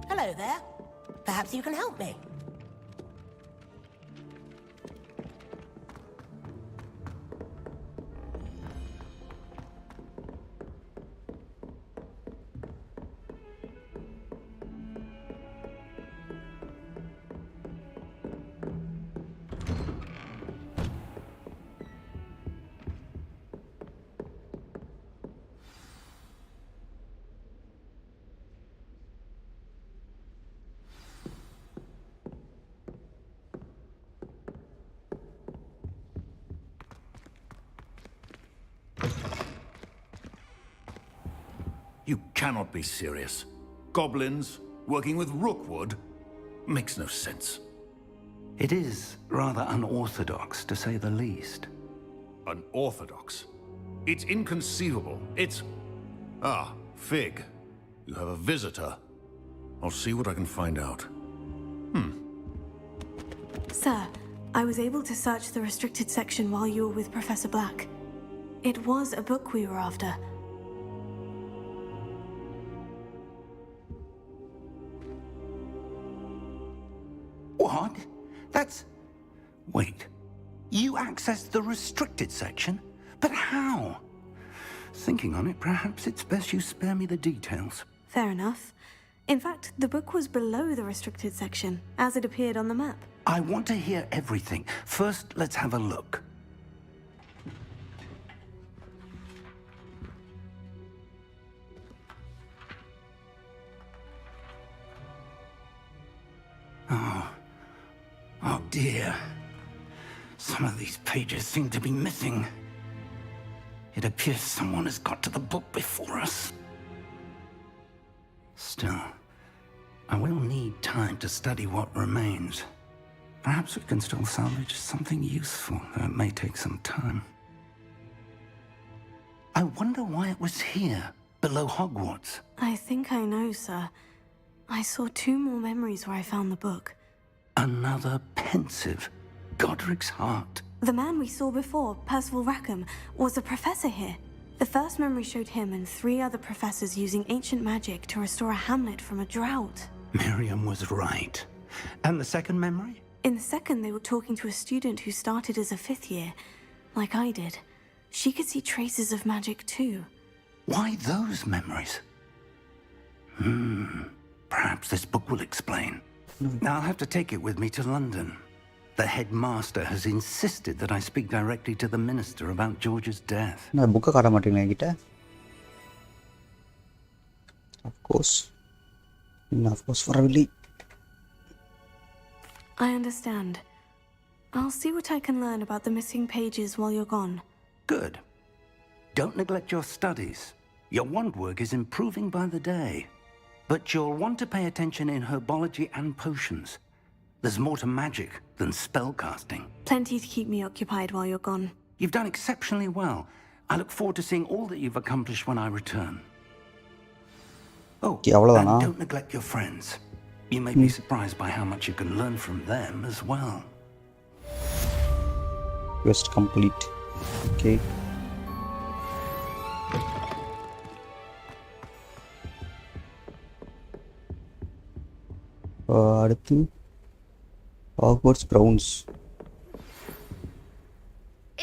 Hello there. Perhaps you can help me. You cannot be serious. Goblins working with Rookwood makes no sense. It is rather unorthodox, to say the least. Unorthodox? It's inconceivable. It's... Ah, Fig. You have a visitor. I'll see what I can find out. Sir, I was able to search the restricted section while you were with Professor Black. It was a book we were after. What? That's... Wait. You accessed the restricted section? But how? Thinking on it, perhaps it's best you spare me the details. Fair enough. In fact, the book was below the restricted section, as it appeared on the map. I want to hear everything. First, let's have a look. Oh dear. Some of these pages seem to be missing. It appears someone has got to the book before us. Still, I will need time to study what remains. Perhaps we can still salvage something useful, though it may take some time. I wonder why it was here, below Hogwarts. I think I know, sir. I saw 2 more memories where I found the book. Another pensive. Godric's heart. The man we saw before, Percival Rackham, was a professor here. The first memory showed him and 3 other professors using ancient magic to restore a hamlet from a drought. Miriam was right. And the second memory? In the second, they were talking to a student who started as a 5th year, like I did. She could see traces of magic too. Why those memories? Perhaps this book will explain. Now I'll have to take it with me to London. The headmaster has insisted that I speak directly to the minister about George's death. நான் புக்கை காட்ட மாட்டீங்களா என்கிட்ட? Of course. Of course, வரவில்லை. I understand. I'll see what I can learn about the missing pages while you're gone. Good. Don't neglect your studies. Your wand work is improving by the day. But you'll want to pay attention in herbology and potions. There's more to magic than spellcasting. Plenty to keep me occupied while you're gone. You've done exceptionally well. I look forward to seeing all that you've accomplished when I return. Oh, and don't neglect your friends. You may be surprised by how much you can learn from them as well. Quest complete. Okay. அடுத்து Hogwarts Grounds.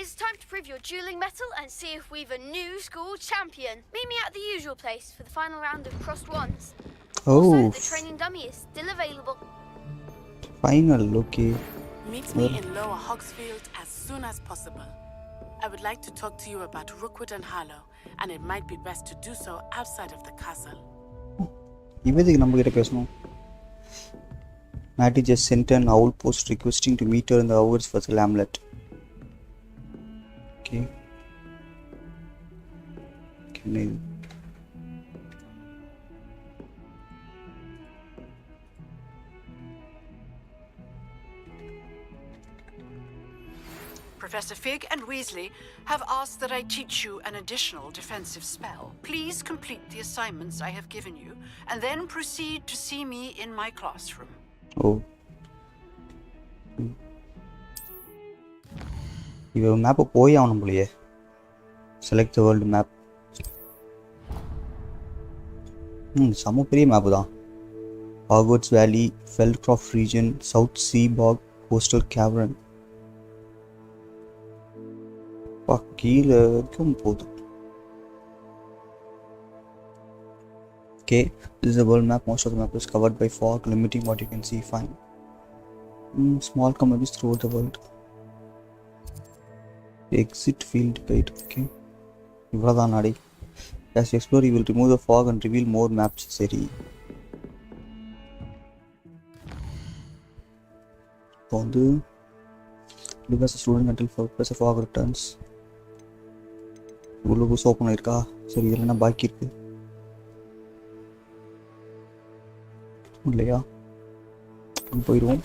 It's time time to prove your dueling mettle and see if we've a new school champion. Meet me at the usual place for the final round of crossed wands. Also, Oh, the training dummy is still available. final. Okay. Meet me in Lower Hogsfield as soon as possible. I would like to talk to you about Rookwood and Harlow, and it might be best to do so outside of the castle. இவதுக்கு நம்ம கிட்ட பேசணும். Natty just sent an owl post requesting to meet her in the Hogwarts Festival Hamlet. Okay. Can I... Professor Fig and Weasley have asked that I teach you an additional defensive spell. Please complete the assignments I have given you, and then proceed to see me in my classroom. Oh. இவ மேப்பை போய் ஆகணும் போலயே. Select the world map. செம பெரிய map தான். Hogwarts வேலி, ஃபெல்க்ராஃப்ட் region, south சீ பாக், coastal கேவரன். கீழே வரைக்கும் போகுது. Okay, this is a world map. Most of the map is covered by fog, limiting what you can see. Fine. Small communities throughout the world. Exit field guide. Okay. இவ்வளோதான் நாடி. As you explore, you will remove the fog and reveal more maps. சரி. இப்போ வந்து live as a student until Professor Fog returns. உள்ள புதுசு open ஆயிருக்கா? சரி, இதில் என்ன பாக்கி இருக்கு இல்லையா? போயிடுவோம்.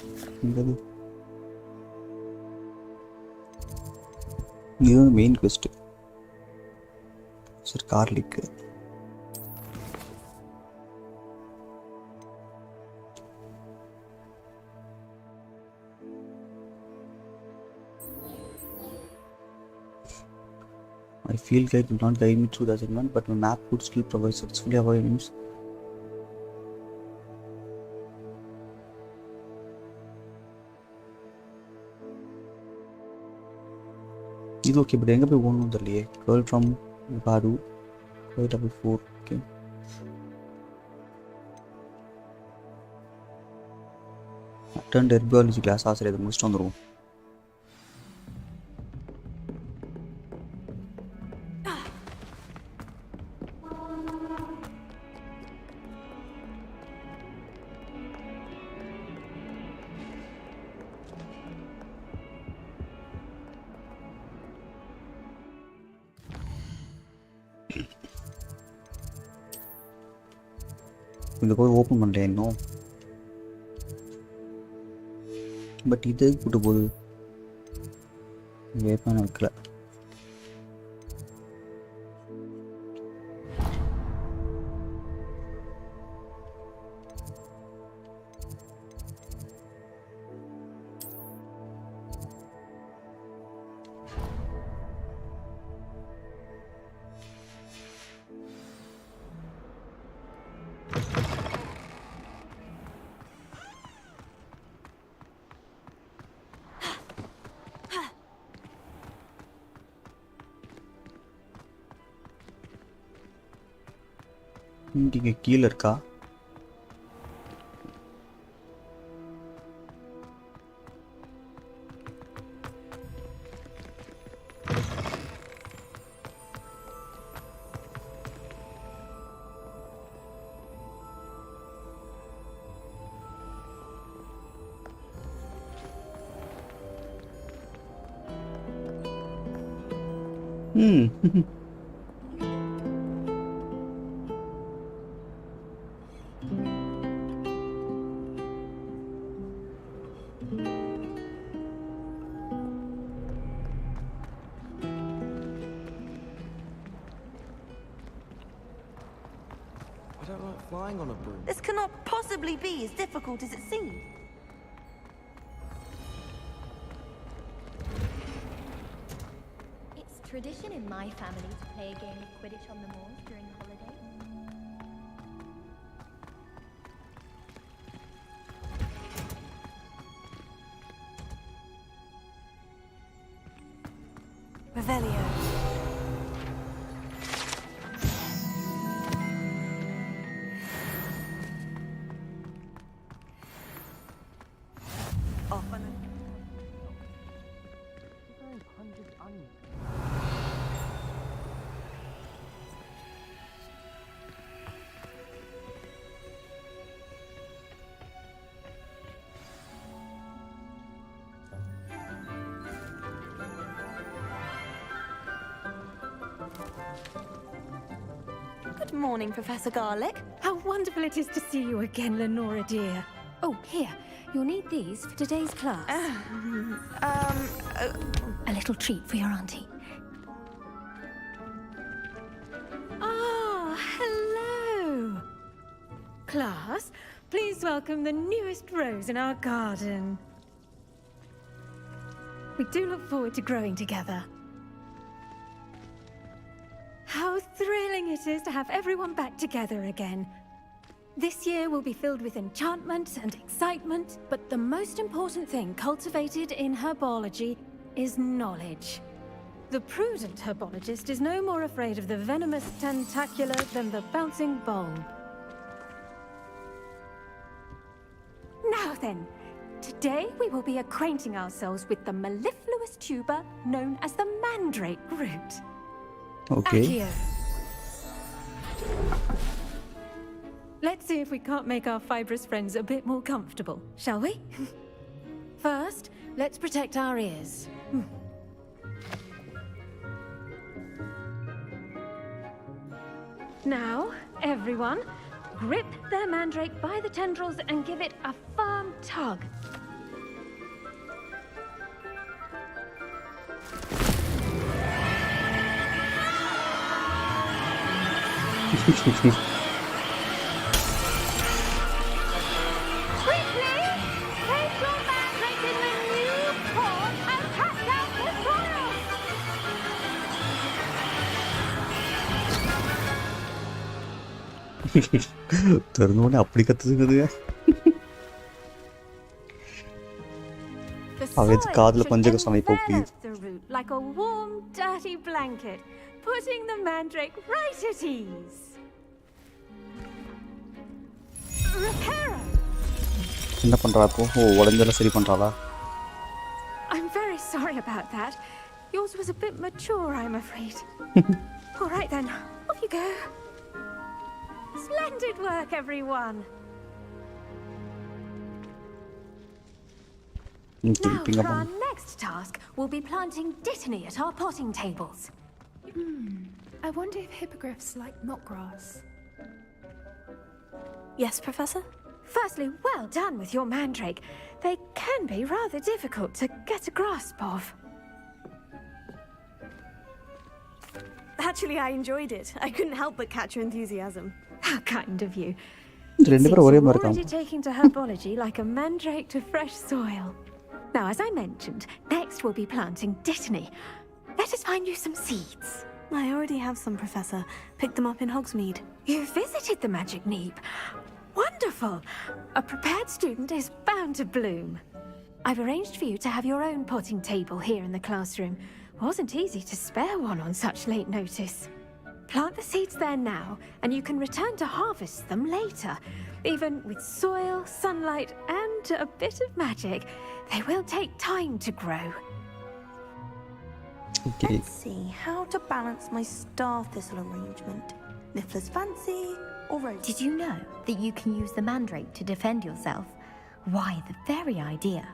இது மெயின் குவெஸ்ட். சரி, garlic My field guide will not guide me through the assignment, but my map would still provide successfully avoid names. இது ஓகே, பட் எங்கே போய் ஓடணும் தெரியலையே. கேர்ள் ஃப்ரம் பாடு 544. ஓகே, அட்டன் ஹெர்பாலஜி கிளாஸ் ஆசிரியர் முடிச்சுட்டு வந்துடுவோம். இந்த போய் ஓப்பன் பண்ணுறேன் இன்னும். பட் இது கூட்டு போகுது வேப்பான வைக்கல. இங்கே கீழே இருக்கா? Flying on a broom. This cannot possibly be as difficult as it seems. It's tradition in my family to play a game of Quidditch on the moors during the holidays. Revelio. Good morning, Professor Garlick. How wonderful it is to see you again, Lenora dear. Oh, here. You'll need these for today's class. A little treat for your auntie. Ah, hello. Class, please welcome the newest rose in our garden. We do look forward to growing together. How thrilling it is to have everyone back together again. This year will be filled with enchantment and excitement, but the most important thing cultivated in herbology is knowledge. The prudent herbologist is no more afraid of the venomous tentacular than the bouncing bulb. Now then, today we will be acquainting ourselves with the mellifluous tuber known as the mandrake root. Okay. Accio. Let's see if we can't make our fibrous friends a bit more comfortable, shall we? First, let's protect our ears. Now, everyone, grip their mandrake by the tendrils and give it a firm tug. Quickly! Take your mandrake in the new pot and pack out the soil! തുറന്നുകൊണ്ട് അപ്പടി കത്തുന്നത് അവയത് കാതിൽ പഞ്ചക സമയം please. The root like a warm, dirty blanket, putting the mandrake right at ease. Reparo! என்ன பண்றா அப்போ? ஓ உடைஞ்சல சரி பண்றாளா? I'm very sorry about that. Yours was a bit mature, I'm afraid. All right then, off you go. Splendid work, everyone. Now, for our next task, we'll be planting dittany at our potting tables. I wonder if hippogriffs like knotgrass. Yes, Professor? Firstly, well done with your mandrake. They can be rather difficult to get a grasp of. Actually, I enjoyed it. I couldn't help but catch your enthusiasm. How kind of you. ரெண்டு பேரும் ஒரே மாதிரி Already இருக்காங்க. taking to herbology like a mandrake to fresh soil. Now, as I mentioned, next we'll be planting dittany. Let us find you some seeds. I already have some, Professor. Picked them up in Hogsmeade. You visited the magic neep. Wonderful! A prepared student is bound to bloom. I've arranged for you to have your own potting table here in the classroom. Wasn't easy to spare one on such late notice. Plant the seeds there now, and you can return to harvest them later. Even with soil, sunlight, and a bit of magic, they will take time to grow. Okay. Let's see how to balance my star thistle arrangement. Niffler's fancy or rose? Did you know that you can use the mandrake to defend yourself? Why, the very idea.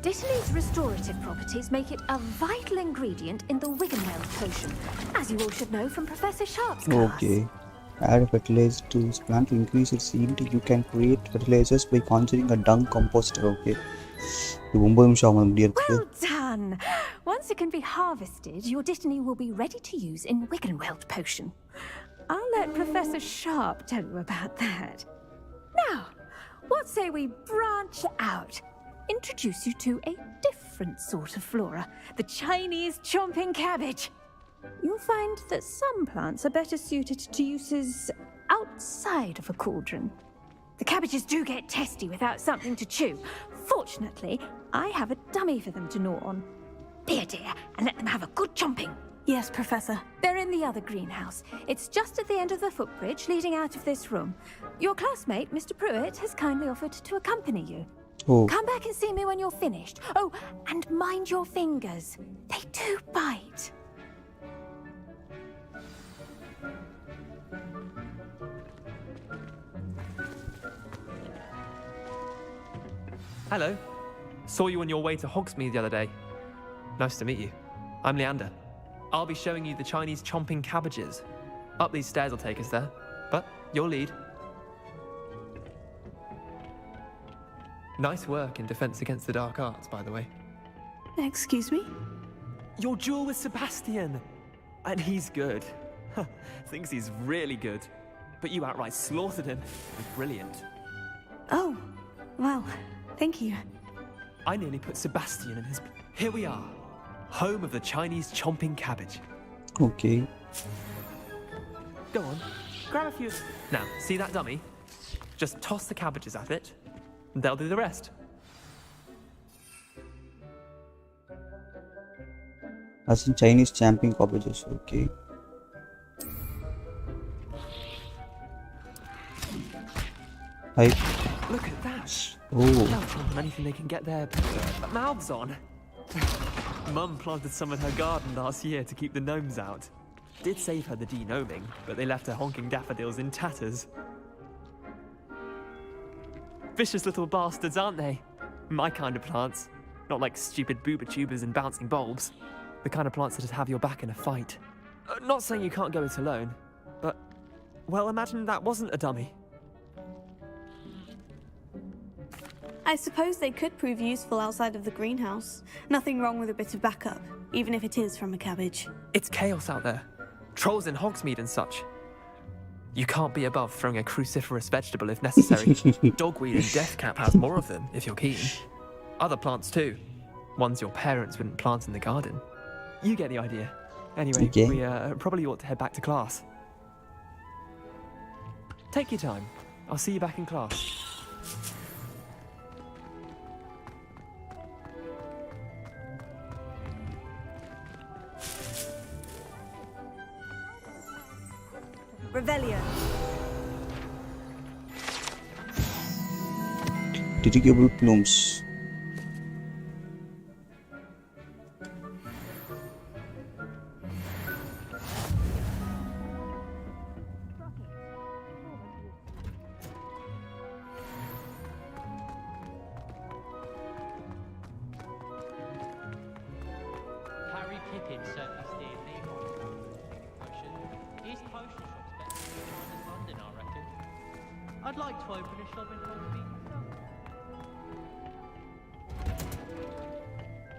Dittany's restorative properties make it a vital ingredient in the Wiggenweld potion, as you all should know from Professor Sharp's class. Okay. Add fertilizer to this plant to increase its yield. You can create fertilizers by conjuring a dung composter. Okay. இது 9 நிமிஷம் ஆகும் அப்படியே இருக்கு. Well done! Once it can be harvested, your dittany will be ready to use in Wiggenweld potion. I'll let Professor Sharp tell you about that. Now, what say we branch out? Introduce you to a different sort of flora, the Chinese chomping cabbage. You'll find that some plants are better suited to uses outside of a cauldron. The cabbages do get testy without something to chew. Fortunately, I have a dummy for them to gnaw on. Here, dear, and let them have a good chomping. Yes, Professor. They're in the other greenhouse. It's just at the end of the footbridge leading out of this room. Your classmate, Mr. Pruitt, has kindly offered to accompany you. Oh. Come back and see me when you're finished. Oh, and mind your fingers. They do bite. Hello. Saw you on your way to Hogsmeade the other day. Nice to meet you. I'm Leander. I'll be showing you the Chinese chomping cabbages. Up these stairs will take us there, but you'll lead. Nice work in Defense Against the Dark Arts, by the way. Excuse me? Your duel with Sebastian! And he's good. Thinks he's really good. But you outright slaughtered him. Brilliant. Oh, well, thank you. I nearly put Sebastian in his... Here we are. Home of the Chinese chomping cabbage. Okay. Go on, grab a few. Now, see that dummy? Just toss the cabbages at it, and they'll do the rest. As in Chinese champing cabbages, okay. Hi. Look at that. Oh. They'll chomp on anything they can get their mouths on. Mum planted some in her garden last year to keep the gnomes out. Did save her the de-gnoming, but they left her honking daffodils in tatters. Vicious little bastards, aren't they? My kind of plants. Not like stupid booba tubers and bouncing bulbs. The kind of plants that'd have your back in a fight. Not saying you can't go it alone, but... Well, imagine that wasn't a dummy. I suppose they could prove useful outside of the greenhouse. Nothing wrong with a bit of backup, even if it is from a cabbage. It's chaos out there. Trolls in Hogsmeade and such. You can't be above throwing a cruciferous vegetable if necessary. Dogweed and deathcap has more of them, if you're keen. Other plants too. Ones your parents wouldn't plant in the garden. You get the idea. Anyway, okay. We probably ought to head back to class. Take your time. I'll see you back in class. Revelio. Dirigible plumes. Harry Pippin certainly steered me right. Potion. His potion shop's better than London, I reckon. I'd like to open a shop in Hogsmeade myself.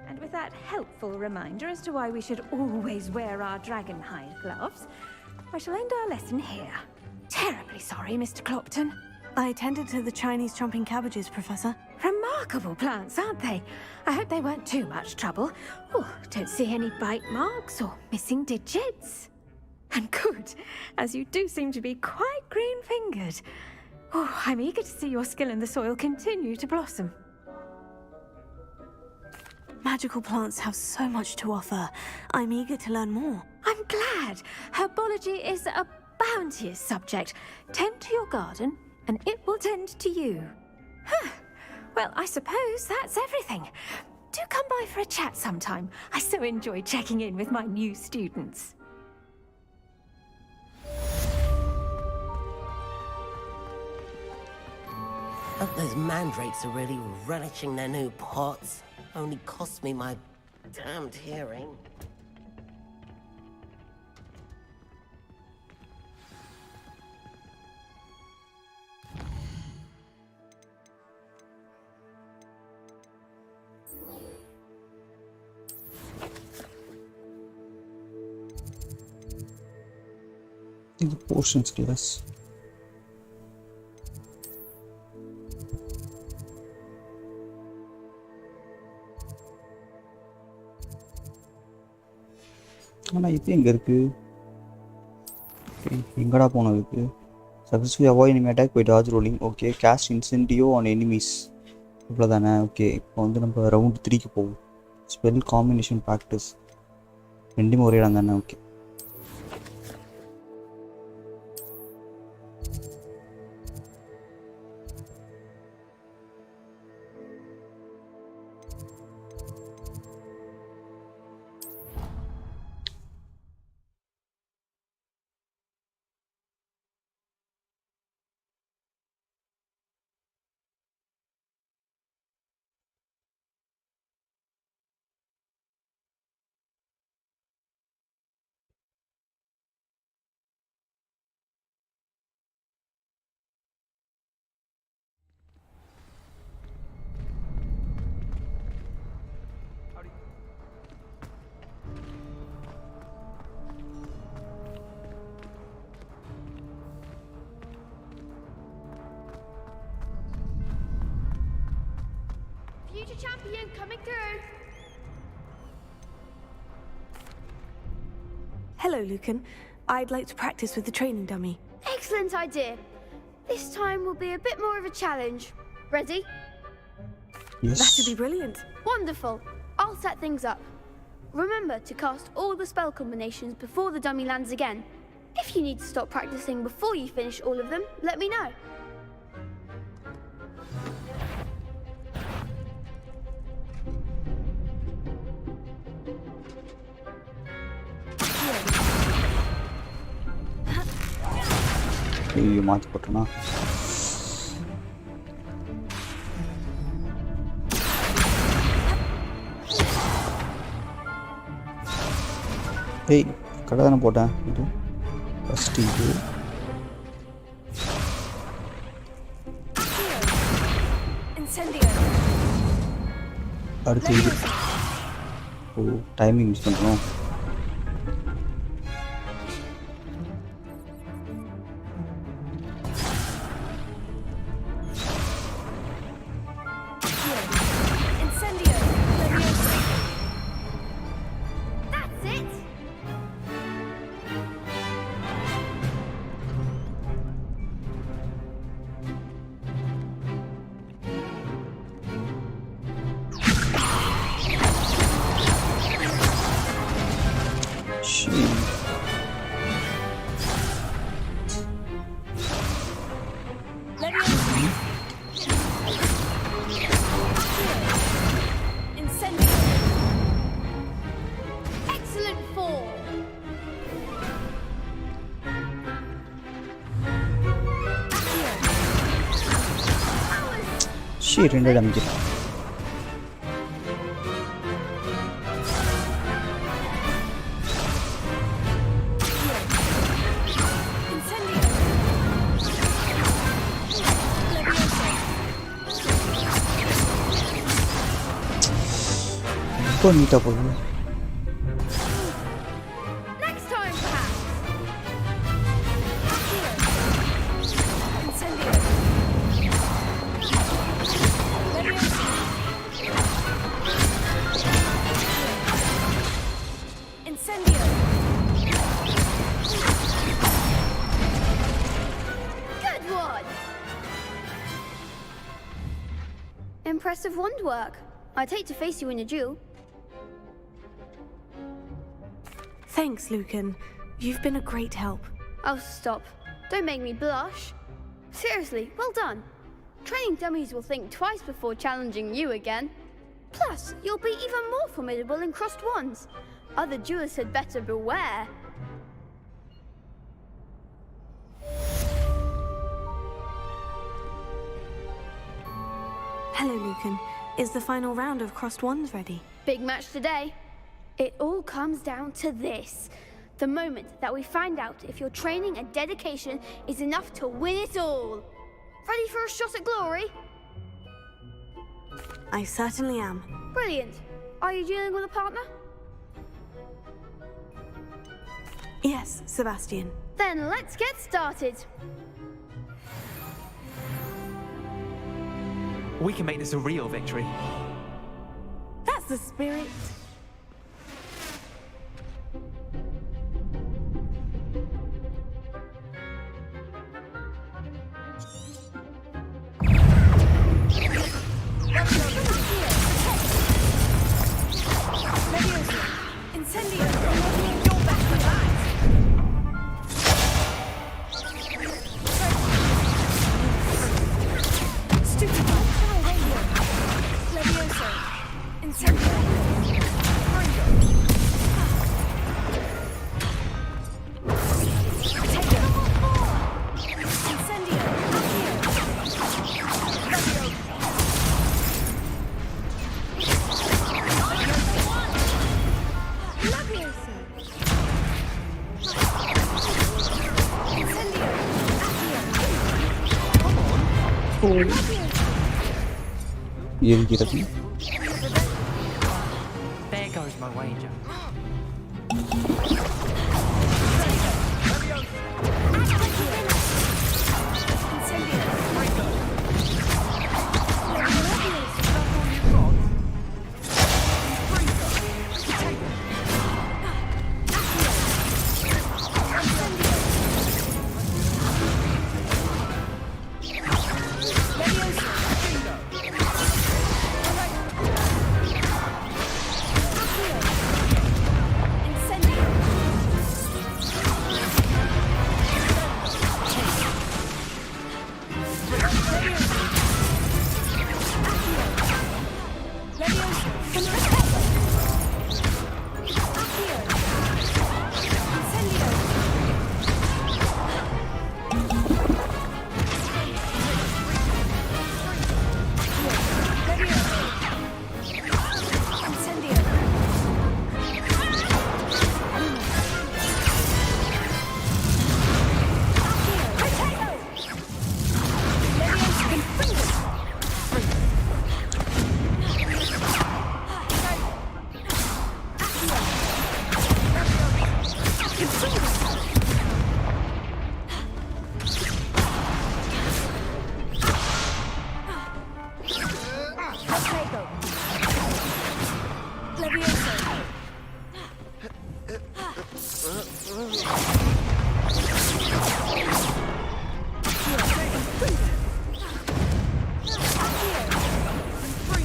And with that helpful reminder as to why we should always wear our dragon hide gloves, I shall end our lesson here. Terribly sorry, Mr. Clopton. I attended to the Chinese chomping cabbages, Professor. Remarkable plants, aren't they? I hope they weren't too much trouble. Oh, don't see any bite marks or missing digits. And good, as you do seem to be quite green-fingered. Oh, I'm eager to see your skill in the soil continue to blossom. Magical plants have so much to offer. I'm eager to learn more. I'm glad. Herbology is a bounteous subject. Tend to your garden, and it will tend to you. Huh. Well, I suppose that's everything. Do come by for a chat sometime. I so enjoy checking in with my new students. Hope those mandrakes are really relishing their new pots. Only cost me my damned hearing. In the potions class. ஆனா இது எங்க இருக்கு எங்கடா போனது இருக்கு Successfully avoid enemy attack by dodge rolling. Okay, cast incendio on enemies. இவ்வளோதானே. Okay, இப்போ வந்து நம்ம ரவுண்ட் 3க்கு போவோம். ஸ்பெல் காம்பினேஷன் ப்ராக்டிஸ் ரெண்டுமே ஒரே இடம் தானே. Okay, Future champion coming through. Hello, Lucan. I'd like to practice with the training dummy. Excellent idea. This time will be a bit more of a challenge. Ready? yes. That would be brilliant. Wonderful. I'll set things up. Remember to cast all the spell combinations before the dummy lands again. If you need to stop practicing before you finish all of them, let me know. ஐயோ, மாற்றி போட்டோன்னா. ஏய், கடை தானே போட்டேன். இது first இது அடுத்து இது. ஓ, டைமிங் மிஸ் பண்ணுறோம். That's it. Excellent fall. She 2 damage. ரொம்ப நீட்டாக போகுது. Next time, perhaps. Incendio. Good one. Impressive wand work. I'd hate to face you in a duel. Thanks, Lucan. You've been a great help. Oh, stop. Don't make me blush. Seriously, well done. Training dummies will think twice before challenging you again. Plus, you'll be even more formidable in crossed wands. Other duelists had better beware. Hello, Lucan. Is the final round of crossed wands ready? Big match today. It all comes down to this. The moment that we find out if your training and dedication is enough to win it all. Ready for a shot at glory? I certainly am. Brilliant. Are you dealing with a partner? Yes, Sebastian. Then let's get started. We can make this a real victory. That's the spirit. இருக்கிறது. There goes my wager.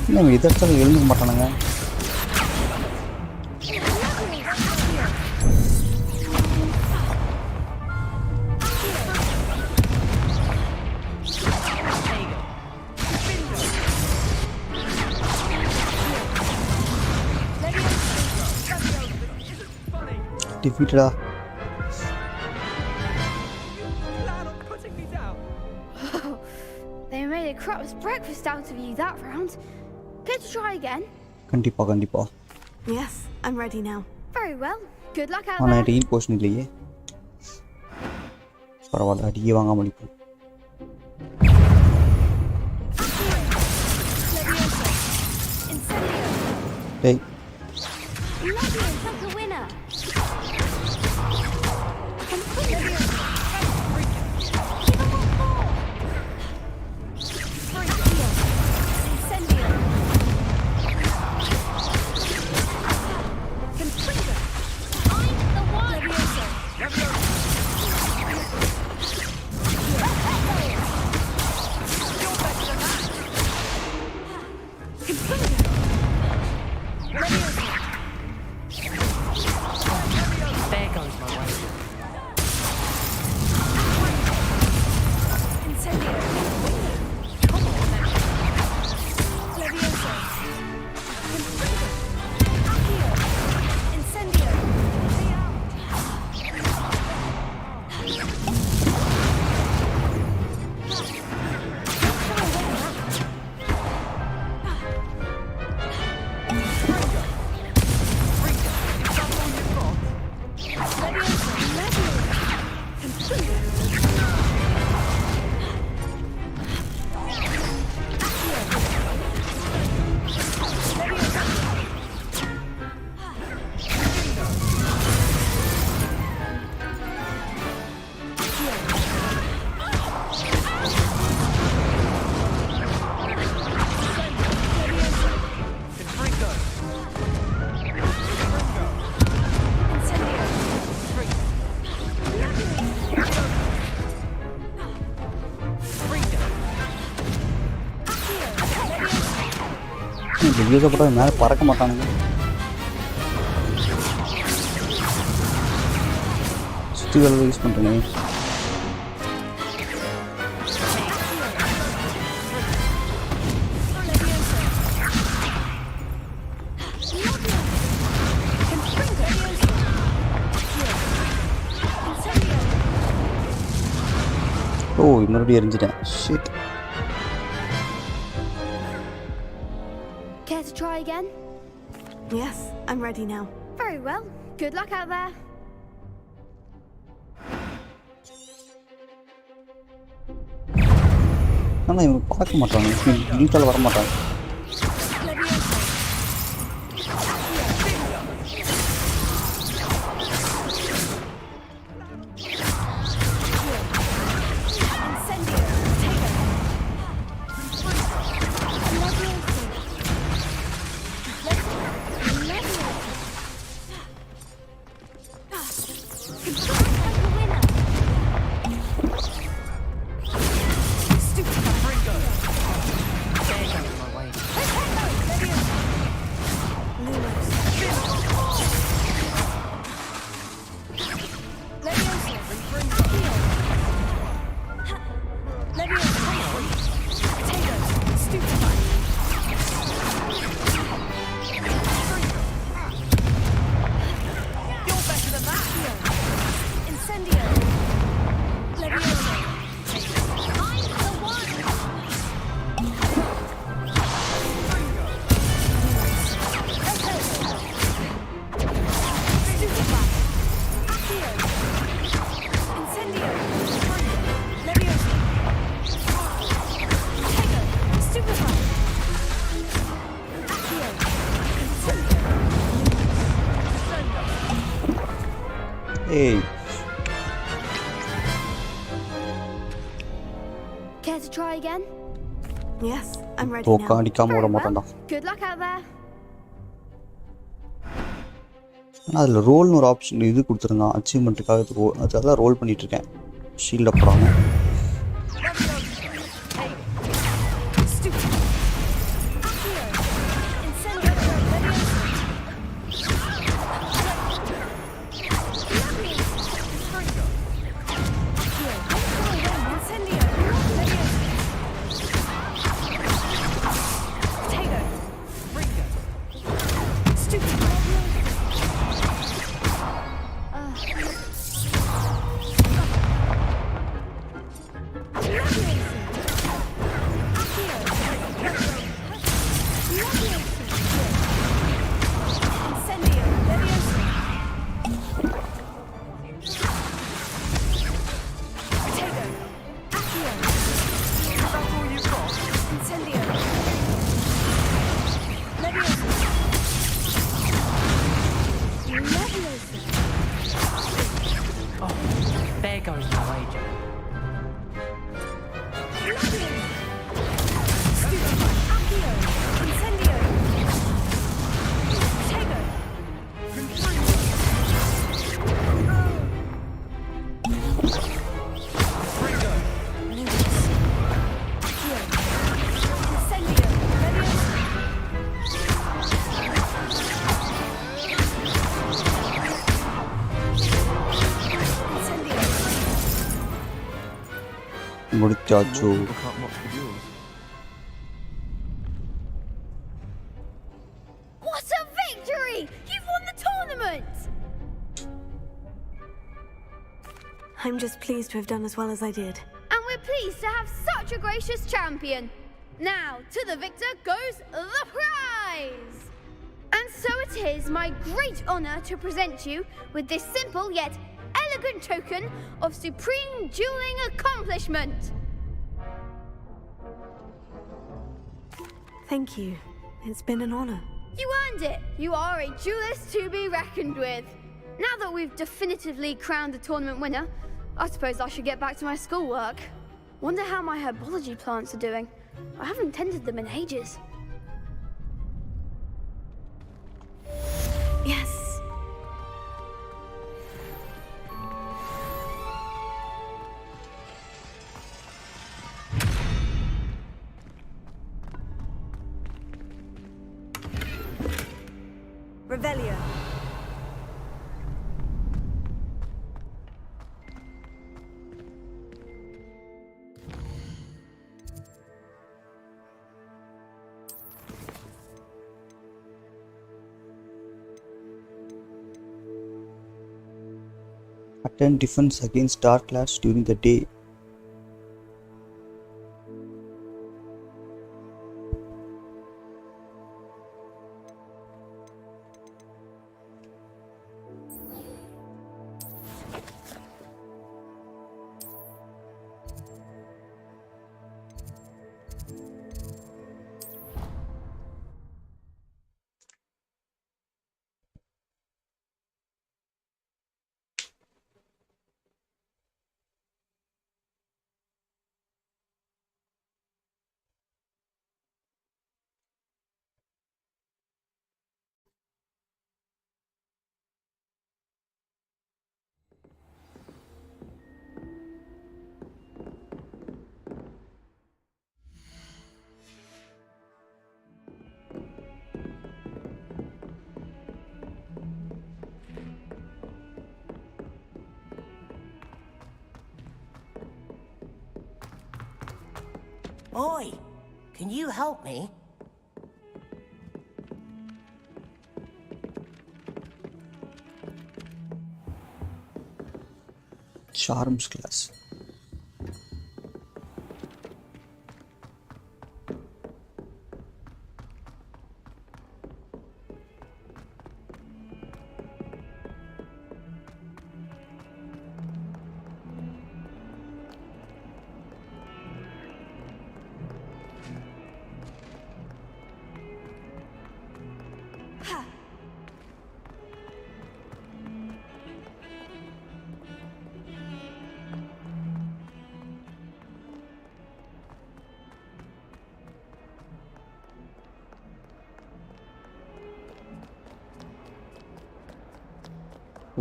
இல்லை இதற்காக எழுந்துக்க மாட்டானுங்க. டிஃபீட்டடா. They made a crap's breakfast out of you that round. Care to try again? கண்டிப்பா. Yes, I'm ready now. Very well. Good luck out ஆனால் there. Reel portion இல்லையே. பரவாயில்ல, அடியே வாங்காம அடிப்போம். டேய் வெளியேற்றப்பட்ட மேலே பறக்க மாட்டானுங்க. சுற்றி வேலை யூஸ் பண்ணுறேன். ஓ மறுபடியும் எரிஞ்சிட்டேன். Shit. Care to try again? Yes, I'm ready now. Very well. Good luck out there. ஆனால் இவங்க பார்க்க மாட்டாங்க, லிங்கால் வர மாட்டாங்க. Hey. Care to try again? Yes, I'm ready தோக்க now. அடிக்காம விட மாட்டான்டா. Good luck out there. ஆனால் அதில் ரோல்னு ஒரு ஆப்ஷன் இது கொடுத்துருந்தான் அச்சீவ்மெண்ட்டுக்காக. அதெல்லாம் ரோல் பண்ணிகிட்ருக்கேன் ஷீல்டை போடாமல். முடிச்சாச்சு. What a victory! You've won the tournament! I'm just pleased to have done as well as I did. And we're pleased to have such a gracious champion. Now, to the victor goes the prize! And so it is my great honor to present you with this simple yet elegant token of supreme dueling accomplishment. Thank you. It's been an honor. You earned it. You are a duelist to be reckoned with. Now that we've definitively crowned the tournament winner, I suppose I should get back to my schoolwork. Wonder how my herbology plants are doing. I haven't tended them in ages. Yes. Revelio. Attend defense against dark class during the day. Oi, can you help me? Charms class.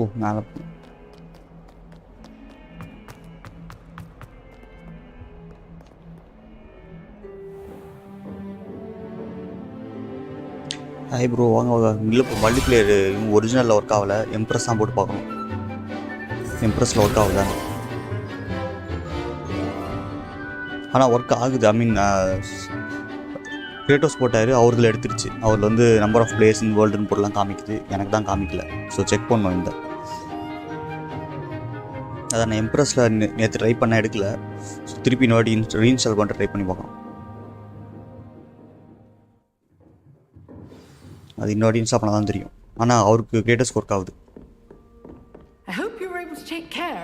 Oh, மேலே hi bro வாங்க இல்லை இப்போ multiplayer ஒரிஜினலில் work ஆகலை எம்ப்ரெஸ் தான் போட்டு பார்க்கணும் எம்ப்ரெஸில் work ஆகுதா ஆனால் ஒர்க் ஆகுது. ஐ மீன் கிரேட்டோஸ் போட்டார் அவரில் எடுத்துருச்சு. அவரில் வந்து நம்பர் ஆஃப் பிளேயர்ஸ் இன் வேர்ல்டுன்னு போடலாம் காமிக்குது, எனக்கு தான் காமிக்கல. ஸோ செக் பண்ணோம் இந்த அதான் நான் எம்ப்ரெஸில் நேற்று ட்ரை பண்ண எடுக்கல. ஸோ திருப்பி இன்னொரு ரீஇன்ஸ்டால் பண்ணிட்டு ட்ரை பண்ணி பார்க்கலாம். அது இன்னொரு இன்ஸ்டால் பண்ணால் தான் தெரியும். ஆனால் அவருக்கு கிரேட்டஸ்ட் ஒர்க் ஆகுது.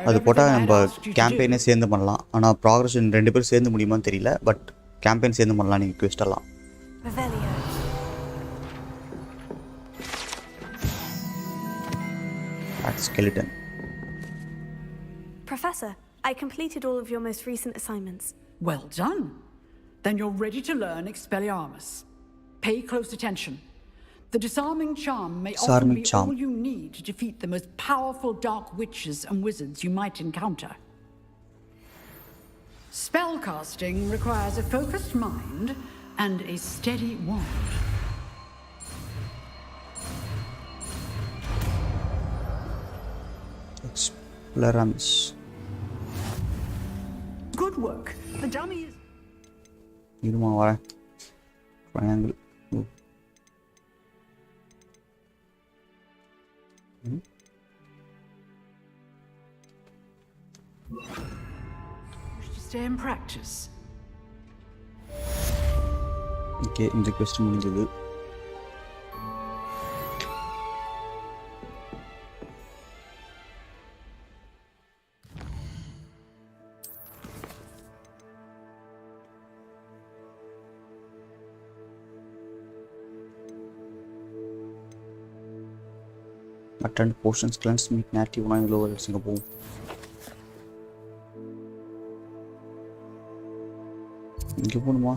அது போட்டால் நம்ம கேம்பெயினே சேர்ந்து பண்ணலாம். ஆனால் ப்ராக்ரஷன் 2 பேரும் சேர்ந்து முடியுமான்னு தெரியல. பட் கேம்பெயின் சேர்ந்து பண்ணலாம். நீங்கள் குவிஸ்டெல்லாம் skeleton. Professor, I completed all of your most recent assignments. Well done. Then you're ready to learn Expelliarmus. Pay close attention. The disarming charm may often be all you need to defeat the most powerful dark witches and wizards you might encounter. Spellcasting requires a focused mind and a steady wand. Expelliarmus. Good work. The dummy is... இருமா வரேன். Triangle. Wish to stay in practice. Okay, இந்த quest முடிஞ்சது. Attend potions cleanse meet native 9 lower Singapore. இங்கே போகணுமா?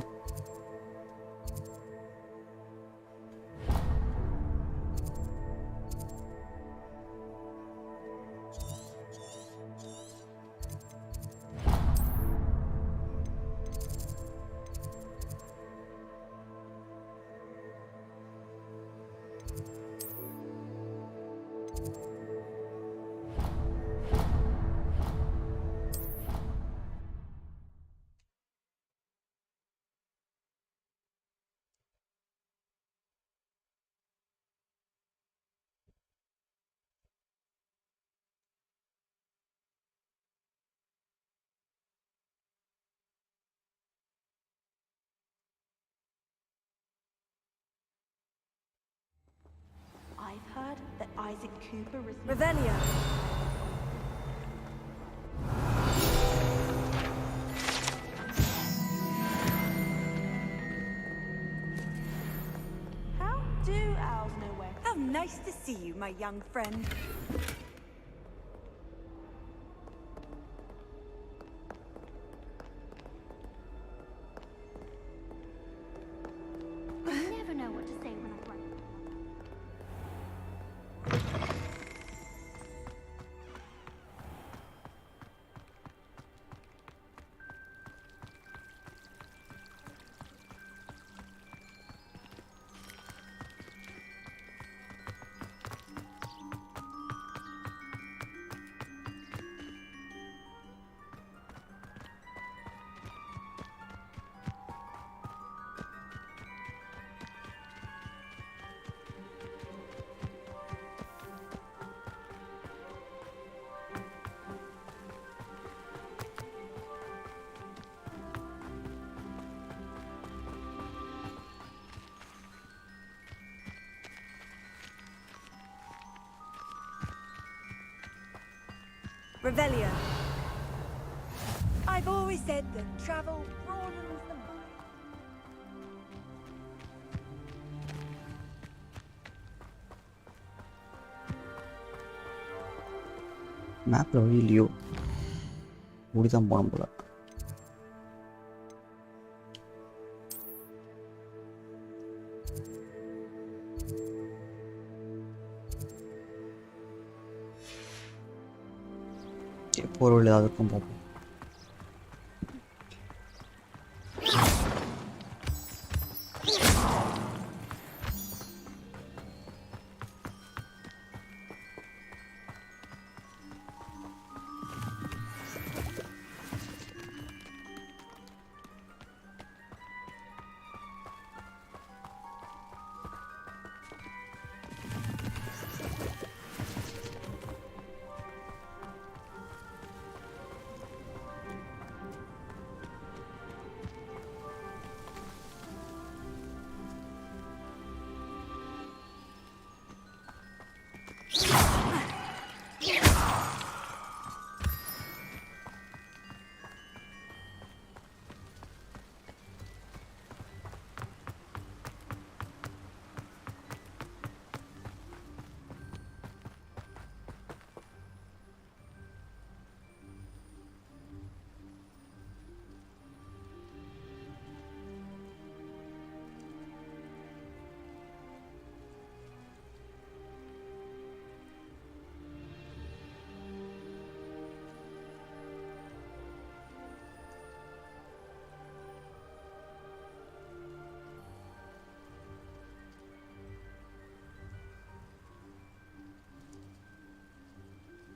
I've heard that Isaac Cooper is... Revelio! How do owls know where? How nice to see you, my young friend. I never know what to say when I'm running. Revelio. I've always said that travel broadens the mind. மேப்பில் வழி இல்லையோ ஓடி தான் போகணும் போல. போகிற வழி ஏதாவது இருக்கும் பார்ப்போம்.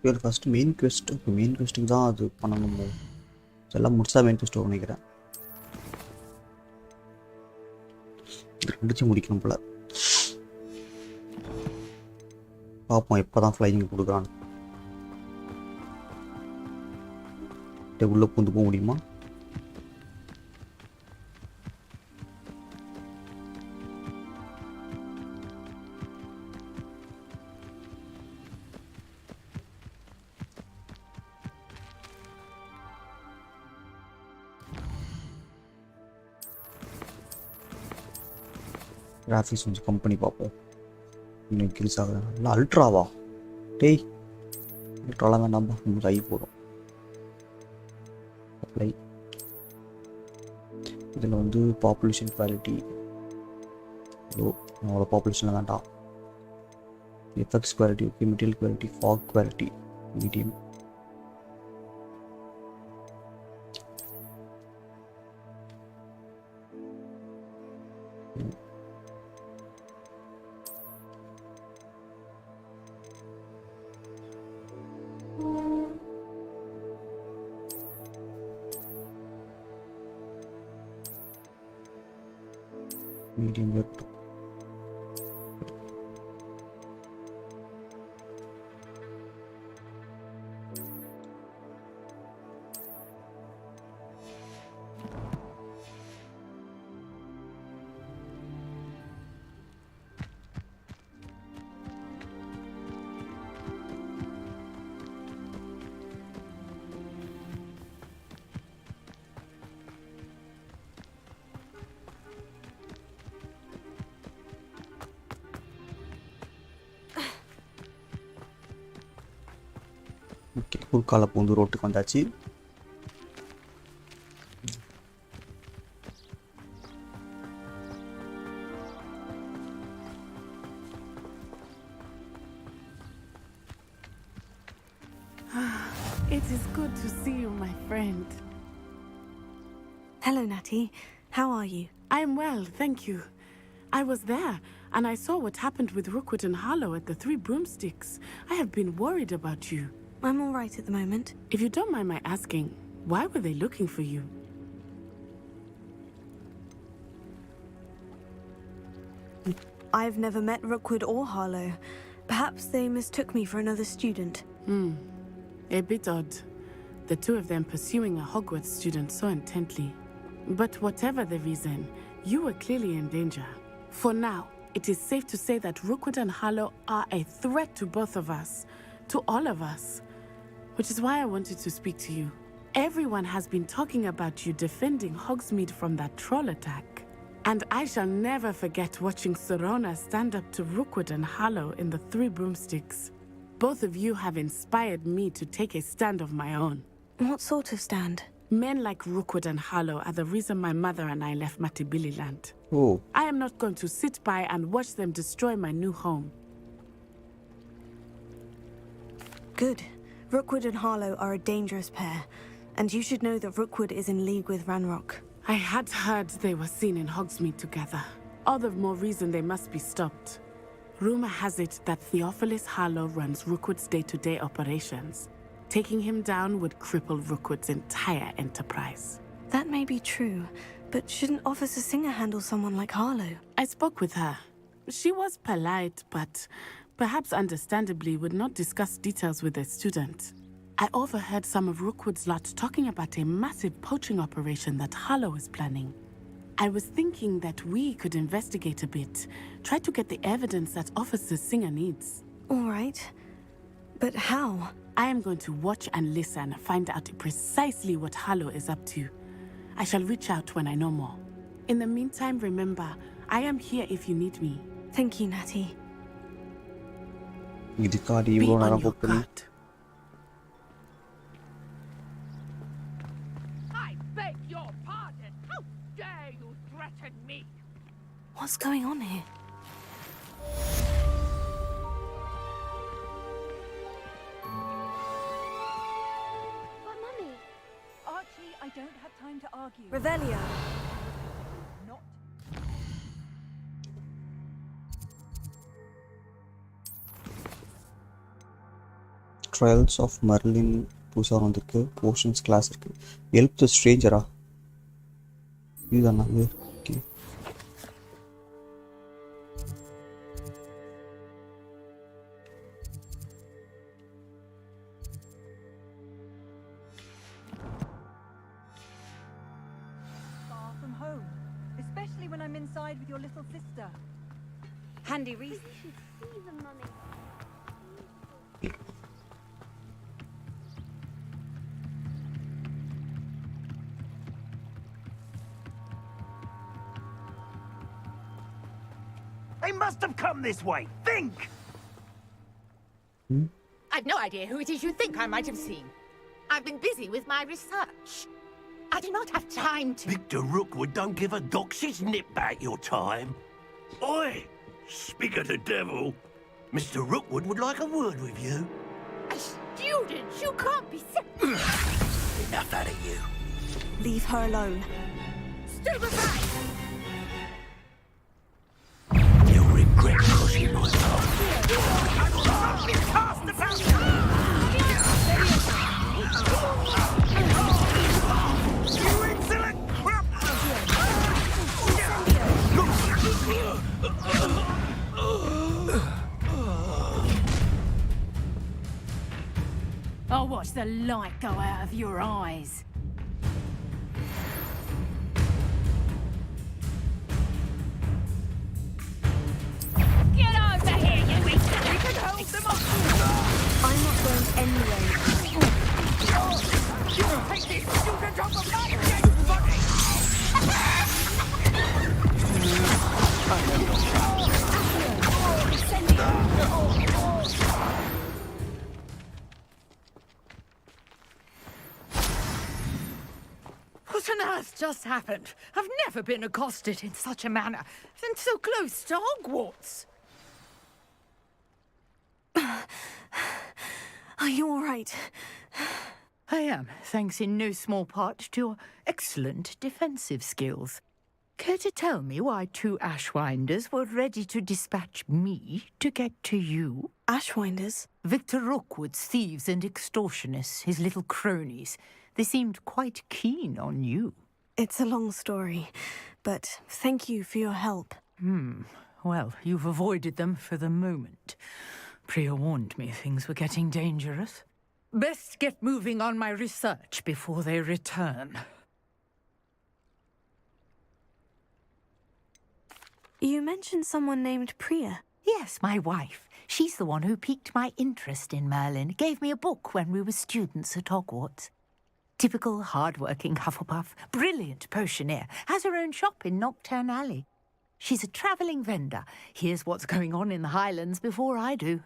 இவர் ஃபஸ்ட்டு மெயின் குவெஸ்ட்டுக்கு தான் அது பண்ணணும். இதெல்லாம் முடிச்சா மெயின் குவெஸ்ட் நினைக்கிறேன். முடிச்சு முடிக்கணும் போல. பார்ப்போம் எப்போ தான் ஃப்ளைங் கொடுக்குறான்னு. உள்ளே பூந்து போக முடியுமா? கிராஃபிக்ஸ் கொஞ்சம் கம்பெனி பார்ப்போம். இன்னும் இன்க்ரீஸ் ஆகுது. நல்லா அல்ட்ராவா? டேய் அல்ட்ராலாம் வேண்டாம்பா, கொஞ்சம் ஹை போடும். அப்ளை. இதில் வந்து பாப்புலேஷன் குவாலிட்டி அவ்வளோ பாப்புலேஷனில் வேண்டாம். Effects quality okay. Material quality, fog quality medium. medium web. Okay, குறுக்கால பூந்து ரோட்டுக்கு வந்தாச்சு. It is good to see you, my friend. Hello, Natty. How are you? I'm well, thank you. I was there, and I saw what happened with Rookwood and Harlow at the Three Broomsticks. I have been worried about you. I'm all right at the moment. If you don't mind my asking, why were they looking for you? I've never met Rookwood or Harlow. Perhaps they mistook me for another student. A bit odd. The two of them pursuing a Hogwarts student so intently. But whatever the reason, you were clearly in danger. For now, it is safe to say that Rookwood and Harlow are a threat to both of us. To all of us. which is why I wanted to speak to you. Everyone has been talking about you defending Hogsmeade from that troll attack. And I shall never forget watching Serona stand up to Rookwood and Harlow in the Three Broomsticks. Both of you have inspired me to take a stand of my own. What sort of stand? Men like Rookwood and Harlow are the reason my mother and I left Matibili-land. Oh. I am not going to sit by and watch them destroy my new home. Good. Rookwood and Harlow are a dangerous pair, and you should know that Rookwood is in league with Ranrock. I had heard they were seen in Hogsmeade together. All the more reason they must be stopped. Rumor has it that Theophilus Harlow runs Rookwood's day-to-day operations. Taking him down would cripple Rookwood's entire enterprise. That may be true, but shouldn't Officer Singer handle someone like Harlow? I spoke with her. She was polite, but perhaps understandably would not discuss details with a student. I overheard some of Rookwood's lot talking about a massive poaching operation that Harlow is planning. I was thinking that we could investigate a bit, try to get the evidence that Officer Singer needs. All right. But how? I am going to watch and listen, find out precisely what Harlow is up to. I shall reach out when I know more. In the meantime, remember, I am here if you need me. Thank you, Natty. Be on your guard. I beg your pardon. How dare you threaten me? What's going on here? But Mummy, Archie, I don't have time to argue. Revelio. Not. Trials of Merlin புதுசா வந்திருக்கு. Potions class இருக்கு. Help the stranger. இதுதானா இது? Okay. Far from home, especially when I'm inside with your little sister. Handy reason. you should see them, Mummy. They must have come this way. Think! I've no idea who it is you think I might have seen. I've been busy with my research. I do not have time to... Victor Rookwood don't give a dox's nip back your time. Oi! Speak of the devil. Mr. Rookwood would like a word with you. A student? You can't be... Enough out of you. Leave her alone. Step aside! You'll regret crossing my path. Cast about! You insolent crap! I'll watch the light go out of your eyes. Get over here, you idiot! We can hold them off! I'm not going anywhere. You take this student off of my dead body! What on earth just happened? I've never been accosted in such a manner, and so close to Hogwarts. Are you all right? I am, thanks in no small part to your excellent defensive skills. Care to tell me why two Ashwinders were ready to dispatch me to get to you? Ashwinders? Victor Rookwood's thieves and extortionists, his little cronies. They seemed quite keen on you. It's a long story, but thank you for your help. Well, you've avoided them for the moment. Priya warned me things were getting dangerous. Best get moving on my research before they return. You mentioned someone named Priya. Yes, my wife. She's the one who piqued my interest in Merlin, gave me a book when we were students at Hogwarts. Typical hard-working Hufflepuff, brilliant potioneer, has her own shop in Nocturne Alley. She's a travelling vendor. Hears what's going on in the Highlands before I do.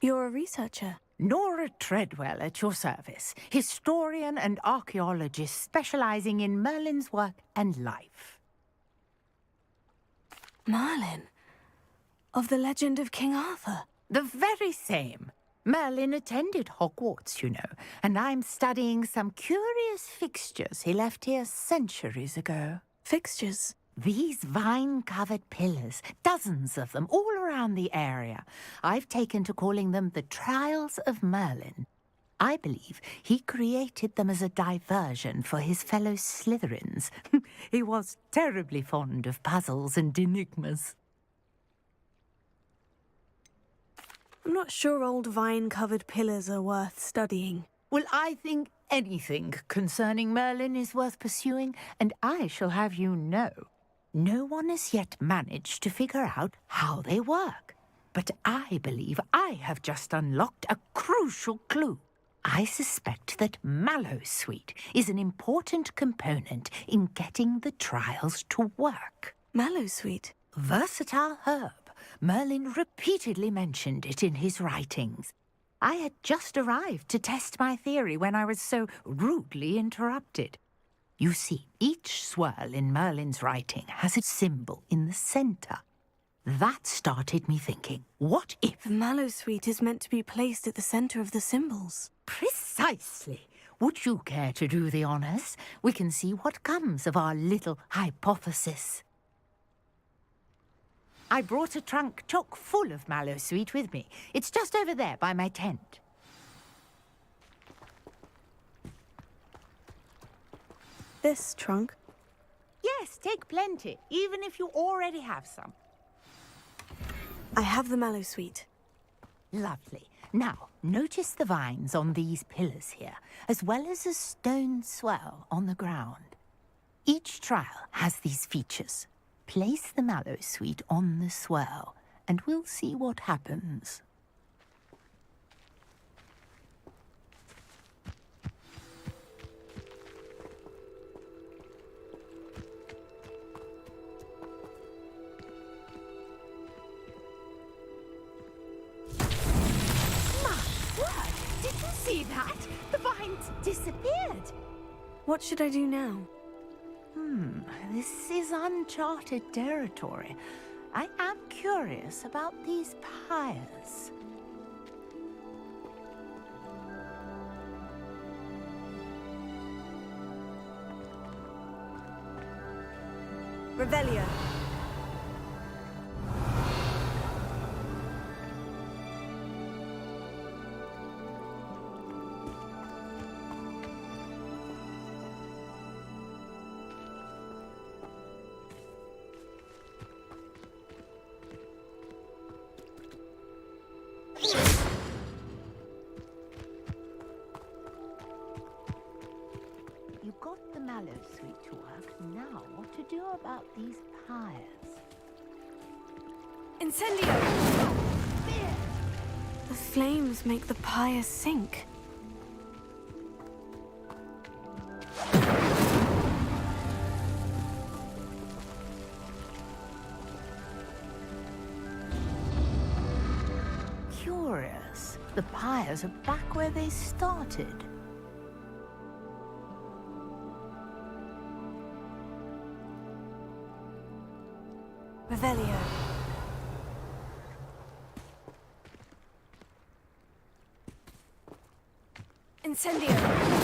You're a researcher? Nora Treadwell at your service, historian and archaeologist specialising in Merlin's work and life. Merlin? Of the legend of King Arthur? The very same. Merlin attended Hogwarts, you know, and I'm studying some curious fixtures he left here centuries ago. Fixtures? These vine-covered pillars, dozens of them, all around the area. I've taken to calling them the Trials of Merlin. I believe he created them as a diversion for his fellow Slytherins. He was terribly fond of puzzles and enigmas. I'm not sure old vine-covered pillars are worth studying. Well, I think anything concerning Merlin is worth pursuing, and I shall have you know, no one has yet managed to figure out how they work. But I believe I have just unlocked a crucial clue. I suspect that Mallowsweet is an important component in getting the trials to work. Mallowsweet? Versatile herb. Merlin repeatedly mentioned it in his writings. I had just arrived to test my theory when I was so rudely interrupted. You see, each swirl in Merlin's writing has a symbol in the centre. That started me thinking, what if... The Mallowsweet is meant to be placed at the centre of the symbols. Precisely. Would you care to do the honours? We can see what comes of our little hypothesis. I brought a trunk chock full of Mallowsweet with me. It's just over there by my tent. This trunk? Yes, take plenty, even if you already have some. I have the Mallowsweet. Lovely. Now, notice the vines on these pillars here, as well as a stone swell on the ground. Each trial has these features. Place the Mallowsweet on the swirl, and we'll see what happens. Did you see that? The vines disappeared. What should I do now? This is uncharted territory. I am curious about these pyres. Revelio. You got the Mallowsweet to work. Now, what to do about these pyres? Incendio! The flames make the pyre sink. Curious. The pyres are back where they started. Revelio. Incendio.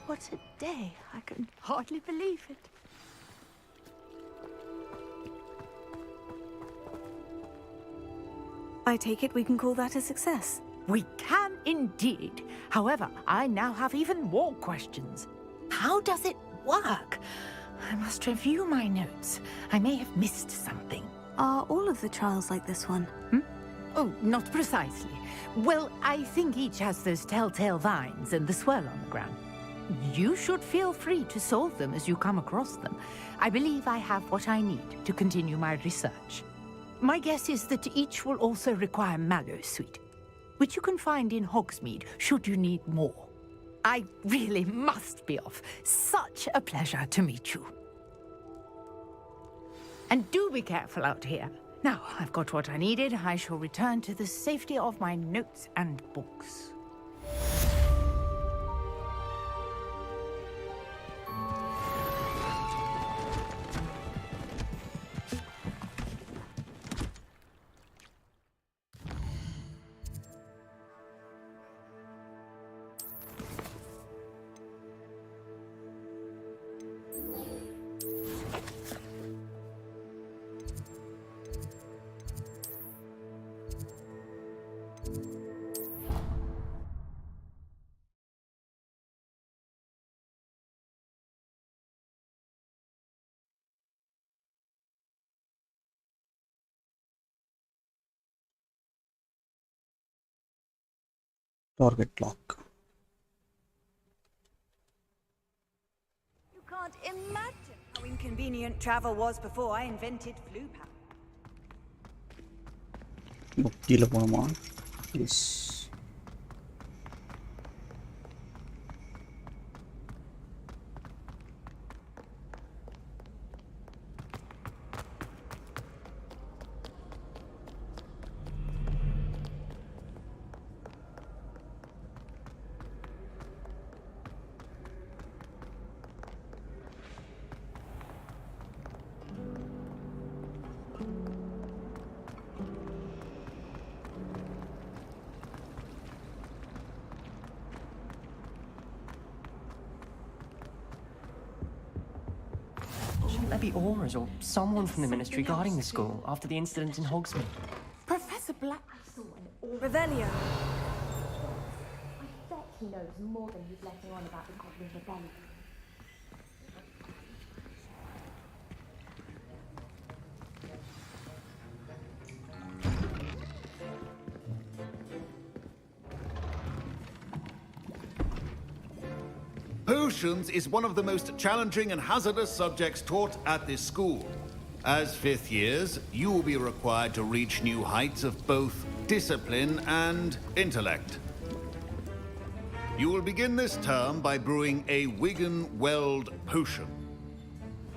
What a day. I can hardly believe it. I take it we can call that a success. We can indeed. However, I now have even more questions. How does it work? I must review my notes. I may have missed something. Are all of the trials like this one? Oh, not precisely. Well, I think each has those telltale vines and the swirl on the ground. You should feel free to solve them as you come across them. I believe I have what I need to continue my research. My guess is that each will also require mallow sweet, which you can find in Hogsmeade should you need more. I really must be off. Such a pleasure to meet you. And do be careful out here. Now, I've got what I needed. I shall return to the safety of my notes and books. Target lock. You can't imagine how inconvenient travel was before I invented flu power. கீழே போகணுமா? S. Shouldn't there be Aurors or someone from the Ministry guarding the school after the incident in Hogsmeade? Professor Black... Revelio. I bet he knows more than he's letting on about the Goblin Rebellion. Potions is one of the most challenging and hazardous subjects taught at this school. As fifth years, you will be required to reach new heights of both discipline and intellect. You will begin this term by brewing a Wigan-Weld potion.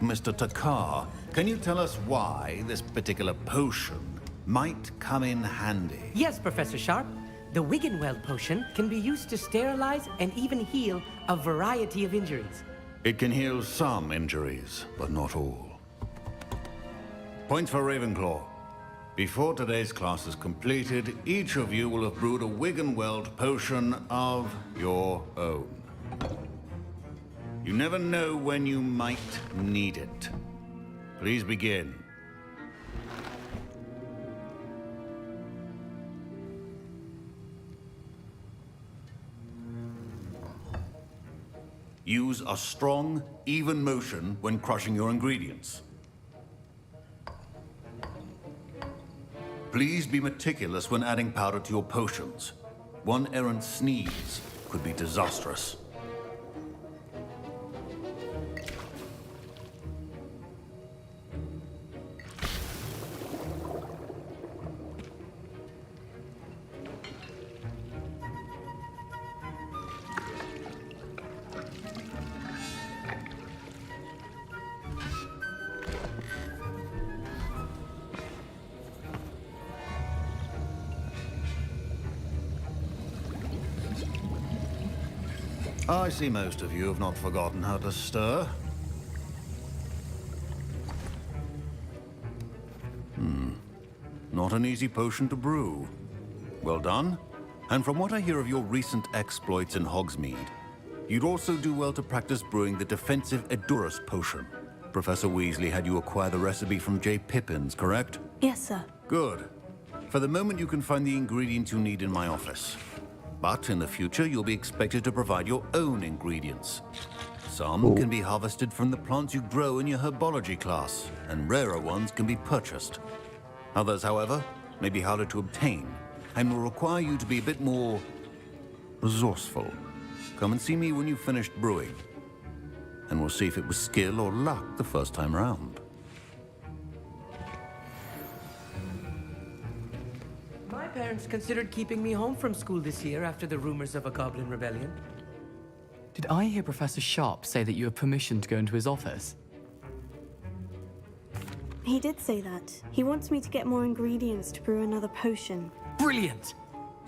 Mr. Takar, can you tell us why this particular potion might come in handy? Yes, Professor Sharp. The Wigan-Weld potion can be used to sterilize and even heal a variety of injuries. It can heal some injuries, but not all. Points for Ravenclaw. Before today's class is completed, each of you will have brewed a Wigan-Weld potion of your own. You never know when you might need it. Please begin. Use a strong, even motion when crushing your ingredients. Please be meticulous when adding powder to your potions. One errant sneeze could be disastrous. I see most of you have not forgotten how to stir. Not an easy potion to brew. Well done. And from what I hear of your recent exploits in Hogsmeade, you'd also do well to practice brewing the defensive Edurus potion. Professor Weasley had you acquire the recipe from J. Pippins, correct? Yes, sir. Good. For the moment, you can find the ingredients you need in my office. But in the future, you'll be expected to provide your own ingredients. Some can be harvested from the plants you grow in your herbology class, and rarer ones can be purchased. Others, however, may be harder to obtain, and will require you to be a bit more resourceful. Come and see me when you've finished brewing, and we'll see if it was skill or luck the first time round. My parents considered keeping me home from school this year after the rumors of a goblin rebellion. Did I hear Professor Sharp say that you have permission to go into his office? He did say that. He wants me to get more ingredients to brew another potion. Brilliant!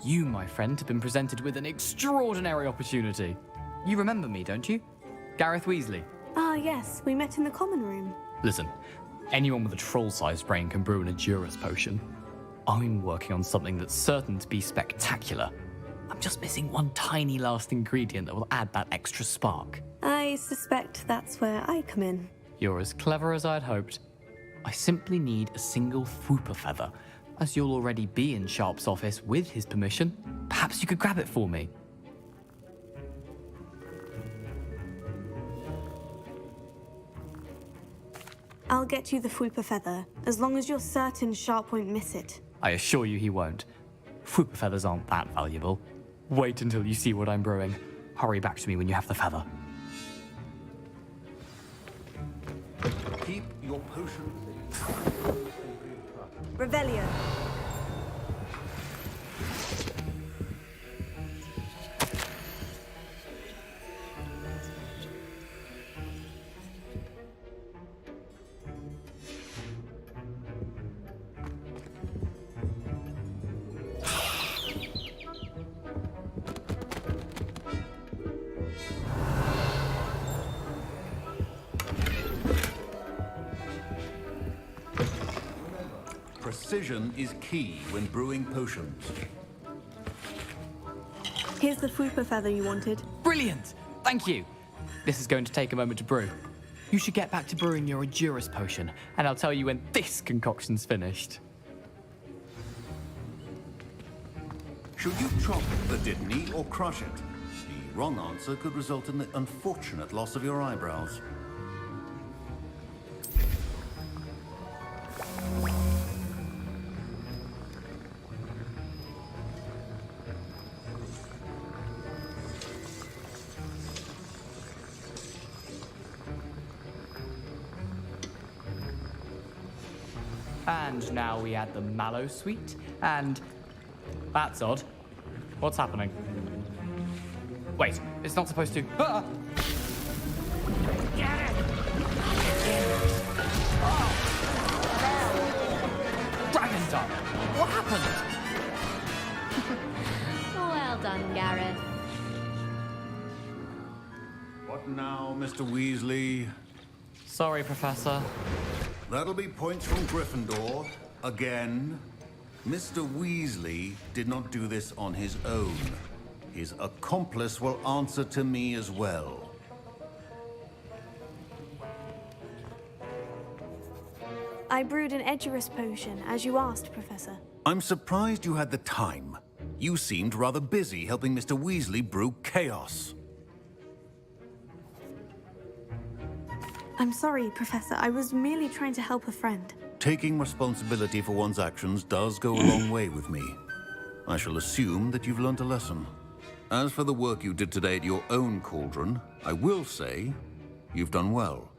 You, my friend, have been presented with an extraordinary opportunity. You remember me, don't you? Gareth Weasley. Ah, yes. We met in the common room. Listen, anyone with a troll-sized brain can brew an Edurus potion. I'm working on something that's certain to be spectacular. I'm just missing one tiny last ingredient that will add that extra spark. I suspect that's where I come in. You're as clever as I'd hoped. I simply need a single Fwooper feather. As you'll already be in Sharp's office with his permission, perhaps you could grab it for me. I'll get you the Fwooper feather, as long as you're certain Sharp won't miss it. I assure you he won't. Fwooper feathers aren't that valuable. Wait until you see what I'm brewing. Hurry back to me when you have the feather. Keep your potion. Revelio. Precision is key when brewing potions. Here's the Fwooper feather you wanted. Brilliant! Thank you! This is going to take a moment to brew. You should get back to brewing your Edurus potion, and I'll tell you when this concoction's finished. Should you chop the Dittany or crush it? The wrong answer could result in the unfortunate loss of your eyebrows. And now we add the mallow sweet, and... That's odd. What's happening? Wait, it's not supposed to... Ah! Dragon Dog! What happened? Well done, Gareth. What now, Mr. Weasley? Sorry, Professor. That'll be points from Gryffindor. Again. Mr. Weasley did not do this on his own. His accomplice will answer to me as well. I brewed an Edurus potion, as you asked, Professor. I'm surprised you had the time. You seemed rather busy helping Mr. Weasley brew chaos. I'm sorry, Professor. I was merely trying to help a friend. Taking responsibility for one's actions does go a long way with me. I shall assume that you've learnt a lesson. As for the work you did today at your own cauldron, I will say you've done well.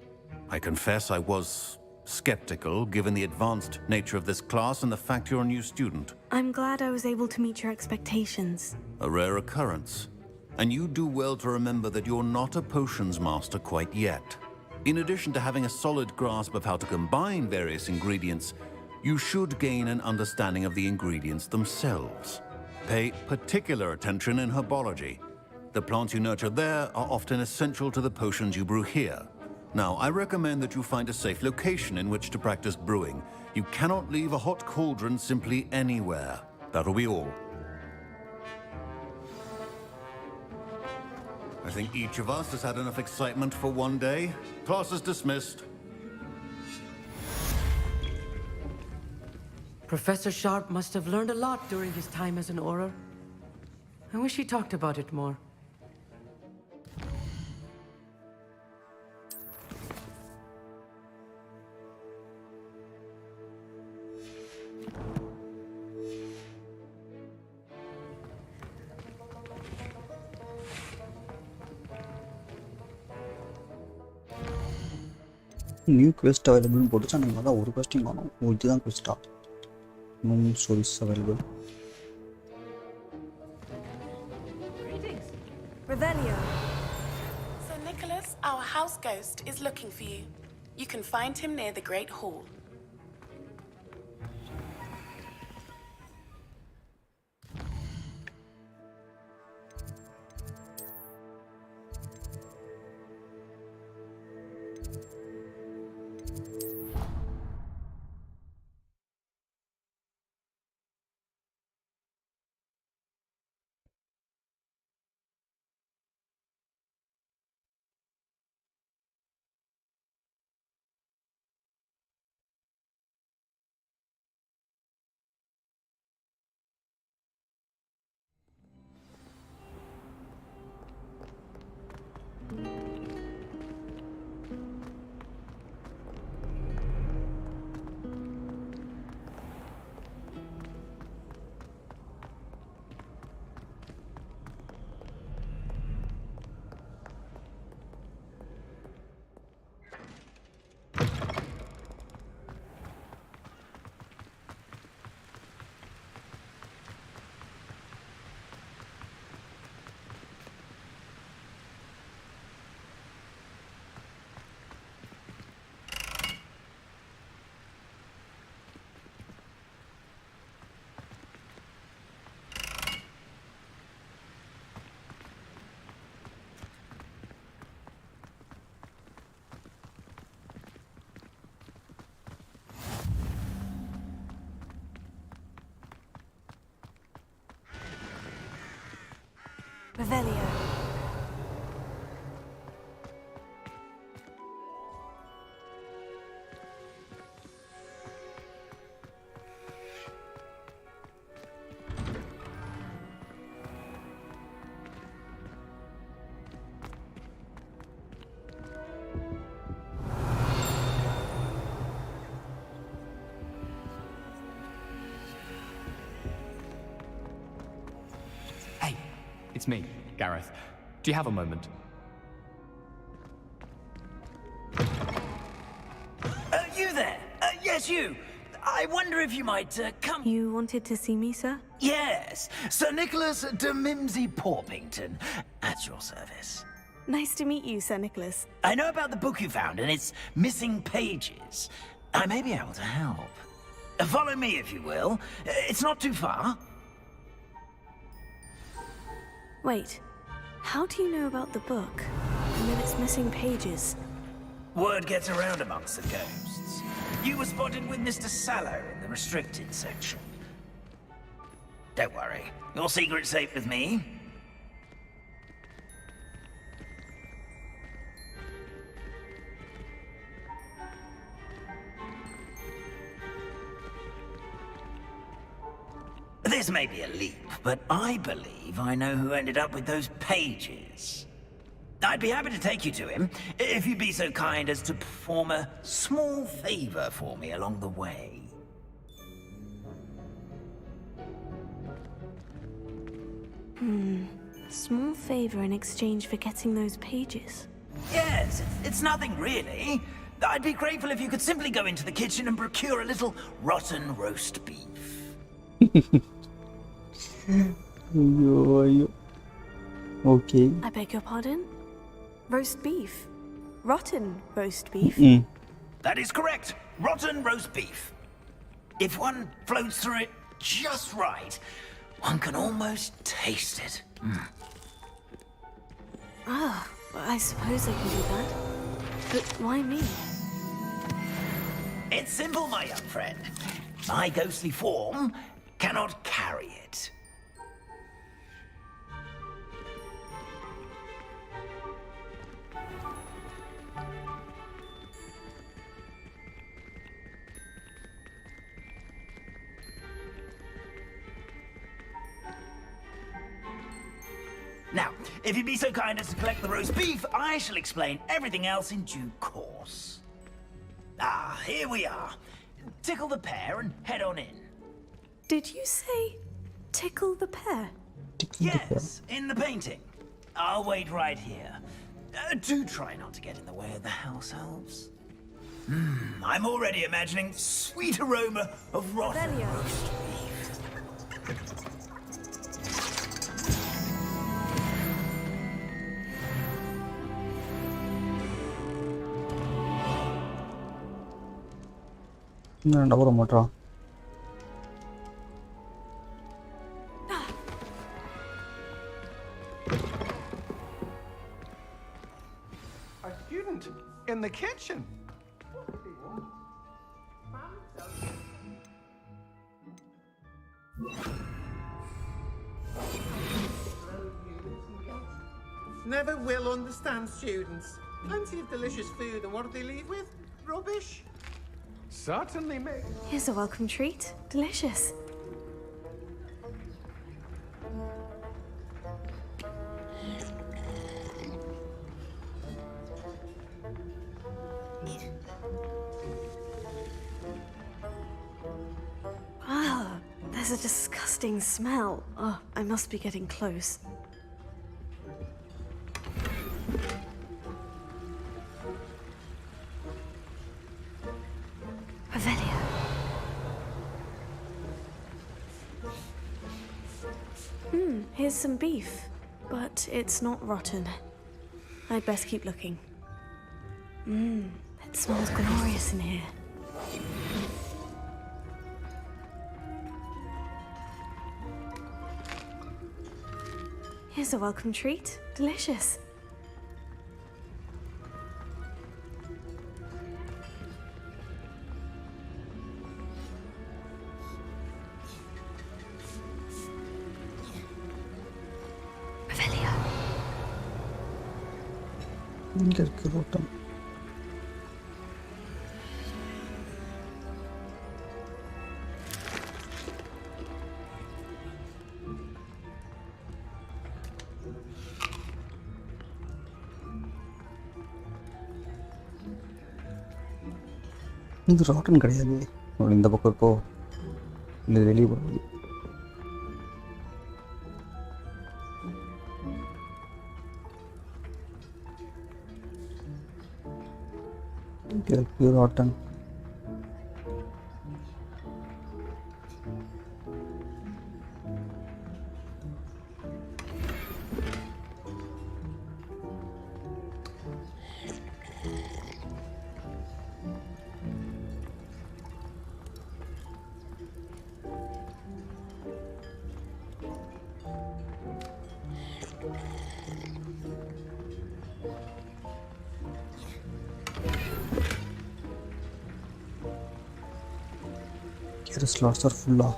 I confess I was skeptical, given the advanced nature of this class and the fact you're a new student. I'm glad I was able to meet your expectations. A rare occurrence. And you do well to remember that you're not a potions master quite yet. In addition to having a solid grasp of how to combine various ingredients, you should gain an understanding of the ingredients themselves. Pay particular attention in herbology. The plants you nurture there are often essential to the potions you brew here. Now, I recommend that you find a safe location in which to practice brewing. You cannot leave a hot cauldron simply anywhere. That'll be all. I think each of us has had enough excitement for one day. Class is dismissed. Professor Sharp must have learned a lot during his time as an Auror. I wish he talked about it more. New quest available போட்டுச்சா நீங்கள் தான் ஒரு questing காணும். இதுதான் quest-ஆ? No stories available. Revelio. Sir Nicholas, our house ghost, is looking for you. You can find him near the Great Hall. Revelio. Hey, it's me, Gareth. Do you have a moment? You there? Yes, you. I wonder if you might come... You wanted to see me, sir? Yes, Sir Nicholas de Mimsy Porpington, at your service. Nice to meet you, Sir Nicholas. I know about the book you found and its missing pages. I may be able to help. Follow me, if you will. It's not too far. Wait, how do you know about the book? And that it's missing pages? Word gets around amongst the ghosts. You were spotted with Mr. Sallow in the restricted section. Don't worry, your secret's safe with me. This may be a leap, but I believe I know who ended up with those pages. I'd be happy to take you to him, if you'd be so kind as to perform a small favor for me along the way. Small favor in exchange for getting those pages. Yes, it's nothing really. I'd be grateful if you could simply go into the kitchen and procure a little rotten roast beef. Okay. I beg your pardon? Roast beef? Rotten roast beef? That is correct. Rotten roast beef. If one floats through it just right, one can almost taste it. Ah, I suppose I can do that. But why me? It's simple, my young friend. My ghostly form cannot carry it. If you'd be so kind as to collect the roast beef, I shall explain everything else in due course. Ah, here we are. Tickle the pear and head on in. Did you say tickle the pear? Yes, in the painting. I'll wait right here. Do try not to get in the way of the house elves. I'm already imagining sweet aroma of rotten roast beef. என்னடா போற மாட்டா A student in the kitchen. Never will understand students. Plenty of delicious food, and what do they leave with? Rubbish. Certainly, mate. Here's a welcome treat. Delicious. Ah, there's a disgusting smell. Oh, I must be getting close. Revelio. Here's some beef, but it's not rotten. I'd best keep looking. It smells glorious in here. Here's a welcome treat. Delicious. இங்க இருக்கு ரோட்டம் இது rotten கிடையாது இந்த பக்கம் இப்போ இல்லை வெளியே போகிறது pure rotten. Here slots are full.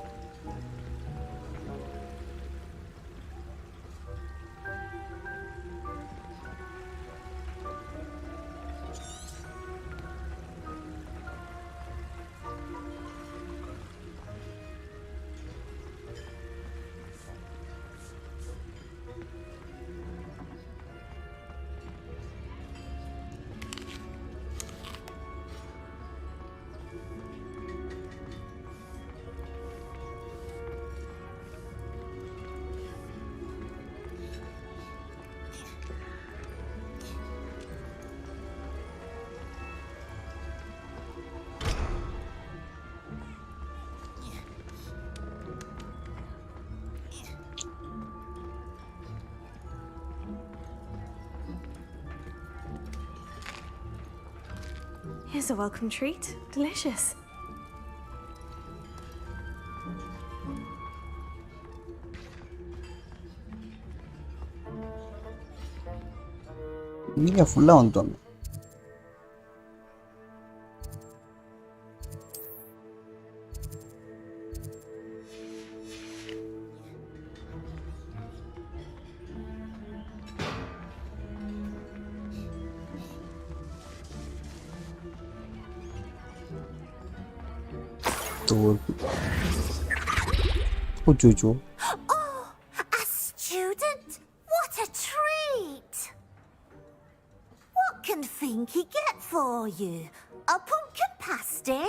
Here's a welcome treat. Delicious. நீங்க ஃபுல்லா வந்துட்டோம் Oh, a student? What a treat! Finky get for you? A pumpkin pasty?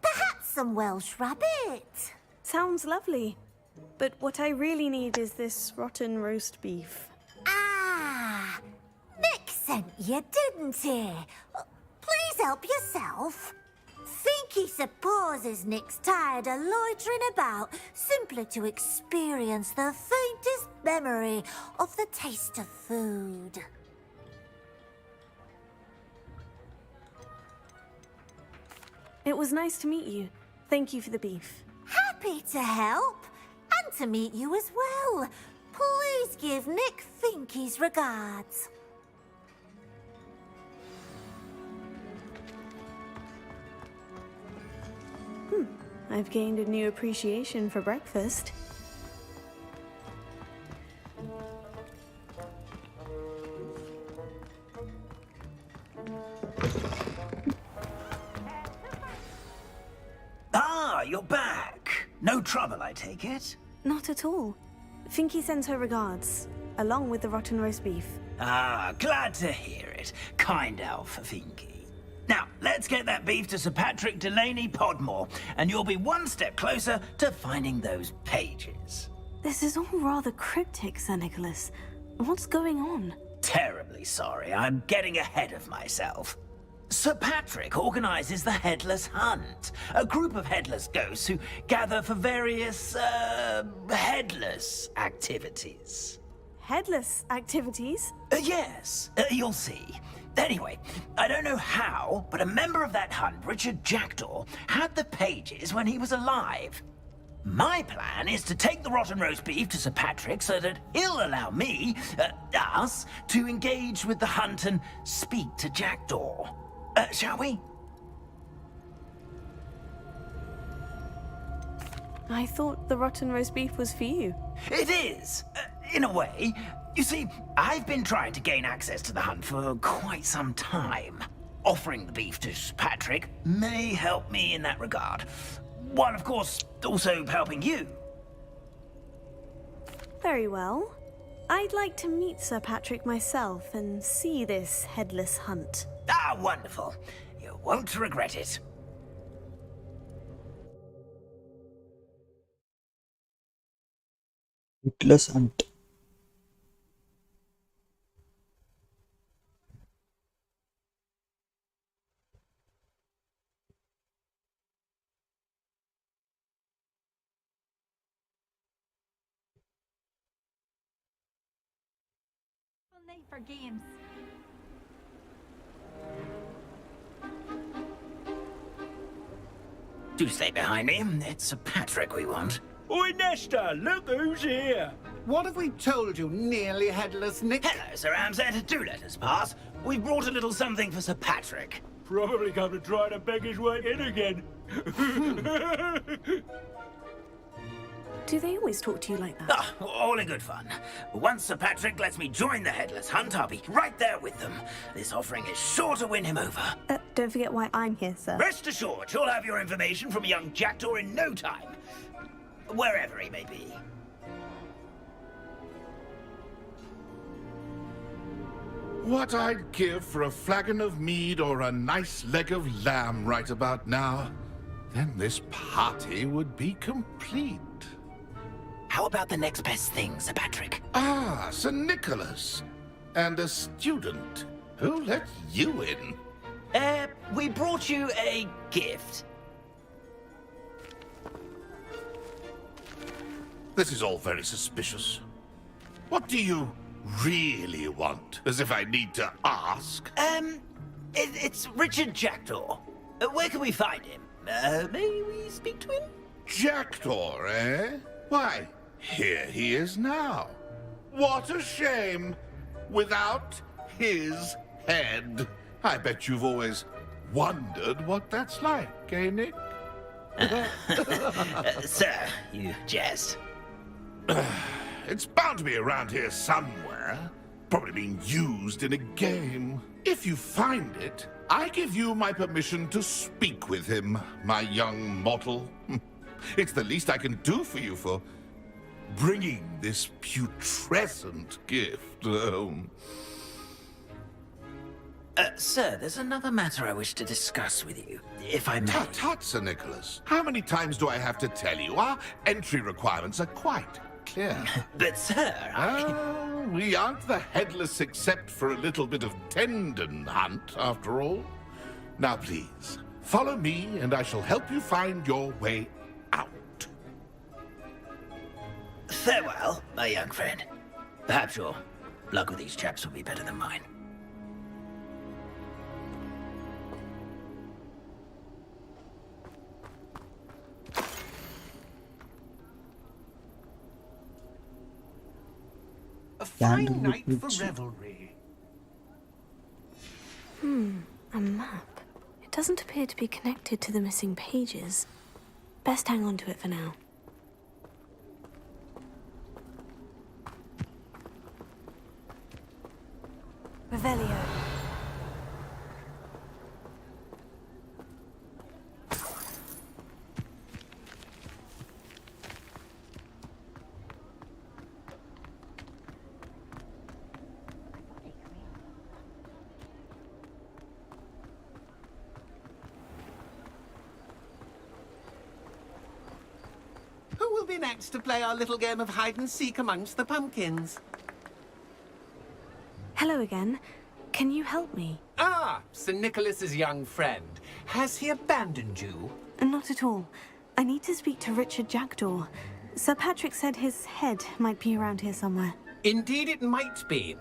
Perhaps some Welsh rabbit? Sounds lovely. But what I really need is this rotten roast beef. Ah, Nick sent you, didn't he? Please help yourself. Finky supposes Nick's tired of loitering about simply to experience the faintest memory of the taste of food. It was nice to meet you. Thank you for the beef. Happy to help, and to meet you as well. Please give Nick Finky's regards. I've gained a new appreciation for breakfast. Ah, you're back. No trouble, I take it? Not at all. Finky sends her regards, along with the rotten roast beef. Ah, glad to hear it. Kind elf, Finky. Now, let's get that beef to Sir Patrick Delaney Podmore, and you'll be one step closer to finding those pages. This is all rather cryptic, Sir Nicholas. What's going on? Terribly sorry, I'm getting ahead of myself. Sir Patrick organizes the Headless Hunt, a group of headless ghosts who gather for various, headless activities. Headless activities? Yes, you'll see. Anyway, I don't know how, but a member of that hunt, Richard Jackdaw, had the pages when he was alive. My plan is to take the rotten roast beef to Sir Patrick so that he'll allow me, us, to engage with the hunt and speak to Jackdaw. Shall we? I thought the rotten roast beef was for you. It is, in a way. You see, I've been trying to gain access to the hunt for quite some time. Offering the beef to Sir Patrick may help me in that regard. While, of course, also helping you. Very well. I'd like to meet Sir Patrick myself and see this headless hunt. Ah, wonderful. You won't regret it. Headless hunt. Night for games. Do stay behind me. It's Sir Patrick we want. Oi, Nesta, look who's here. What have we told you, nearly headless Nick? Hello, Sir Ramsed. Do let us pass. We've brought a little something for Sir Patrick. Probably come to try to beg his way in again. Do they always talk to you like that? Ah, all in good fun. Once Sir Patrick lets me join the Headless Hunt, I'll be right there with them. This offering is sure to win him over. Don't forget why I'm here, sir. Rest assured, you'll have your information from young Jackdaw in no time. Wherever he may be. What I'd give for a flagon of mead or a nice leg of lamb right about now. Then this party would be complete. How about the next best thing, Sir Patrick? Ah, Sir Nicholas. And a student. Who let you in? We brought you a gift. This is all very suspicious. What do you really want? As if I need to ask. It's Richard Jackdaw. Where can we find him? May we speak to him? Jackdaw, eh? Why, here he is now. What a shame. Without his head. I bet you've always wondered what that's like, eh, Nick? Sir, you jest. It's bound to be around here somewhere. Probably being used in a game. If you find it, I give you my permission to speak with him, my young mortal. It's the least I can do for you for bringing this putrescent gift home. Sir, there's another matter I wish to discuss with you, if I may. Tut, tut, Sir Nicholas. How many times do I have to tell you? Our entry requirements are quite clear. But, sir, we aren't the Headless except for a little bit of tendon hunt, after all. Now, please, follow me, and I shall help you find your way out. Farewell, my young friend. Perhaps your luck with these chaps will be better than mine. A fine night for revelry. A map. It doesn't appear to be connected to the missing pages. Best hang on to it for now. Revelio. Who will be next to play our little game of hide-and-seek amongst the pumpkins? Hello again. Can you help me? Ah, Sir Nicholas's young friend. Has he abandoned you? Not at all. I need to speak to Richard Jackdaw. Sir Patrick said his head might be around here somewhere. Indeed it might be.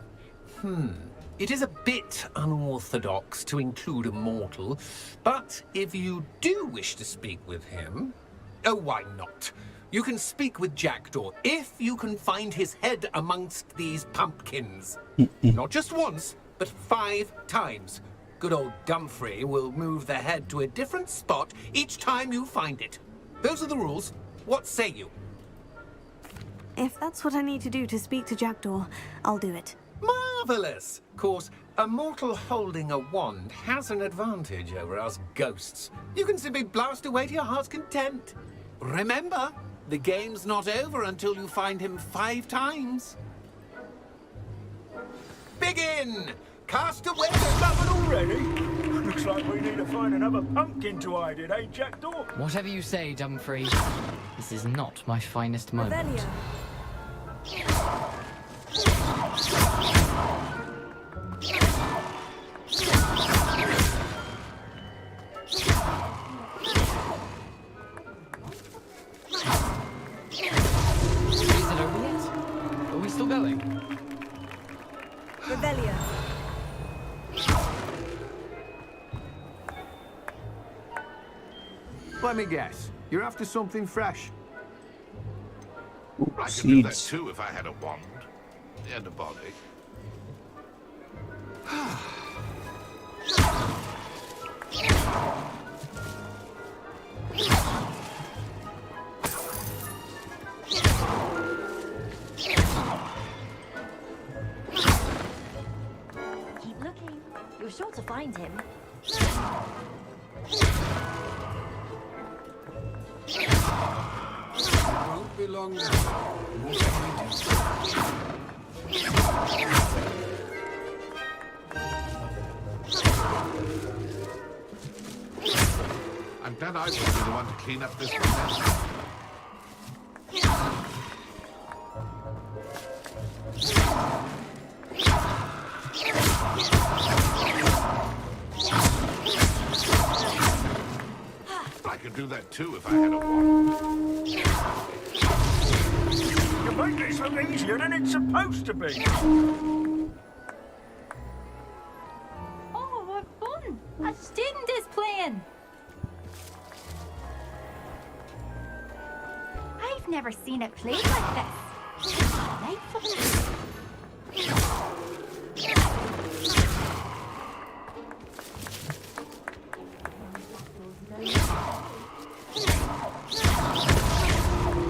It is a bit unorthodox to include a mortal, but if you do wish to speak with him... Oh, why not? You can speak with Jackdaw if you can find his head amongst these pumpkins. Not just once, but 5 times. Good old Dumfrey will move the head to a different spot each time you find it. Those are the rules. What say you? If that's what I need to do to speak to Jackdaw, I'll do it. Marvelous! Of course, a mortal holding a wand has an advantage over us ghosts. You can simply blast away to your heart's content. Remember, the game's not over until you find him 5 times. Begin! Cast away! Nothing already? Looks like we need to find another pumpkin to hide in, eh, Jackdaw? Whatever you say, Dumfrey. This is not my finest moment. Is it over yet? Are we still going? Revelio. Let me guess. You're after something fresh. I could do that too if I had a wand and a body. Keep looking. You're sure to find him. Won't be long now. I'm glad I will be the one to clean up this mess. I could do that too if I had a wand. You make this look easier than it's supposed to be. Oh, what fun! A student is playing! I've never seen it played like this. Delightful.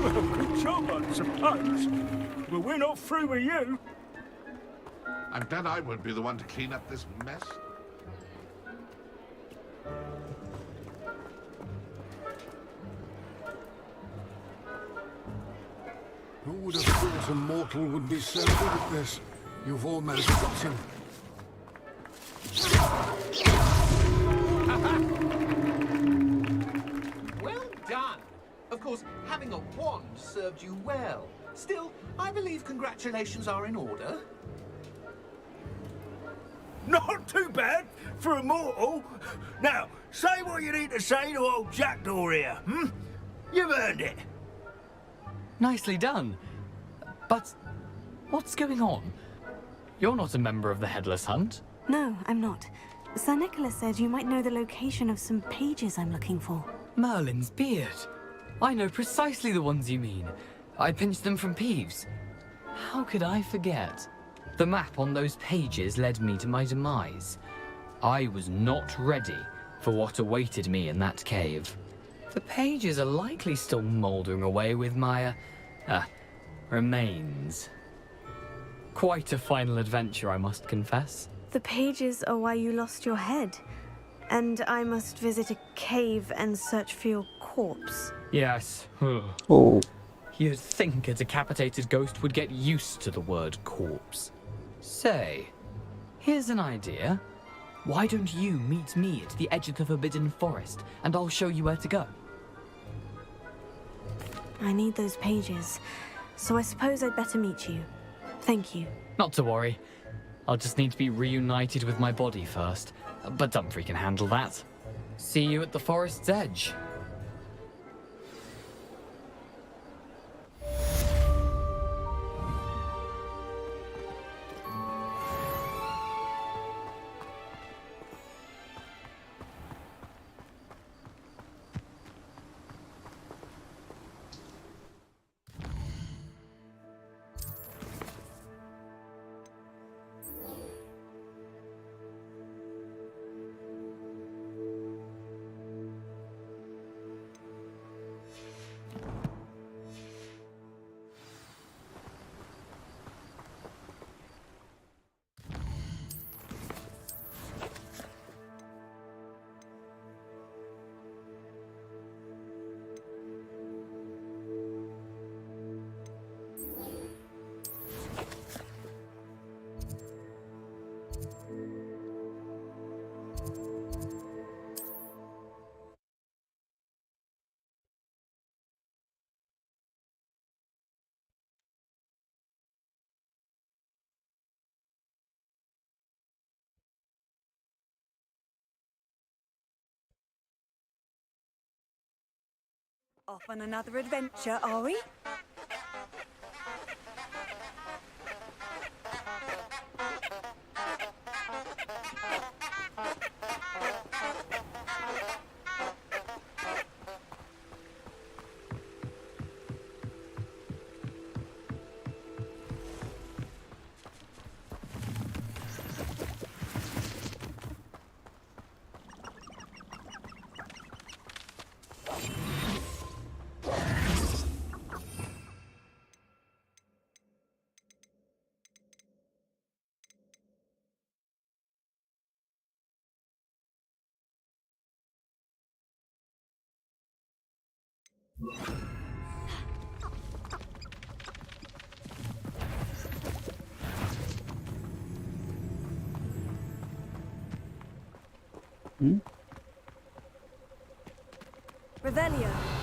Well, good job, I suppose. But we're not through with you. I'm glad I won't be the one to clean up this mess. Who would have thought a mortal would be so good at this? You've almost got him. course, having a wand served you well. Still, I believe congratulations are in order. Not too bad for a mortal. Now, say what you need to say to old Jackdaw here, You've earned it. Nicely done. But what's going on? You're not a member of the Headless Hunt. No, I'm not. Sir Nicholas said you might know the location of some pages I'm looking for. Merlin's beard. I know precisely the ones you mean. I pinched them from Peeves. How could I forget? The map on those pages led me to my demise. I was not ready for what awaited me in that cave. The pages are likely still mouldering away with my, remains. Quite a final adventure, I must confess. The pages are why you lost your head. And I must visit a cave and search for your corpse. Yes. Oh. You'd think a decapitated ghost would get used to the word corpse. Say, here's an idea. Why don't you meet me at the edge of the Forbidden Forest, and I'll show you where to go? I need those pages, so I suppose I'd better meet you. Thank you. Not to worry. I'll just need to be reunited with my body first, but Dumfries can handle that. See you at the forest's edge. Off on another adventure, are we? Revelio.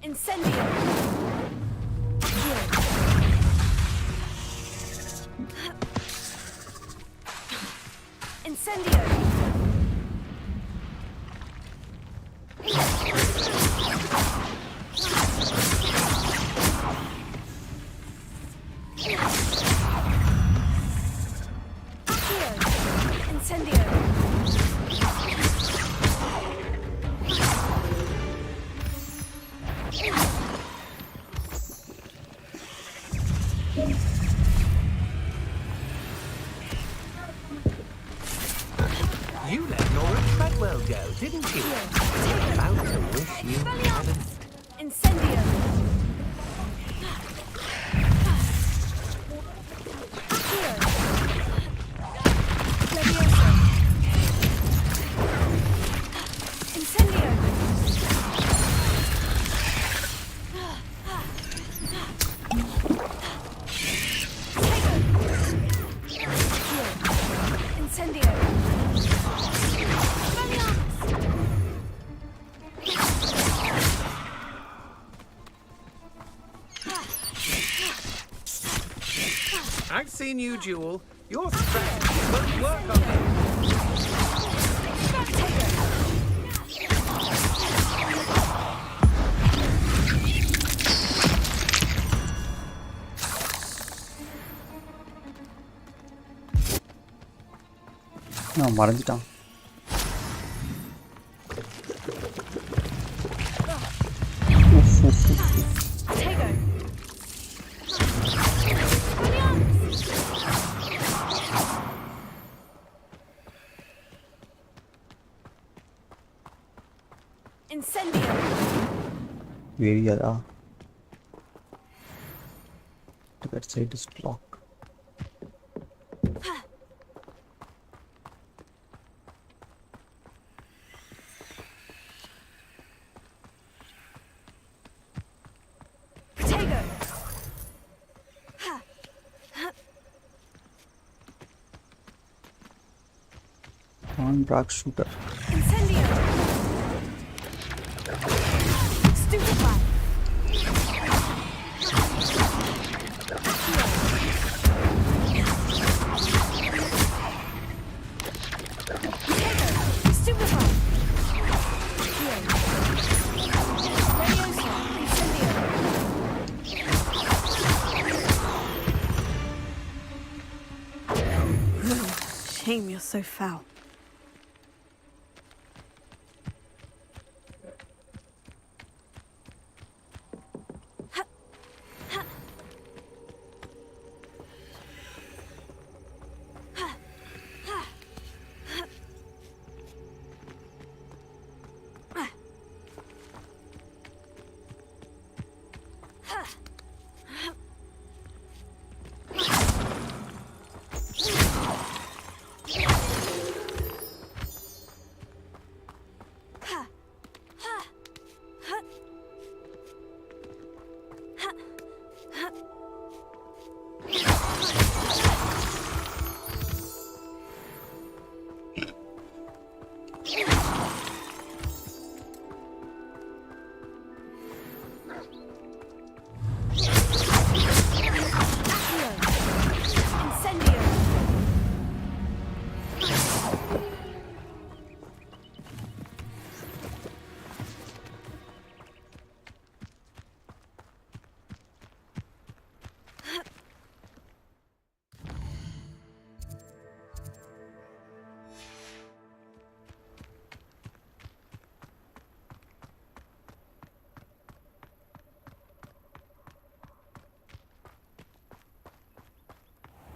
Incendio! Incendio! Incendio! well go, didn't you? About to wish you hadn't. Incendio. I've seen you, Jewel. Your strategy won't work on me. மறைஞ்சிட்டான். Area. That side is blocked. Brag shooter. Incendio. Stupefy. Stupefy. Shame you're so foul.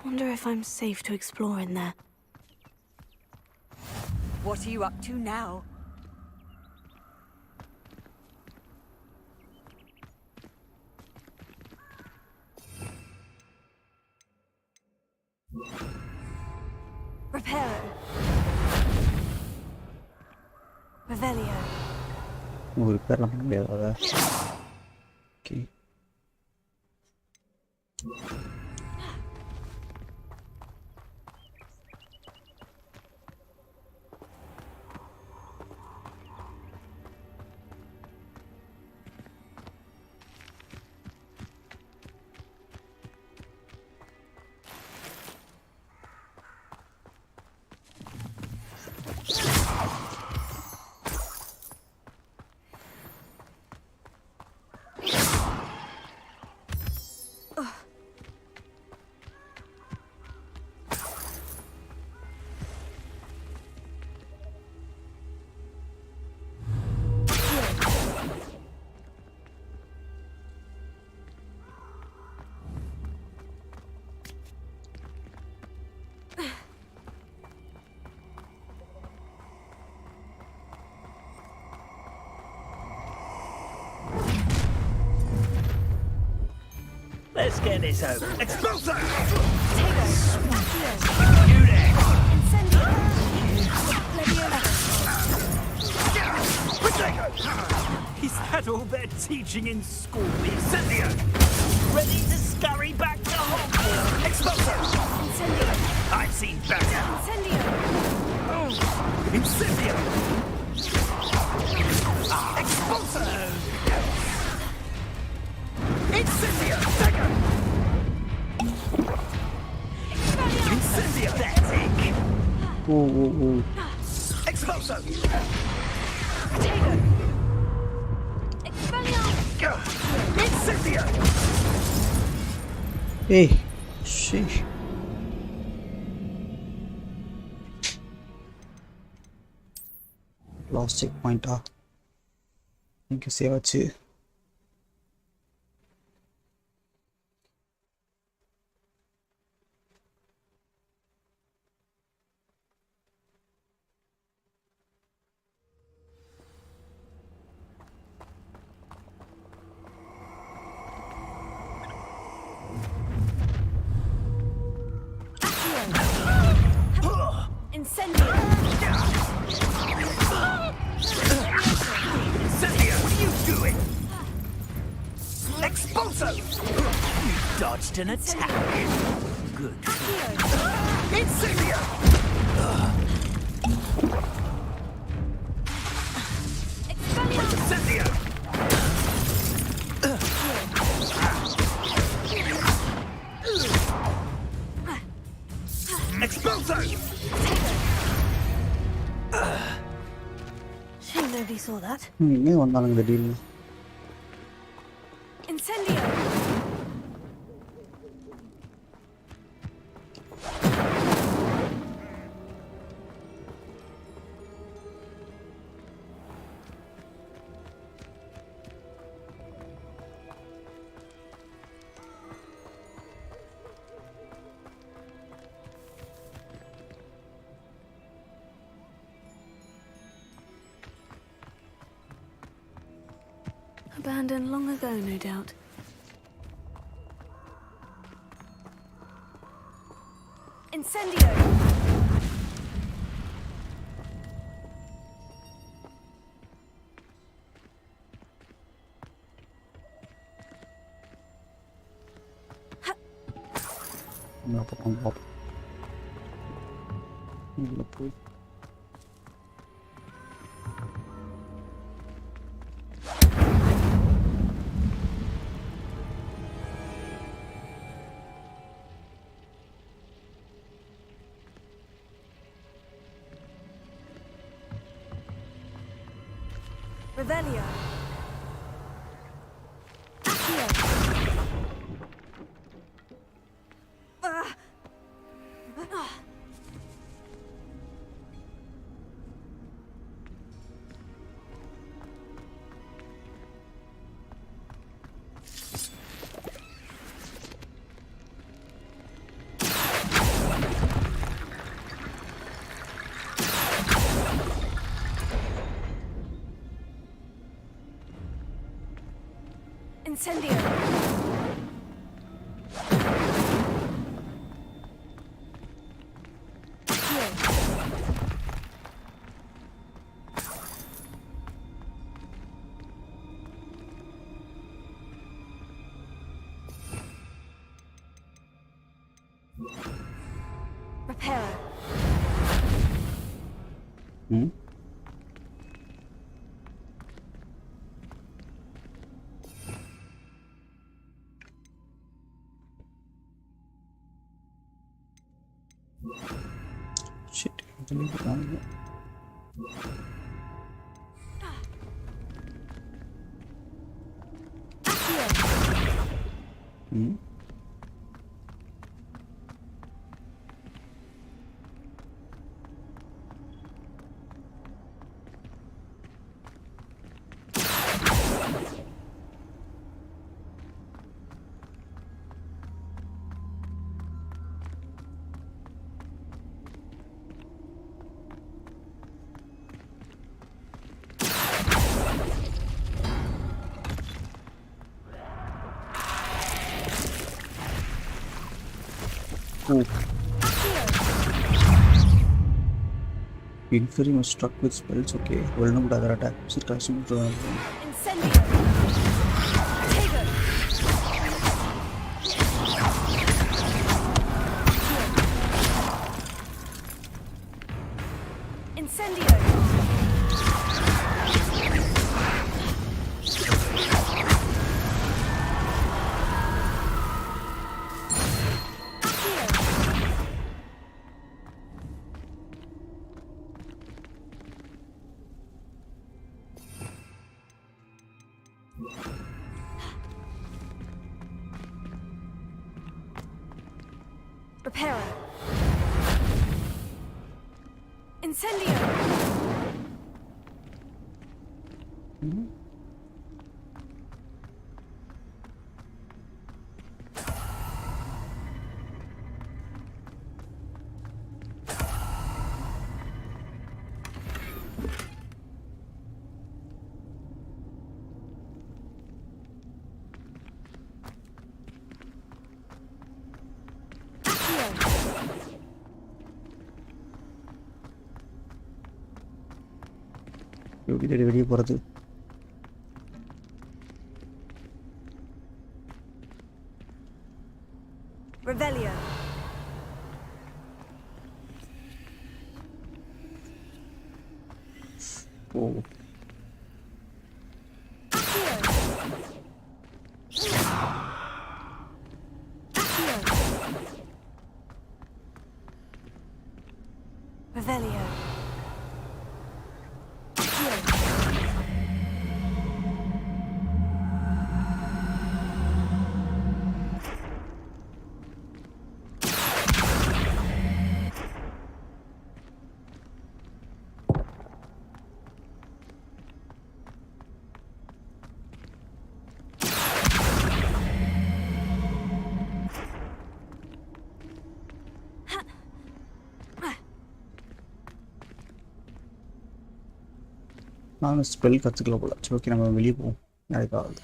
Wonder if I'm safe to explore in there. What are you up to now? Reparo. Revelio. Repair பண்ண முடியாதா? Okay. Let's get this over. Expulso! Is that all they're teaching in school? Incendio! Ready to scurry back to Hogwarts! Expulso! Incendio! I've seen better! Incendio! Incendio! Expulso! Incendio! Dagger! Incendio! Pathetic! Expulso! Incendio! Hey, sheesh. Lost checkpoint. Thank you, save it. Incendio! Incendio! What are you doing? Expulso! You dodged an attack. Good. Incendio! Incendio! Expulso! Shame nobody saw that. Ini orang the deal. Incendio! Abandoned long ago, no doubt. Incendio! Berapa kompok? Ini Revelio. Accio. Incendio! Reparo. Shit, I believe it on it. Oh. Inferior was struck with spells. Okay. Vulnerable to other attacks. Incendio. Incendio. Reparo. Incendio. எப்படி தேடி வெளியே போகிறது? Revelio. Oh. Revelio. நானும் spell கற்றுக்கல போல. சரி okay, நம்ம வெளியே போவோம். நாளைக்கு ஆகுது.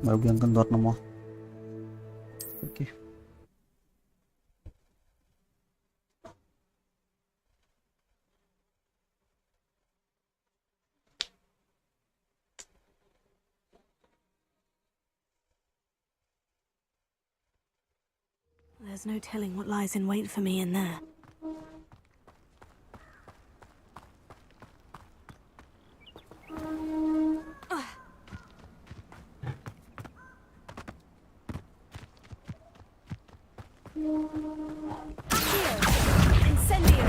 மறுபடியும் அங்கே வரணுமா? Okay. There's no telling what lies in wait for me in there. Incendio.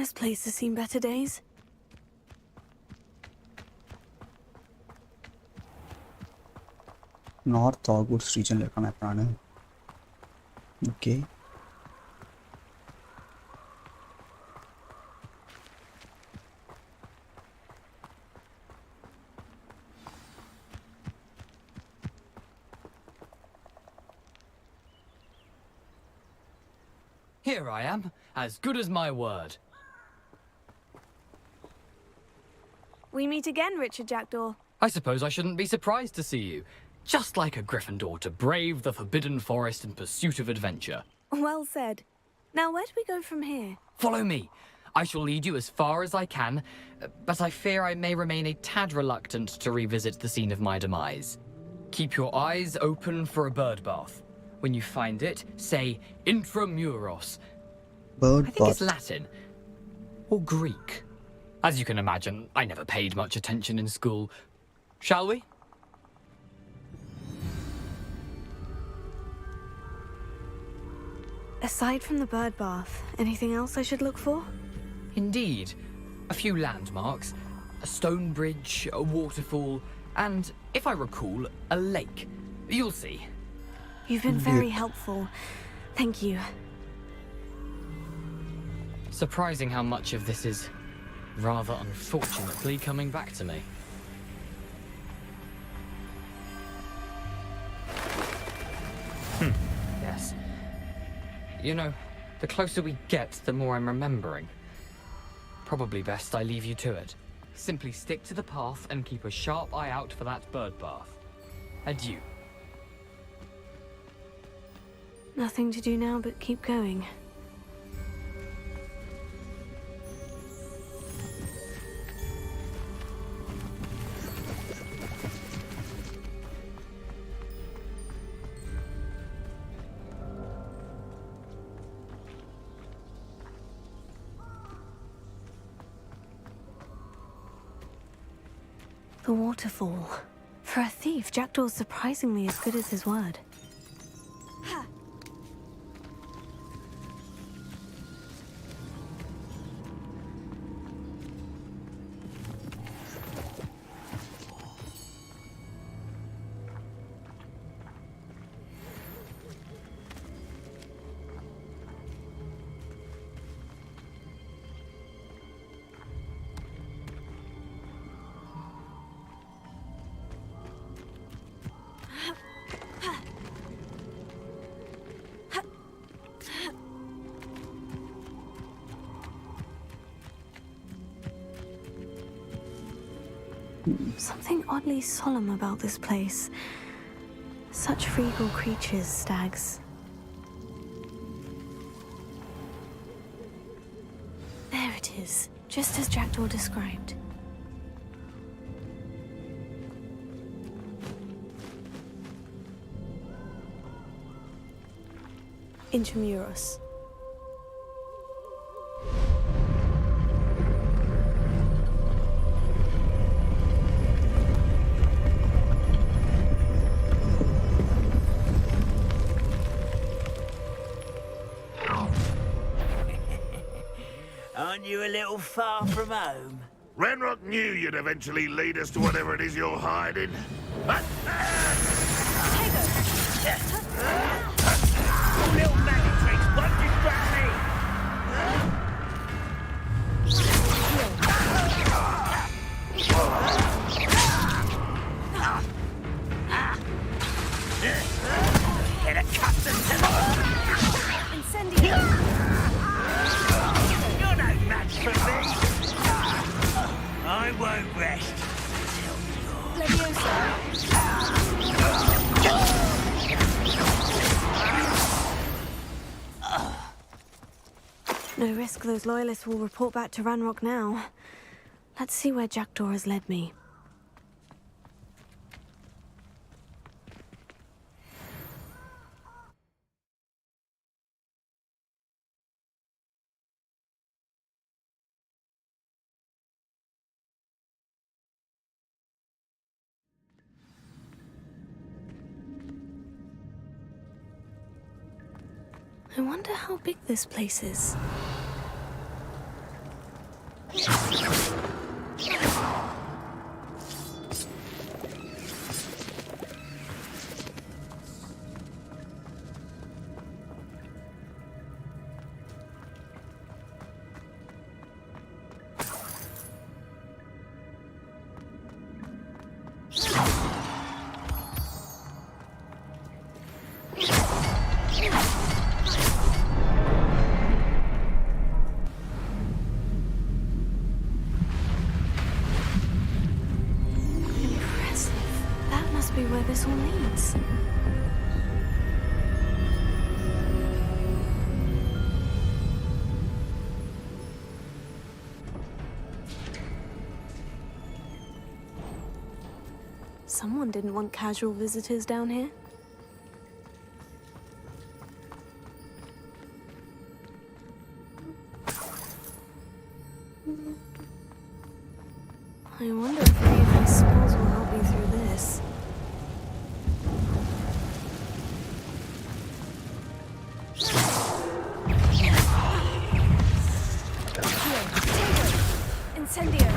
This place has seen better days. North Hogwarts region இருக்கான plan. Okay. Here I am, as good as my word. We meet again, Richard Jackdaw. I suppose I shouldn't be surprised to see you. Just like a Gryffindor to brave the Forbidden Forest in pursuit of adventure. Well said. Now, where do we go from here? Follow me. I shall lead you as far as I can, but I fear I may remain a tad reluctant to revisit the scene of my demise. Keep your eyes open for a bird bath. When you find it, say intramuros. Bird I think bath. it's Latin. Or Greek. As you can imagine, I never paid much attention in school. Shall we? Aside from the bird bath, anything else I should look for? Indeed. A few landmarks. A stone bridge, a waterfall, And, if I recall, a lake. You'll see. You've been very helpful. Thank you. Surprising how much of this is, rather unfortunately, coming back to me. Yes. You know, the closer we get, the more I'm remembering. Probably best I leave you to it. Simply stick to the path and keep a sharp eye out for that bird bath. Adieu. Nothing to do now but keep going. The waterfall. For a thief, Jackdaw's surprisingly as good as his word. Something oddly solemn about this place. Such regal creatures, stags. There it is, just as Jackdaw described. Intramuros. Aren't you a little far from home? Ranrock knew you'd eventually lead us to whatever it is you're hiding. Little magic tricks won't distract me! Get accustomed to them! Incendiary! You're no match for me! I won't rest. No risk those loyalists will report back to Ranrock now. Let's see where Jackdaw has led me. I wonder how big this place is. Where this all leads. Someone didn't want casual visitors down here. I wonder if any of these spells will help me through this. Incendiary.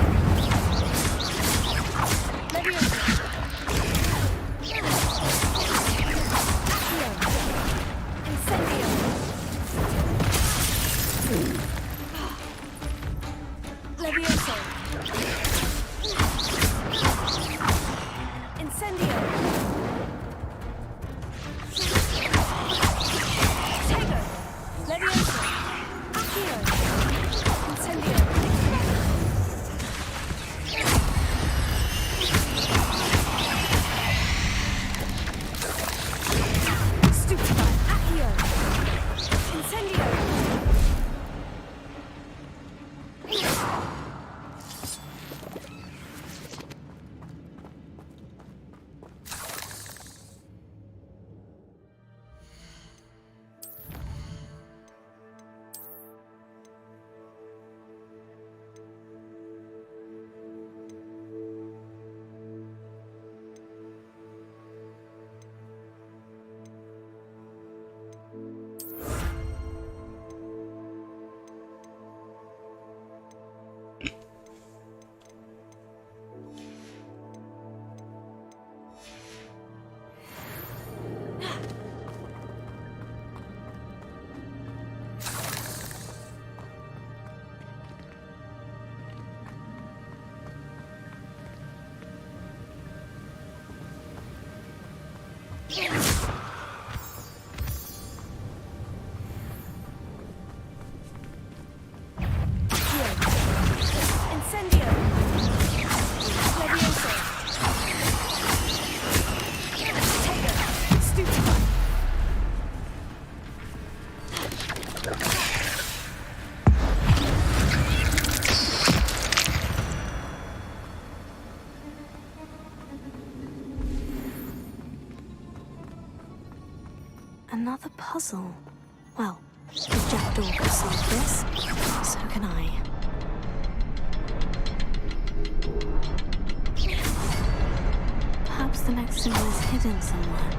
Another puzzle. Well, if Jackdaw could solve this, so can I. Perhaps the next symbol is hidden somewhere.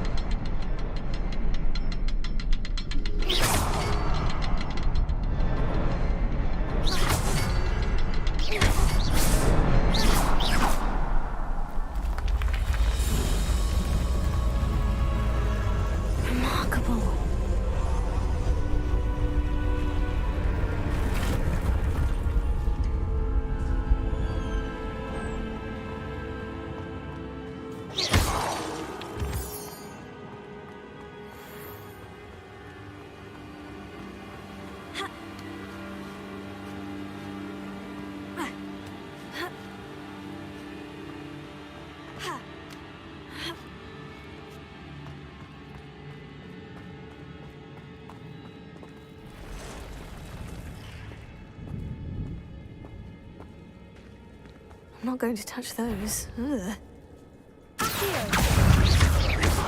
I'm not going to touch those. Ugh.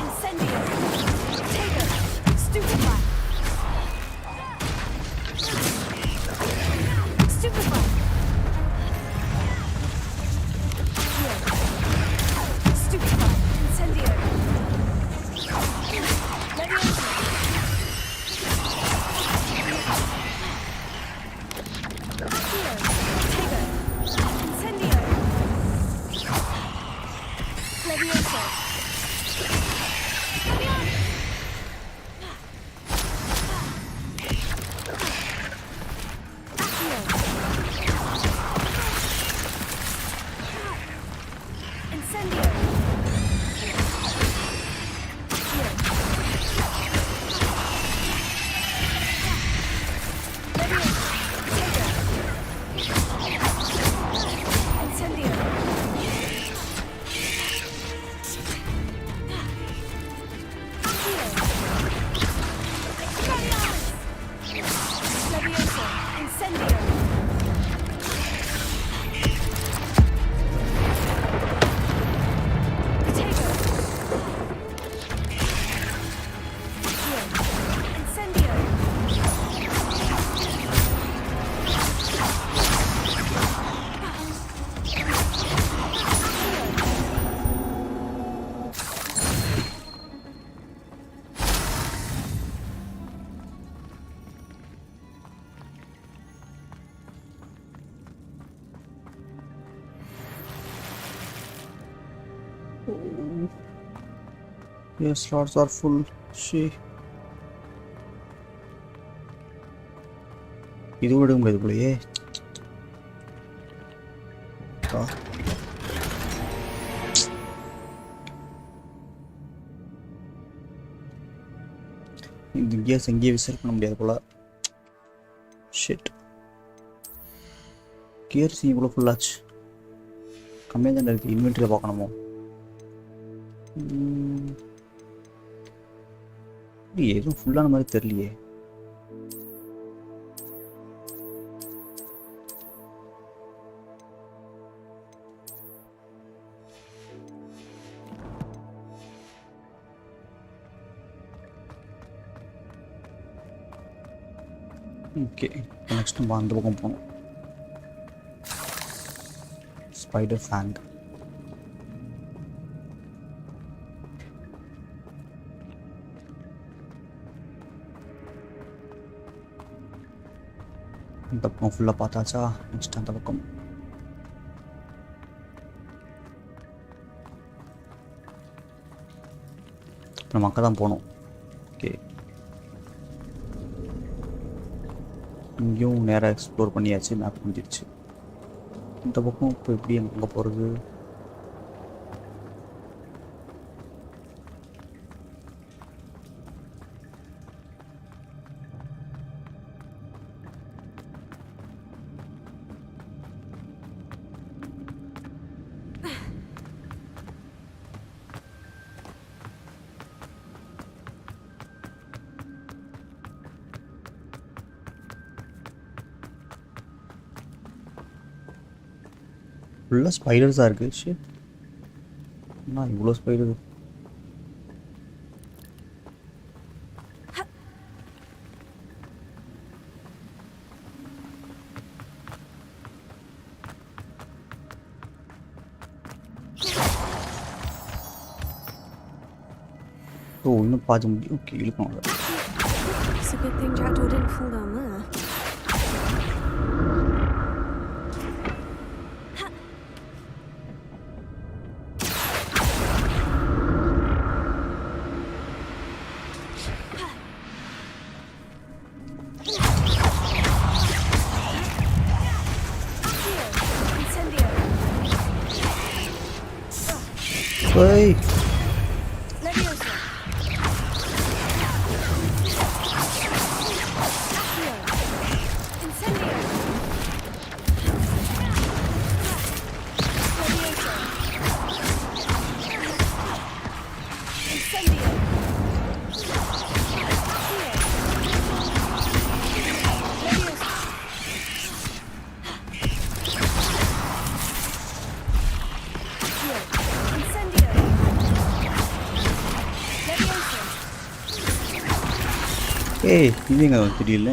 Incendio! Taker! Stupefy! Stupefy! Stupefy! Incendio! Leviosa! Taker! Incendio! Leviosa! Your slots are full. இது கூட எடுக்க முடியாது போலயே. இந்த gears எங்கேயே whistle பண்ண முடியாது போல. ஷிட். கியர்ஸ் இவ்வளோ ஃபுல்லாச்சு. கம்மியாக தான் இருக்குது. இன்வென்ட்ரியில் பார்க்கணுமோ? எதுவும் ஃபுல்லான மாதிரி தெரியலையே. ஓகே, நெக்ஸ்ட் நம்ம அந்த பக்கம் போகணும். Spider FAANG. இந்த பக்கம் ஃபுல்லாக பார்த்தாச்சா? நெக்ஸ்ட் அந்த பக்கம். நம்ம அங்கே தான் போகணும். ஓகே, இங்கேயும் நேராக எக்ஸ்ப்ளோர் பண்ணியாச்சு. மேப் முடிஞ்சிருச்சு. இந்த பக்கம் இப்போ எப்படி அங்கே போகிறது? ஃபுல்லாக ஸ்பைடர்ஸாக இருக்குது. ஷிட், என்ன இவ்வளோ ஸ்பைடர்? ஓ, இன்னும் பாதி முடியும். ஓகே, இழுப்பாங்க. It's a good thing Jackdaw didn't fall down there. Hey. ஏய், இது எங்க தெரியல.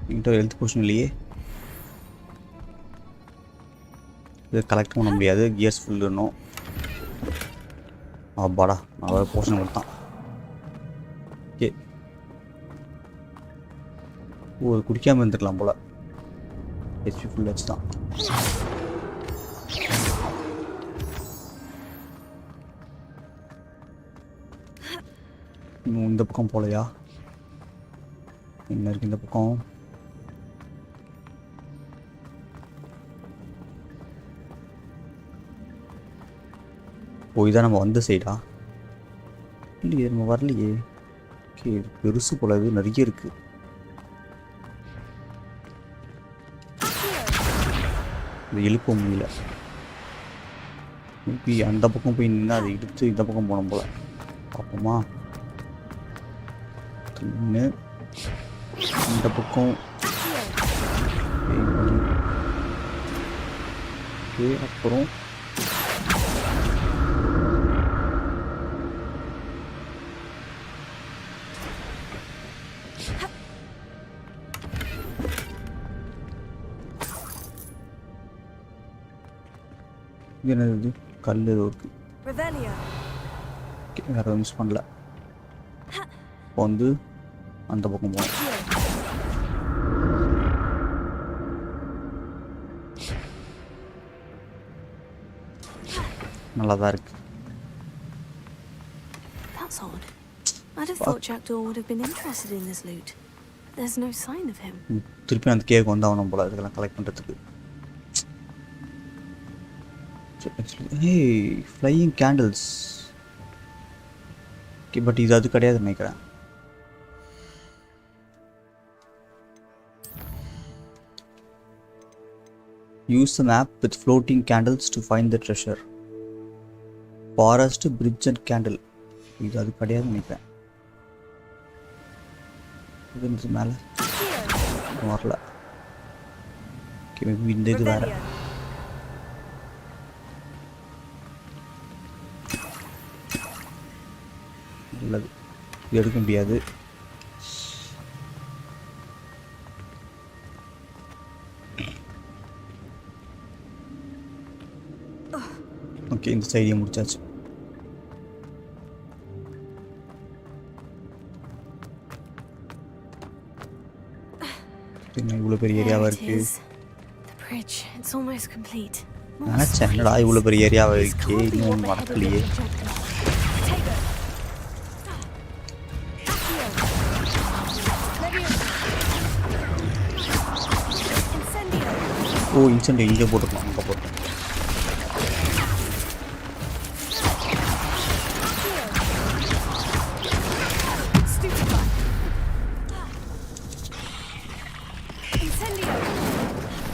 என்கிட்ட ஹெல்த் போர்ஷன் இல்லையே. இது கலெக்ட் பண்ண முடியாது. கியர்ஸ் ஃபுல் இருக்கணும். அப்பாடா, நான் வேறு போர்ஷன் கொடுத்தான். ஓகே, ஓ, குடிக்காமல் இருந்துக்கலாம் போல். ஹெச்பி ஃபுல் வச்சு தான். இன்னும் இந்த பக்கம் போகலையா? என்ன இருக்குது இந்த பக்கம்? ஓ, இதான் நம்ம வந்த சைடா? இல்லையே, நம்ம வரலையே. ஓகே, பெருசு போல, இது நிறைய இருக்கு. இது எழுப்ப முடியல. மேபி அந்த பக்கம் போய் நின்று அதை இழுத்து இந்த பக்கம் போனோம் போல. பார்ப்போமா? நின்று இந்த பக்கம். ஓகே, அப்புறம் இது என்னது? கல் ஏதோ இருக்கு. வேற எதுவும் மிஸ் பண்ணல. இப்போ வந்து அந்த பக்கம் போகணும். நல்லா தான் இருக்கு. That's odd. I'd have thought Jackdaw would have been interested in this loot. There's no sign of him. திருப்பி அந்த கேக்கு வந்து அவனும் போல இதெல்லாம் கலெக்ட் பண்ணுறதுக்கு. Hey, flying candles. Okay, but இது அது கிடையாது நினைக்கிறேன். Use the map with floating candles to find the treasure. Forest, bridge and candle. இது அது கிடையாது நினைக்கிறேன். இது மேலே வரல. Okay, maybe இந்த இது வேற. நல்லது, இது எடுக்க முடியாது. ஓகே, இந்த சைடியை முடிச்சாச்சு. இவ்வளோ பெரிய ஏரியாவாக இருக்கு. நினச்சேன், என்னடா இவ்வளோ பெரிய ஏரியாவாக இருக்கே, இன்னும் வரக்கலையே. ஓ, இன்சென்ட் இங்கே போட்டுக்கலாம், அங்கே போட்டோம்.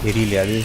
தெரியலையா அது?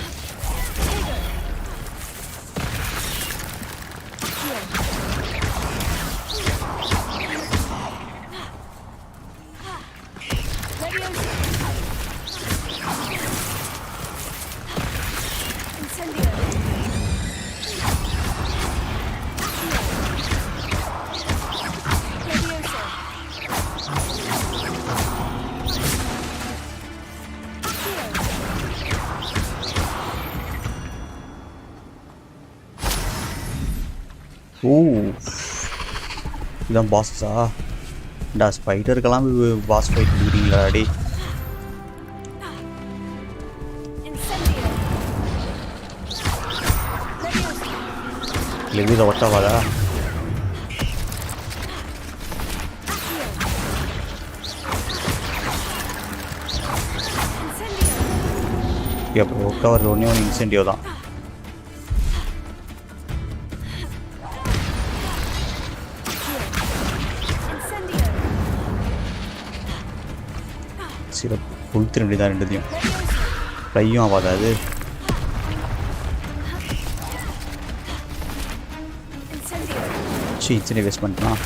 இதான் பாஸா டா ஸ்பைடருக்கெல்லாம் பாஸ் ஃபைட் கொடுக்குறீங்களா அடி இல்லை வீத ஒட்டவாதா எப்போ ஒட்ட வர்றது ஒன்றே ஒன்று இன்சென்டிவ் தான் சிறப்பு கொளுத்து ரெண்டு தான் ரெண்டுத்தையும் ஃப்ளையும் ஆகாது அது இன்சென்டிவ் வேஸ்ட் பண்ணிட்டான்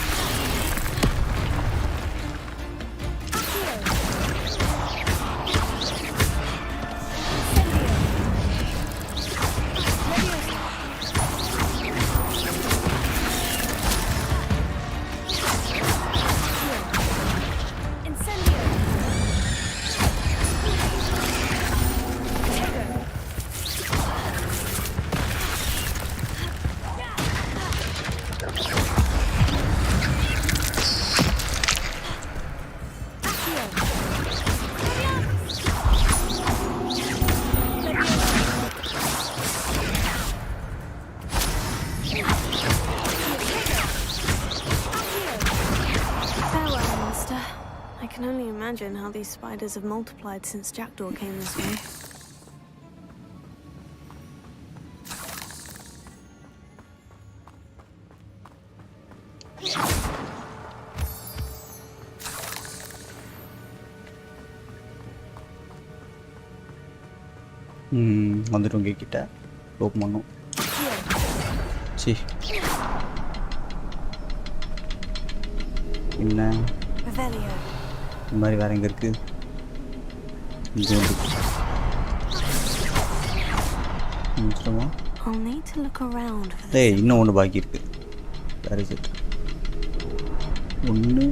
How these spiders have multiplied since Jackdaw came this way. வந்துடும் கிட்ட ஓப்பன் பண்ணும் சி என்ன இந்த மாதிரி வேற எங்கே இருக்குது இங்கே இன்னும் ஒன்று பாக்கி இருக்கு வேற இட் ஒன்று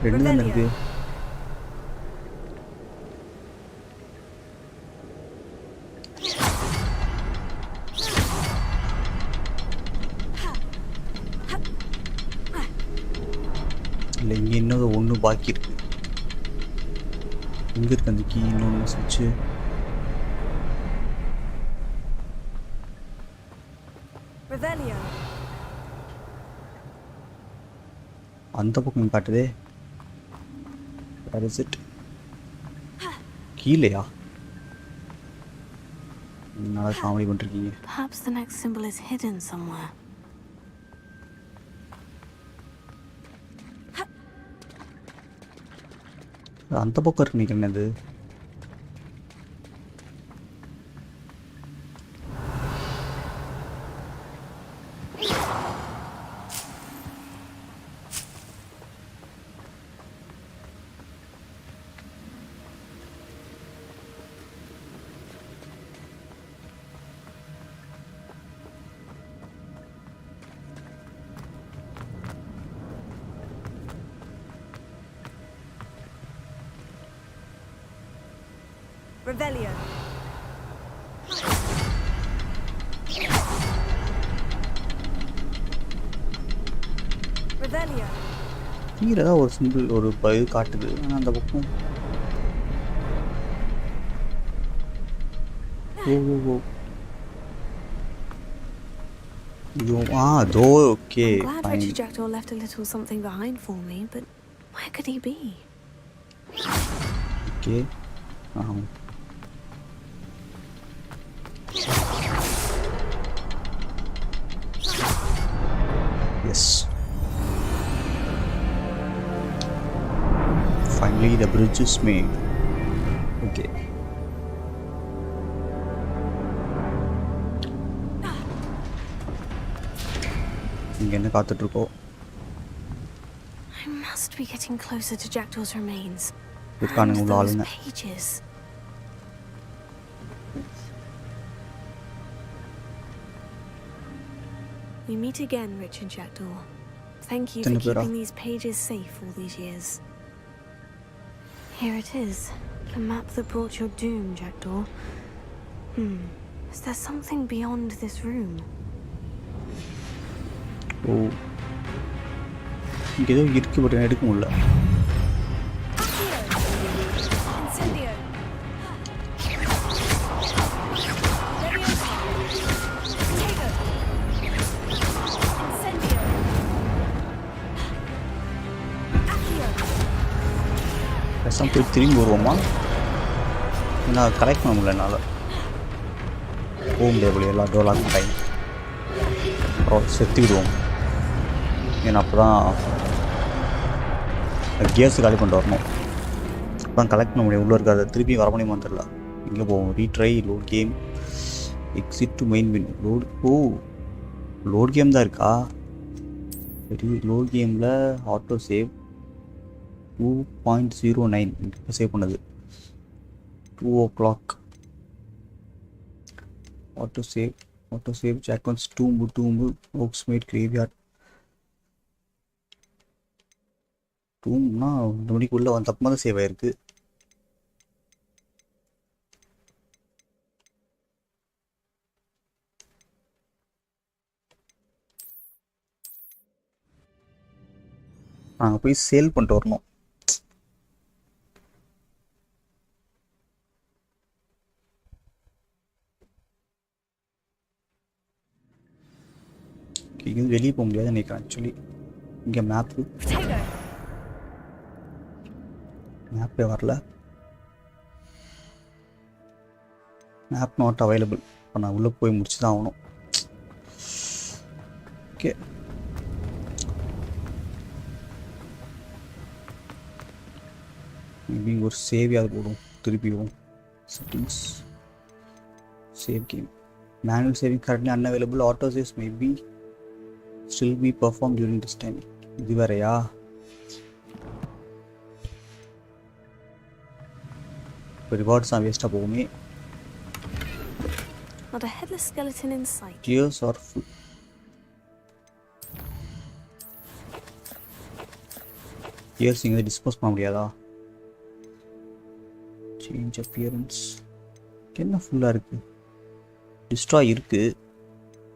ரெண்டு தானே இருக்கு இல்லை இங்கே இன்னும் ஒன்று பாக்கி இருக்கு எங்கே இருக்கு அந்த கீ இன்னொன்று சுவிட்சு அந்த பக்கம் காட்டுதே கீழேயா நல்லா காமெடி பண்ணிருக்கீங்க Perhaps the next symbol is hidden somewhere. அந்த பக்கம் இருக்கு நினைக்கிறேன் அது Revelio. Revelio. கீழே தான் ஒரு சிம்பிள் ஒரு இது காட்டுது ஆனால் அந்த பக்கம் தோ okay I'm glad Richard Jackdaw left a little something behind for me, but where could he be? Okay. Yes. Finally, the bridge is made. Okay. இங்கே என்ன காத்துட்ருக்கோம். I must be getting closer to Jackdaw's remains. இருக்கானுங்க And உள்ள those ஆளுங்க. pages. We meet again, Richard Jackdaw. Thank you for keeping these pages safe all these years. Here it is, the map that brought your doom, Jackdaw. Is there something beyond this room? Oh. இங்கே ஏதோ இருக்கு, but எடுக்க முடியல. கஷ்டம் போய் திரும்பி வருவோமா? ஏன்னா கலெக்ட் பண்ண முடியல என்னால். போக முடியாது, எல்லா டோர் லாக் பண்ணிட்டாங்க. அப்புறம் செத்து விடுவோம். ஏன்னா அப்போ தான் கேர்ஸ் காலி பண்ணிட்டு வரணும். அப்போ தான் கலெக்ட் பண்ண முடியும். உள்ளே இருக்காது, திருப்பி வர முடியுமான்னு தெரியல. இங்கே போவோம். Retry, load game, exit to main win. Load game தான் இருக்கா? சரி, லோட் கேமில் ஆட்டோ சேவ் 2.09 இப்போ சேவ் பண்ணது 2 o'clock. ஆட்டோ சேவ் ஜாக்வன்ஸ் டூம்பு ஓக்ஸ்மேட் கிரேவ்யார்ட். டூம்னா 2 மணிக்குள்ளே வந்து தப்பு தான் சேவ் ஆயிருக்கு. நாங்கள் போய் சேல் பண்ணிட்டு வரணும். இங்கே வெளியே போக முடியாது நினைக்கிறேன். ஆக்சுவலி இங்கே மேப்பே வரல. Map not available. இப்போ நான் உள்ளே போய் முடிச்சு தான் ஆகணும். ஓகே, மேபி ஒரு சேவியாவது போடும். திருப்பியும் settings, save game, manual saving currently unavailable. Auto saves may be still be performed during this time. இது வேறையா? இப்போ ரிவார்ட்ஸ் தான் வேஸ்ட்டாக போகுமே. Not a headless skeleton in sight. Tears are full. Tears இங்கே டிஸ்போஸ் பண்ண முடியாதா? சேஞ்ச் அப்பியரன்ஸ் என்ன ஃபுல்லாக இருக்குது? டிஸ்ட்ராய் இருக்குது,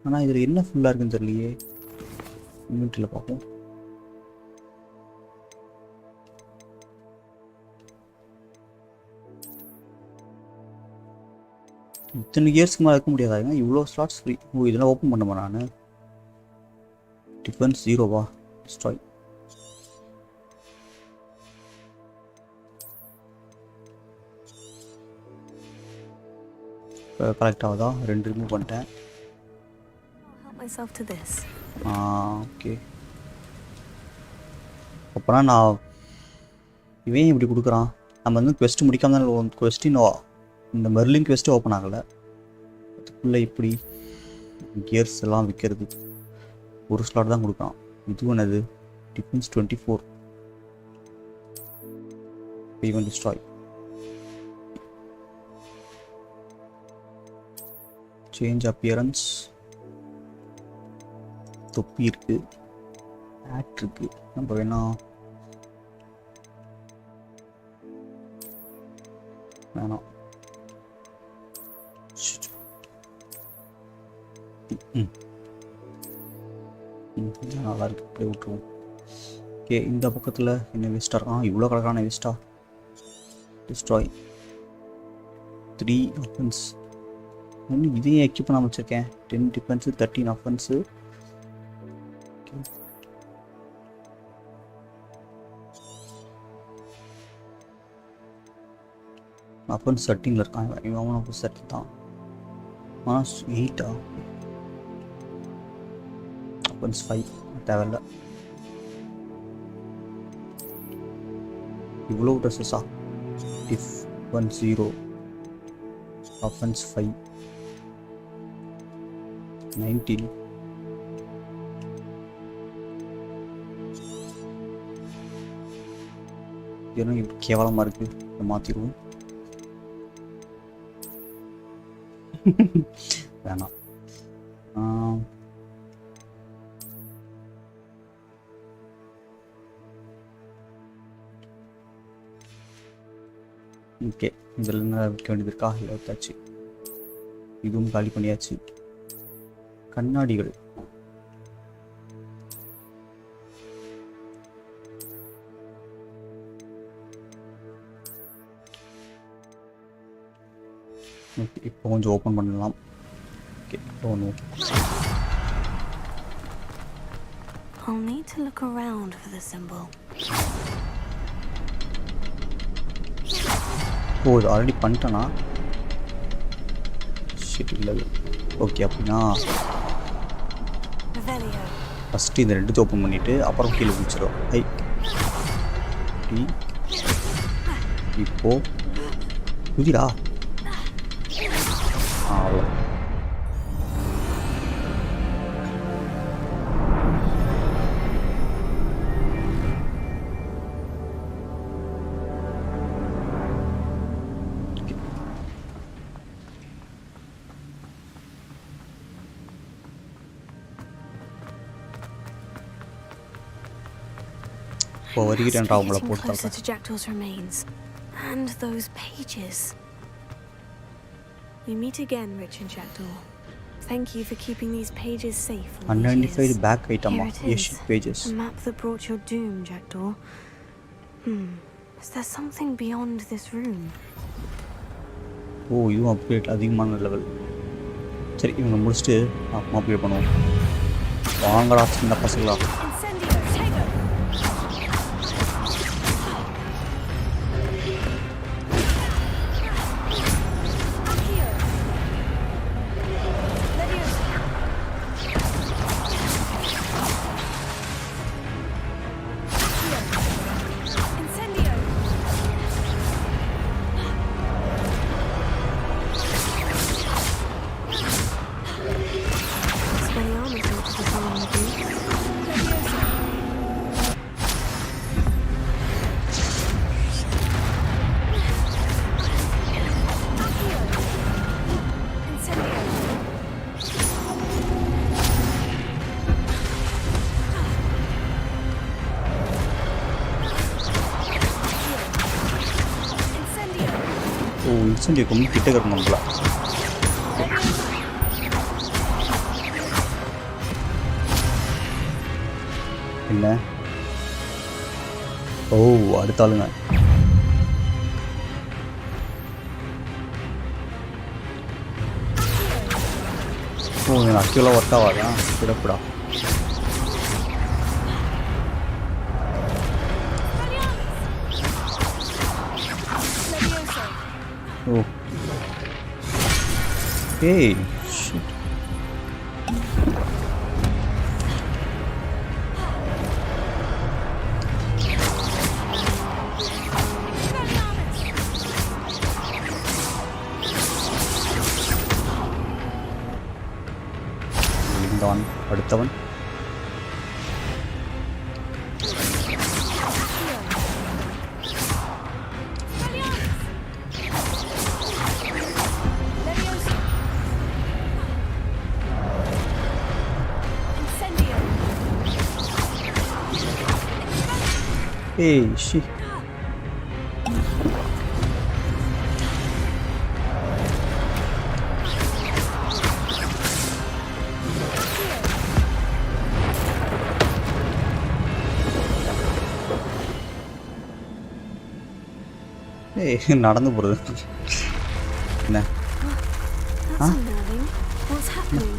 ஆனால் இதில் என்ன ஃபுல்லாக இருக்குன்னு தெரியலையே. இன்வென்ட்ரியில் பார்ப்போம். இத்தனை இயர்ஸ்க்கு மேலே இருக்க முடியாதாங்க? இவ்வளோ ஸ்லாட்ஸ் ஃப்ரீ. இதெல்லாம் ஓப்பன் பண்ணுமா நான்? டிஃபென்ஸ் 0வா? டிஸ்ட்ராய். கரெக்ட் ஆகுதா? 2 ரிமூவ் பண்ணிட்டேன். ஓகே, அப்புறம் நான் இவன் இப்படி கொடுக்குறான். நம்ம வந்து குவெஸ்ட் முடிக்காம தான் குவெஸ்டின் இந்த மெர்லின் குவெஸ்ட்டு ஓப்பன் ஆகலை. அதுக்குள்ளே இப்படி கியர்ஸ் எல்லாம் விற்கிறது. ஒரு ஸ்லாட் தான் கொடுக்குறான். இது என்னது? Defence 24. Even destroy. Change appearance, தொப்பி இருக்கு, ஆக்ட் இருக்கு. நம்ம வேணா வேணாம். நல்லா இருக்கு, அப்படியே விட்டுருவோம். ஓகே, இந்த பக்கத்தில் என்ன வேஸ்ட்டாக இருக்கான்? இவ்வளோ கணக்கான வேஸ்ட்டா? Destroy 3 offence. இன்னும் இதையும் எக்யூப் பண்ணாமல் வச்சுருக்கேன். 10 டிஃபென்ஸு 13 ஆஃபன்ஸு. ஆஃபன்ஸ் 13 இருக்கான். இவன் ஆஃபன்ஸ் 13 தான். ஆனால் 8ஆ? ஆஃபன்ஸ் 5 தேவையில்ல. இவ்வளோ ட்ரெஸ்ஸஸா? Defence 0, offence 5, 19. ஏன்னா இப்படி கேவலமாக இருக்குது, இதை மாற்றிடுவோம். வேணாம். ஓகே, இதில் என்ன வைக்க வேண்டியது இருக்கா? இல்லை வச்சாச்சு. இதுவும் காலி பண்ணியாச்சு. கண்ணாடிகள். ஓகே, இப்போ கொஞ்சம் ஓப்பன் பண்ணலாம். ஓகே, இப்போ ஒன்று I'll need to look around for the symbol. ஓ, இது ஆல்ரெடி பண்ணிட்டேனா? ஷிட், இல்லை. ஓகே, அப்படின்னா ஃபஸ்ட்டு இந்த ரெண்டு ஓப்பன் பண்ணிவிட்டு அப்புறம் கீழே குதிச்சிடும். இப்போ குதிரா அவ்வளோ. இப்போ வருகிறேன்டா உங்களை closer to Jackdaw's remains and those pages. We meet again, Rich and Jackdaw. Thank you for keeping these pages safe. Unidentified back item. Yes, pages. The map that brought your doom, Jackdaw. Is there something beyond this room? ஓ, இதுவும் upgrade அதிகமான level. சரி, இவங்க முடிச்சுட்டு அப்புறமா upgrade பண்ணுவோம். வாங்கடா சின்ன பசங்களா. ஓ, இன்சென்டிவ் கொஞ்சம் கிட்ட இருக்கணும் நம்மள. என்ன? ஓ, அடுத்த ஆளுங்க. ஓ, எனக்கு அக்யூலாக ஒர்க் ஆகாதான். விடக்கூடா. Oh. Hey, shit. விழுந்தான் அடுத்தவன். Hey, shit. Hey, நடந்து போறது. என்ன? That's unnerving. What's happening?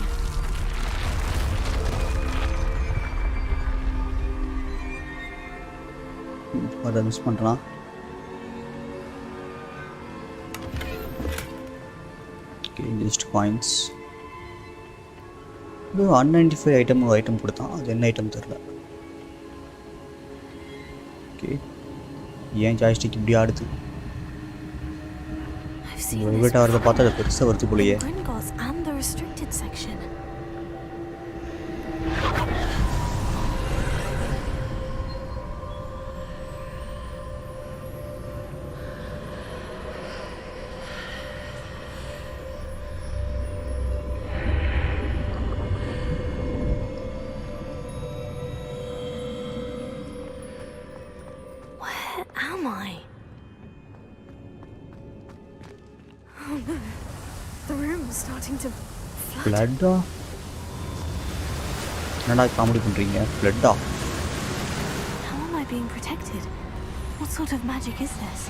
அதை மிஸ் பண்ணுறான். Okay, just coins. இது அன்ஐடென்டிஃபைட் ஐட்டம் கொடுத்தான். அது என்ன ஐட்டம் தெரில. ஓகே, ஏன் ஜாய்ஸ்டிக் இப்படி ஆடுது? வெயிட் ஆகிறத பார்த்தா அது பெருசாக வருது போலையே. my. Oh no. The room is starting to flood. Flood? என்னடா காமெடி பண்றீங்க? Flood? How am I being protected? What sort of magic is this?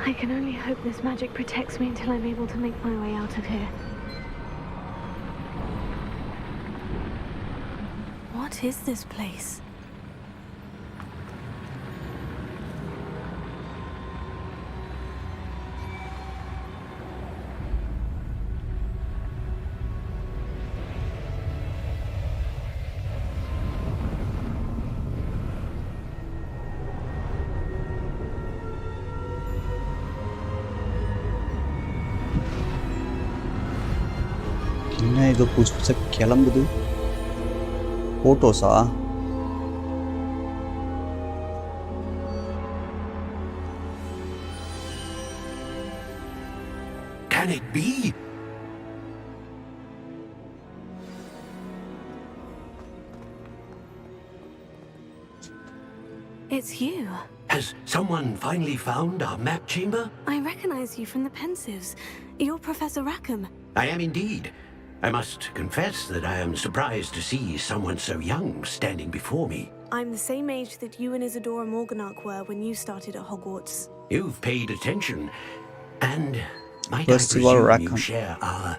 I can only hope this magic protects me until I'm able to make my way out of here. What is this place? என்ன ஏதோ புதுசு புதுசாக கிளம்புது ஃபோட்டோஸா Can it be? It's you. Has someone finally found our map chamber? I recognize you from the Pensives. You're Professor Rackham. I am indeed. I must confess that I am surprised to see someone so young standing before me. I'm the same age that you and Isadora Morganach were when you started at Hogwarts. You've paid attention, and might First I of all, presume you Rackham. share our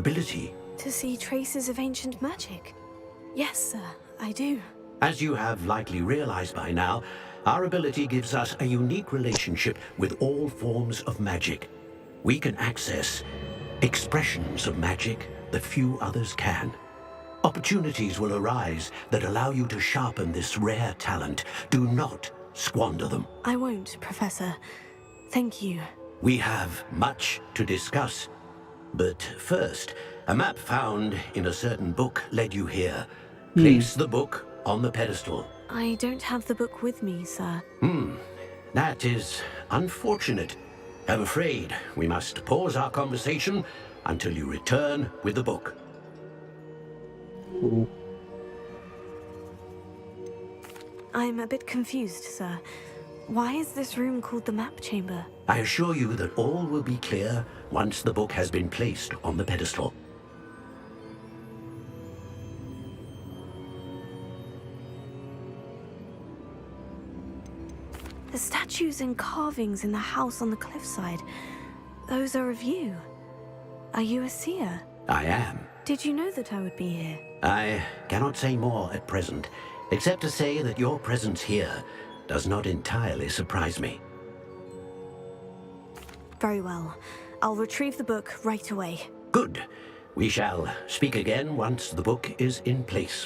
ability? To see traces of ancient magic? Yes, sir, I do. As you have likely realized by now, our ability gives us a unique relationship with all forms of magic. We can access expressions of magic that few others can. Opportunities will arise that allow you to sharpen this rare talent. Do not squander them. I won't, Professor. Thank you. We have much to discuss. But first, a map found in a certain book led you here. Place the book on the pedestal. I don't have the book with me, sir. That is unfortunate. I'm afraid we must pause our conversation until you return with the book. Ooh. I'm a bit confused, sir. Why is this room called the map chamber? I assure you that all will be clear once the book has been placed on the pedestal. The statues and carvings in the house on the cliffside, those are of you. Are you a seer? I am. Did you know that I would be here? I cannot say more at present, except to say that your presence here does not entirely surprise me. Very well. I'll retrieve the book right away. Good. We shall speak again once the book is in place.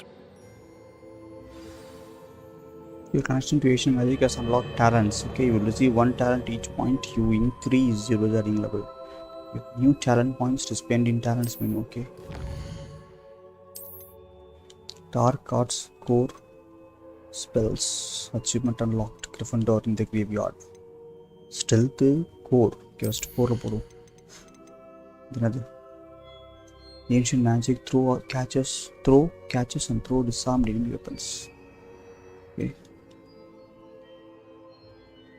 Your connection to Asian magic has unlocked talents. Okay, you will receive 1 talent each point. You increase your wizarding level. You have new talent points to spend in talents menu. Okay. Dark arts core spells achievement unlocked. Gryffindor in the graveyard. Stealth core. Okay, first 4 போடும். Another ancient magic throw catches and throw disarmed enemy weapons. Okay.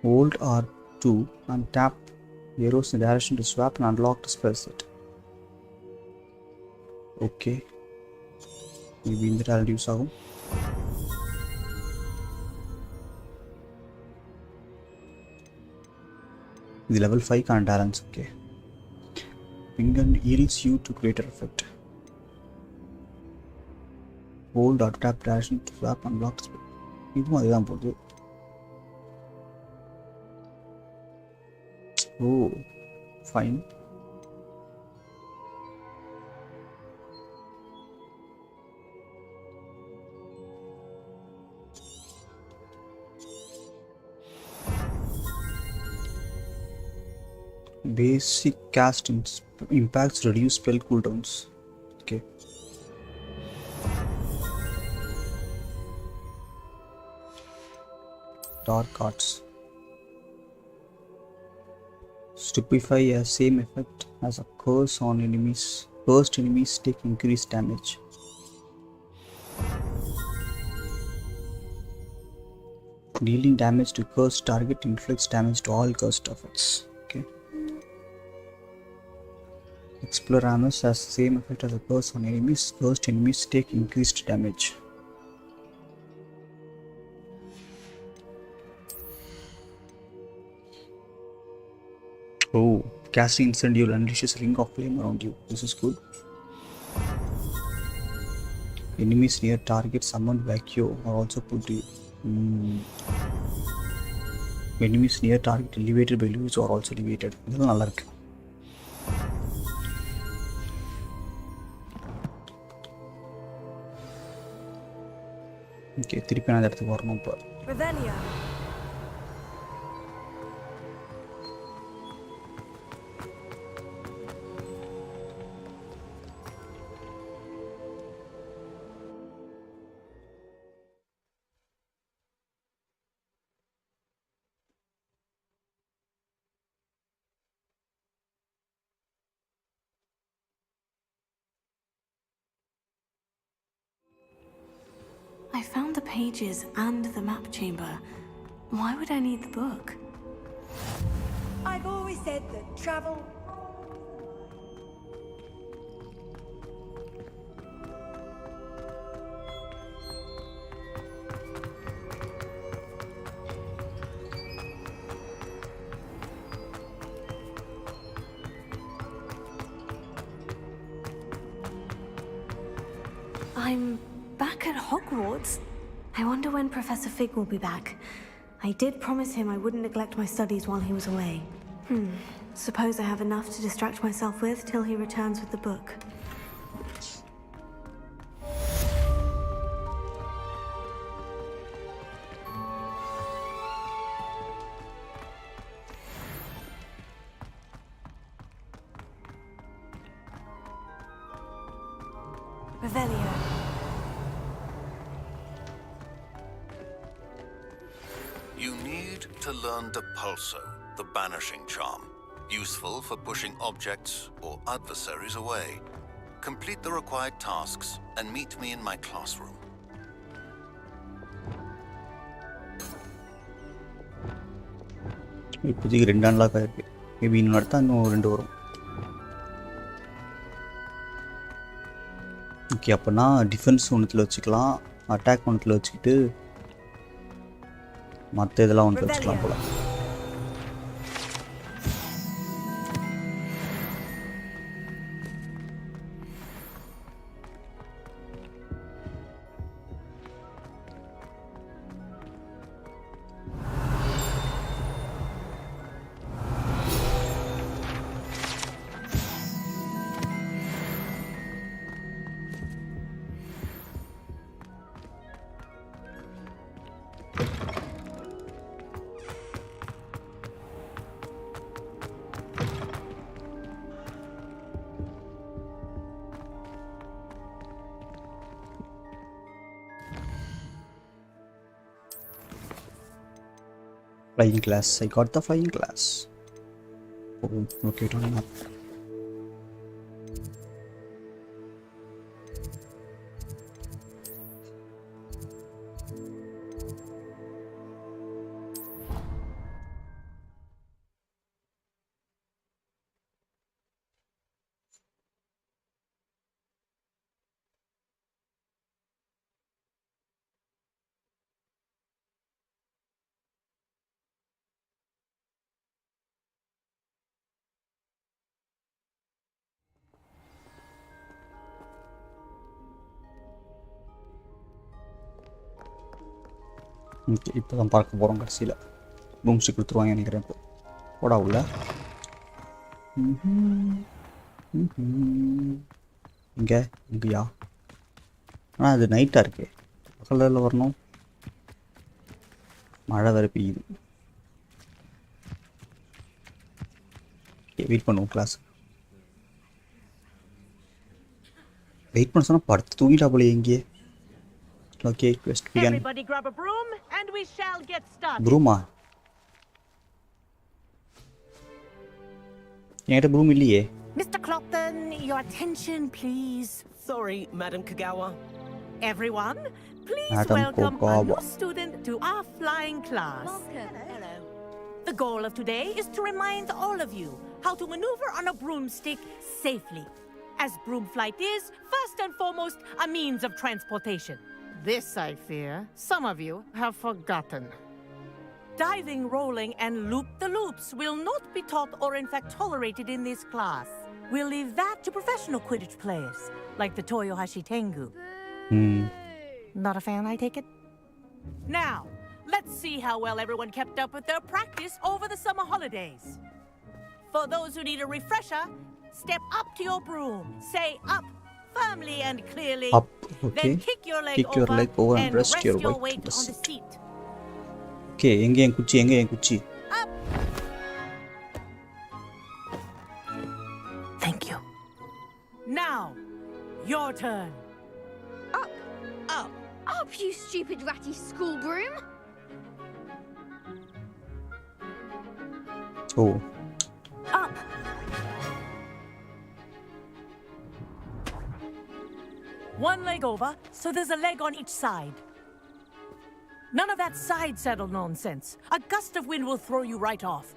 Hold R2 and tap arrows in direction to swap and unlock the spell set. Okay. Maybe in the talent use ஆகும். The level 5 kind talents. Okay. Finger heals you to greater effect. Hold or tap direction to swap and unlock the spell. இதுவும் அதுதான் போகுது. Oh, fine. Basic cast impacts reduce spell cooldowns. Okay. Dark arts. Stupefy has same effect as a curse on enemies. Cursed enemies take increased damage. Dealing damage to cursed target inflicts damage to all cursed targets. Okay. Exploramus has same effect as a curse on enemies. Cursed enemies take increased damage. Oh, casting incendiary unleashes ring of flame around you. This is good. Enemies near target summoned vacuum are also put to you. Enemies near target elevated by Lewis are also elevated. இதெல்லாம் நல்லா இருக்கு. Okay திருப்பி நான் அந்த இடத்துக்கு வரணும் இப்போ. I found the pages and the map chamber. Why would I need the book? I've always said that travel... I'm back at Hogwarts. I wonder when Professor Fig will be back. I did promise him I wouldn't neglect my studies while he was away. Suppose I have enough to distract myself with till he returns with the book. Revelio. You need to learn Depulso, the banishing charm. Useful for pushing objects or adversaries away. Complete the required tasks and meet me in my classroom. இப்போதைக்கு 2 unlock ஆயிருக்கு. Maybe இன்னும் அடுத்தா இன்னும் 2 வரும். Okay அப்போனா defence ஒன்றுத்தில் வச்சுக்கலாம், attack ஒன்றுத்தில் வச்சுக்கிட்டு மற்ற இதெல்லாம் ஒன்று வச்சுக்கலாம் போல. Flying glass. I got the flying glass. Oh, okay, on map. Okay இப்போ தான் பார்க்க போகிறோம். கடைசியில் ரூம்ஸு கொடுத்துருவாங்க நினைக்கிறேன். இப்போ போடா உள்ள. இங்கே இங்கேயா? ஆனால் அது நைட்டாக இருக்கே, பகலில் வரணும். மழை வேறு பெய்யுது. வெயிட் பண்ணுவோம் கிளாஸ். வெயிட் பண்ண சொன்னால் படுத்து தூங்கிட்டா போல எங்கேயே. Okay, quest began. Everybody grab a broom and we shall get started. Broom? என்கிட்ட ப்ரூம் இல்லையே. Mr. Clopton, your attention, please. Sorry, Madam Kagawa. Everyone, please Madam welcome a Kagawa. new student to our flying class. Hello. The goal of today is to remind all of you how to maneuver on a broomstick safely. As broom flight is, first and foremost, a means of transportation. This, I fear, some of you have forgotten. Diving, rolling, and loop-the-loops will not be taught or in fact tolerated in this class. We'll leave that to professional Quidditch players, like the Toyohashi Tengu. Not a fan, I take it? Now, let's see how well everyone kept up with their practice over the summer holidays. For those who need a refresher, step up to your broom, say up firmly and clearly, Up, okay. then kick your leg over and rest your weight on the seat. Okay, எங்க என் குச்சி? Thank you. Now, your turn. Up, you stupid ratty school broom! Oh. Up. One leg over, so there's a leg on each side. None of that side saddle nonsense. A gust of wind will throw you right off.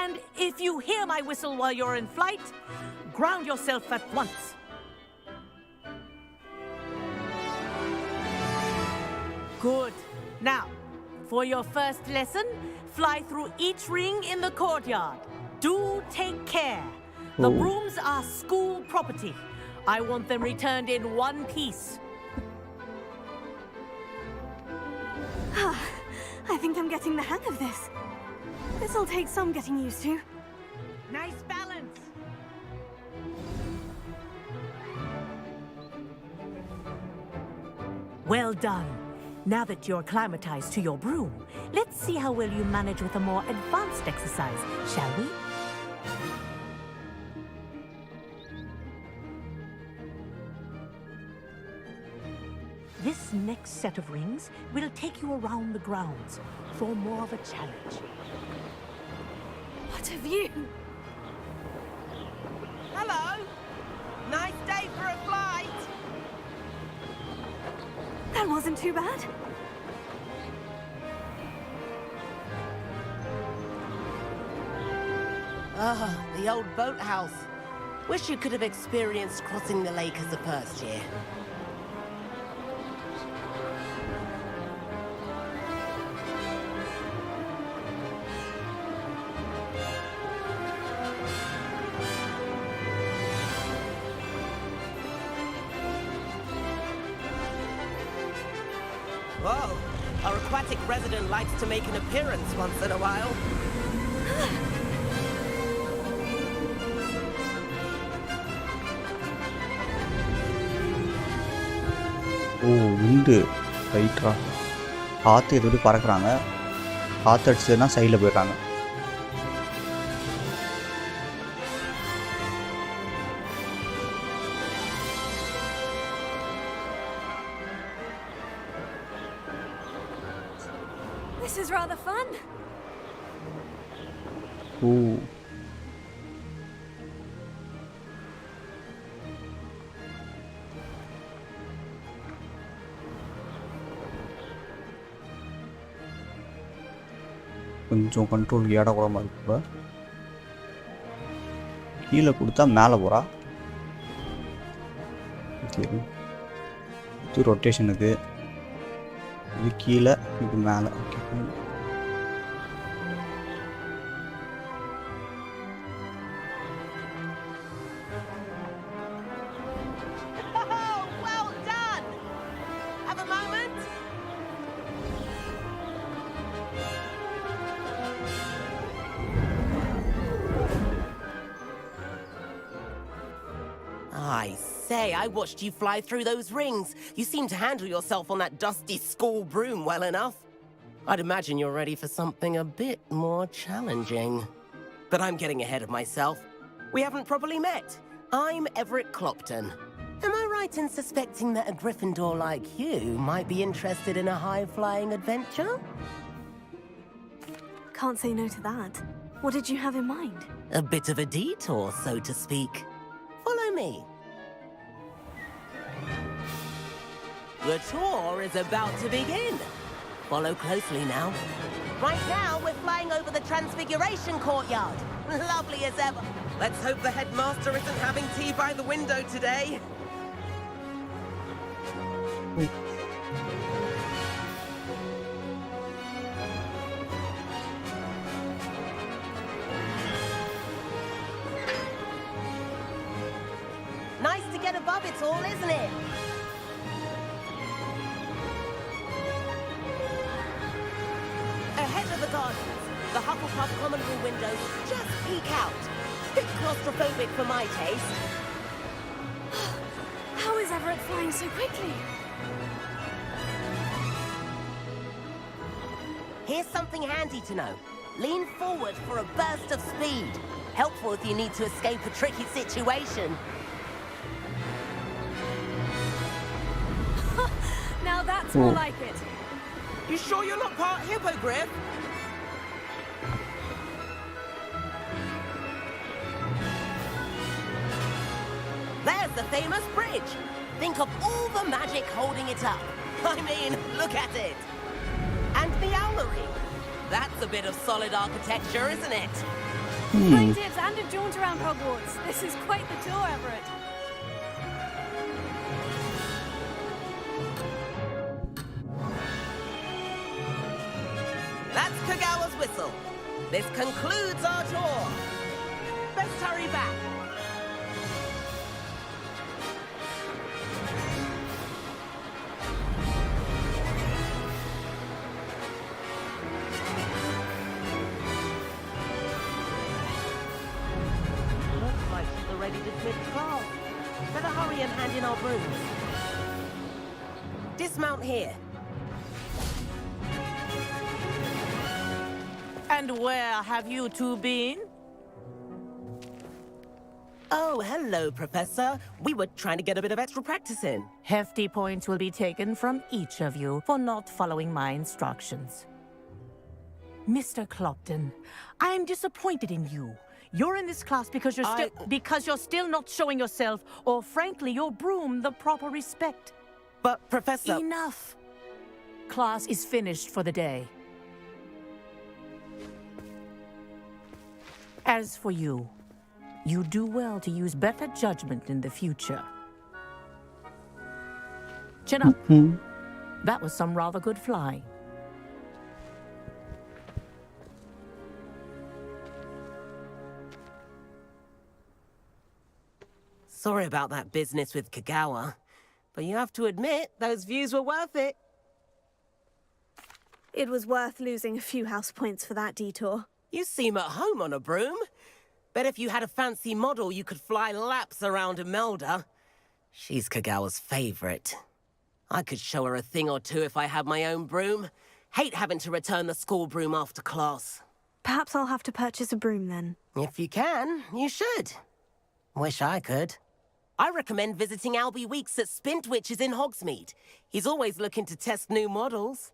And if you hear my whistle while you're in flight, ground yourself at once. Good. Now, for your first lesson, fly through each ring in the courtyard. Do take care. The brooms are school property. I want them returned in one piece. I think I'm getting the hang of this. This'll take some getting used to. Nice balance. Well done. Now that you're acclimatized to your broom, let's see how well you manage with a more advanced exercise, shall we? This next set of rings will take you around the grounds for more of a challenge. What a view! Hello. Nice day for a flight. That wasn't too bad. The old boathouse. Wish you could have experienced crossing the lake as a first year. Whoa! Our aquatic resident likes to make an appearance once in a while. விண்டு ரைட்ரா காற்று எது பறக்குறாங்க. காற்று அடிச்சதுன்னா சைடில் போயிடுறாங்க. This is rather fun. கொஞ்சம் control ஏடக்கூடமாக இருக்குப்ப. கீழே கொடுத்தா மேலே போகிறா. இது ரொட்டேஷனுக்கு, இது கீழே, இது மேலே. Okay I watched you fly through those rings. You seem to handle yourself on that dusty school broom well enough. I'd imagine you're ready for something a bit more challenging. But I'm getting ahead of myself. We haven't properly met. I'm Everett Clopton. Am I right in suspecting that a Gryffindor like you might be interested in a high-flying adventure? Can't say no to that. What did you have in mind? A bit of a detour, so to speak. Follow me. The tour is about to begin. Follow closely now. Right now, we're flying over the Transfiguration Courtyard. Lovely as ever. Let's hope the headmaster isn't having tea by the window today. Nice to get above it all, isn't it? Ahead of the gardens, the Hufflepuff common room windows just peek out. Bit claustrophobic for my taste. How is Everett flying so quickly? Here's something handy to know. Lean forward for a burst of speed. Helpful if you need to escape a tricky situation. Now that's more like it. You sure you're not part hippogriff? There's the famous bridge. Think of all the magic holding it up. I mean, look at it. And the owlery. That's a bit of solid architecture, isn't it? Great tips and a jaunt around Hogwarts. This is quite the tour, Everett. That's Kagawa's whistle. This concludes our tour. Best hurry back. Looks like she's already dismissed class. Better hurry and hand in our brooms. Dismount here. And where have you two been? Oh, hello, Professor. We were trying to get a bit of extra practice in. Hefty points will be taken from each of you for not following my instructions. Mr. Clopton, I am disappointed in you. You're in this class because you're still not showing yourself, or frankly, your broom the proper respect. But, Professor... Enough. Class is finished for the day. As for you, you do well to use better judgment in the future. Chin up. That was some rather good flying. Sorry about that business with Kagawa, but you have to admit, those views were worth it. It was worth losing a few house points for that detour. You seem at home on a broom. Bet if you had a fancy model, you could fly laps around Imelda. She's Kagawa's favorite. I could show her a thing or two if I had my own broom. Hate having to return the school broom after class. Perhaps I'll have to purchase a broom then. If you can, you should. Wish I could. I recommend visiting Albie Weeks at Spintwitches in Hogsmeade. He's always looking to test new models.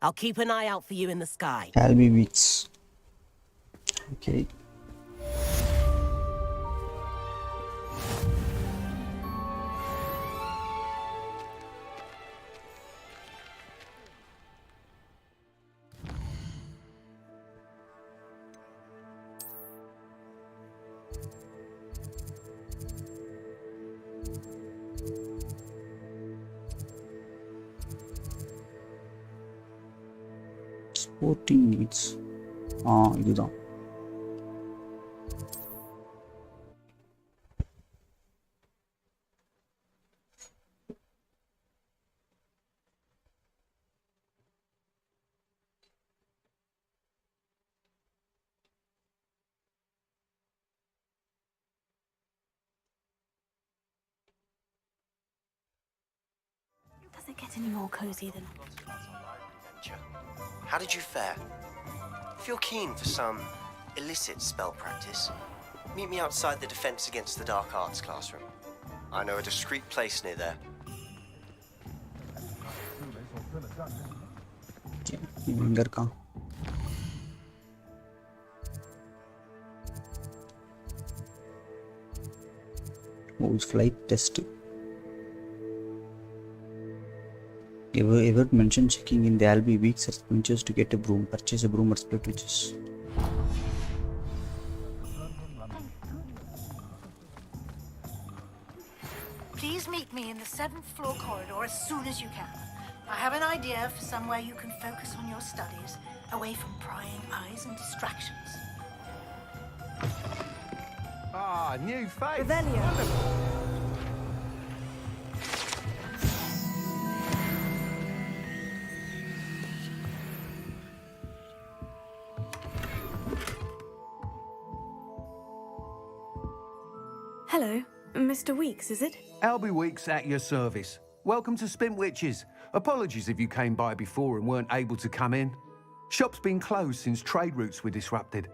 I'll keep an eye out for you in the sky. Albie Weeks. Okay. Sporting needs. இதுதான். Doesn't get any more cozy than... How did you fare? If you're keen for some illicit spell practice, meet me outside the Defense Against the Dark Arts classroom. I know a discreet place near there. இவன் எங்க இருக்கான்? Oh, it's flight test. Ever mentioned checking in? There'll be weeks at Pinchers to get a broom. Purchase a broom at Split Witches. Please meet me in the 7th floor corridor as soon as you can. I have an idea for somewhere you can focus on your studies, away from prying eyes and distractions. Ah, new face. Revelio. Hello, Mr. Weeks, is it? Albie Weeks at your service. Welcome to Spintwitches. Apologies if you came by before and weren't able to come in. Shop's been closed since trade routes were disrupted.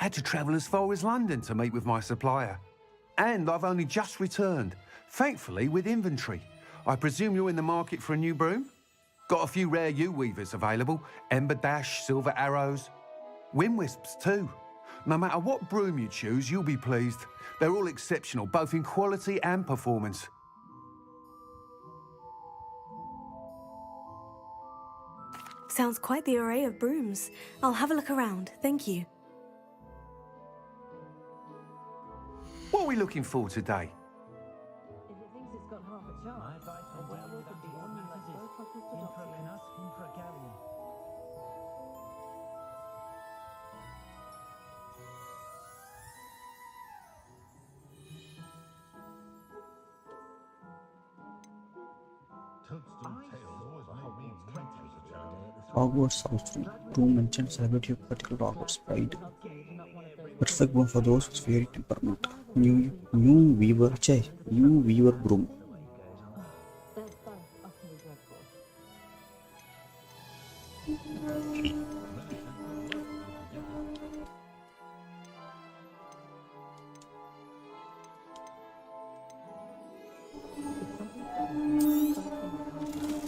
Had to travel as far as London to meet with my supplier. And I've only just returned, thankfully with inventory. I presume you're in the market for a new broom? Got a few rare U-weavers available. Ember Dash, Silver Arrows. Wind Wisps too. No matter what broom you choose, you'll be pleased. They're all exceptional, both in quality and performance. Sounds quite the array of brooms. I'll have a look around, thank you. What are we looking for today? Hogwarts House Room mentioned celebrate your particular Hogwarts pride. Perfect broom for those with fairy temperament. New weaver broom.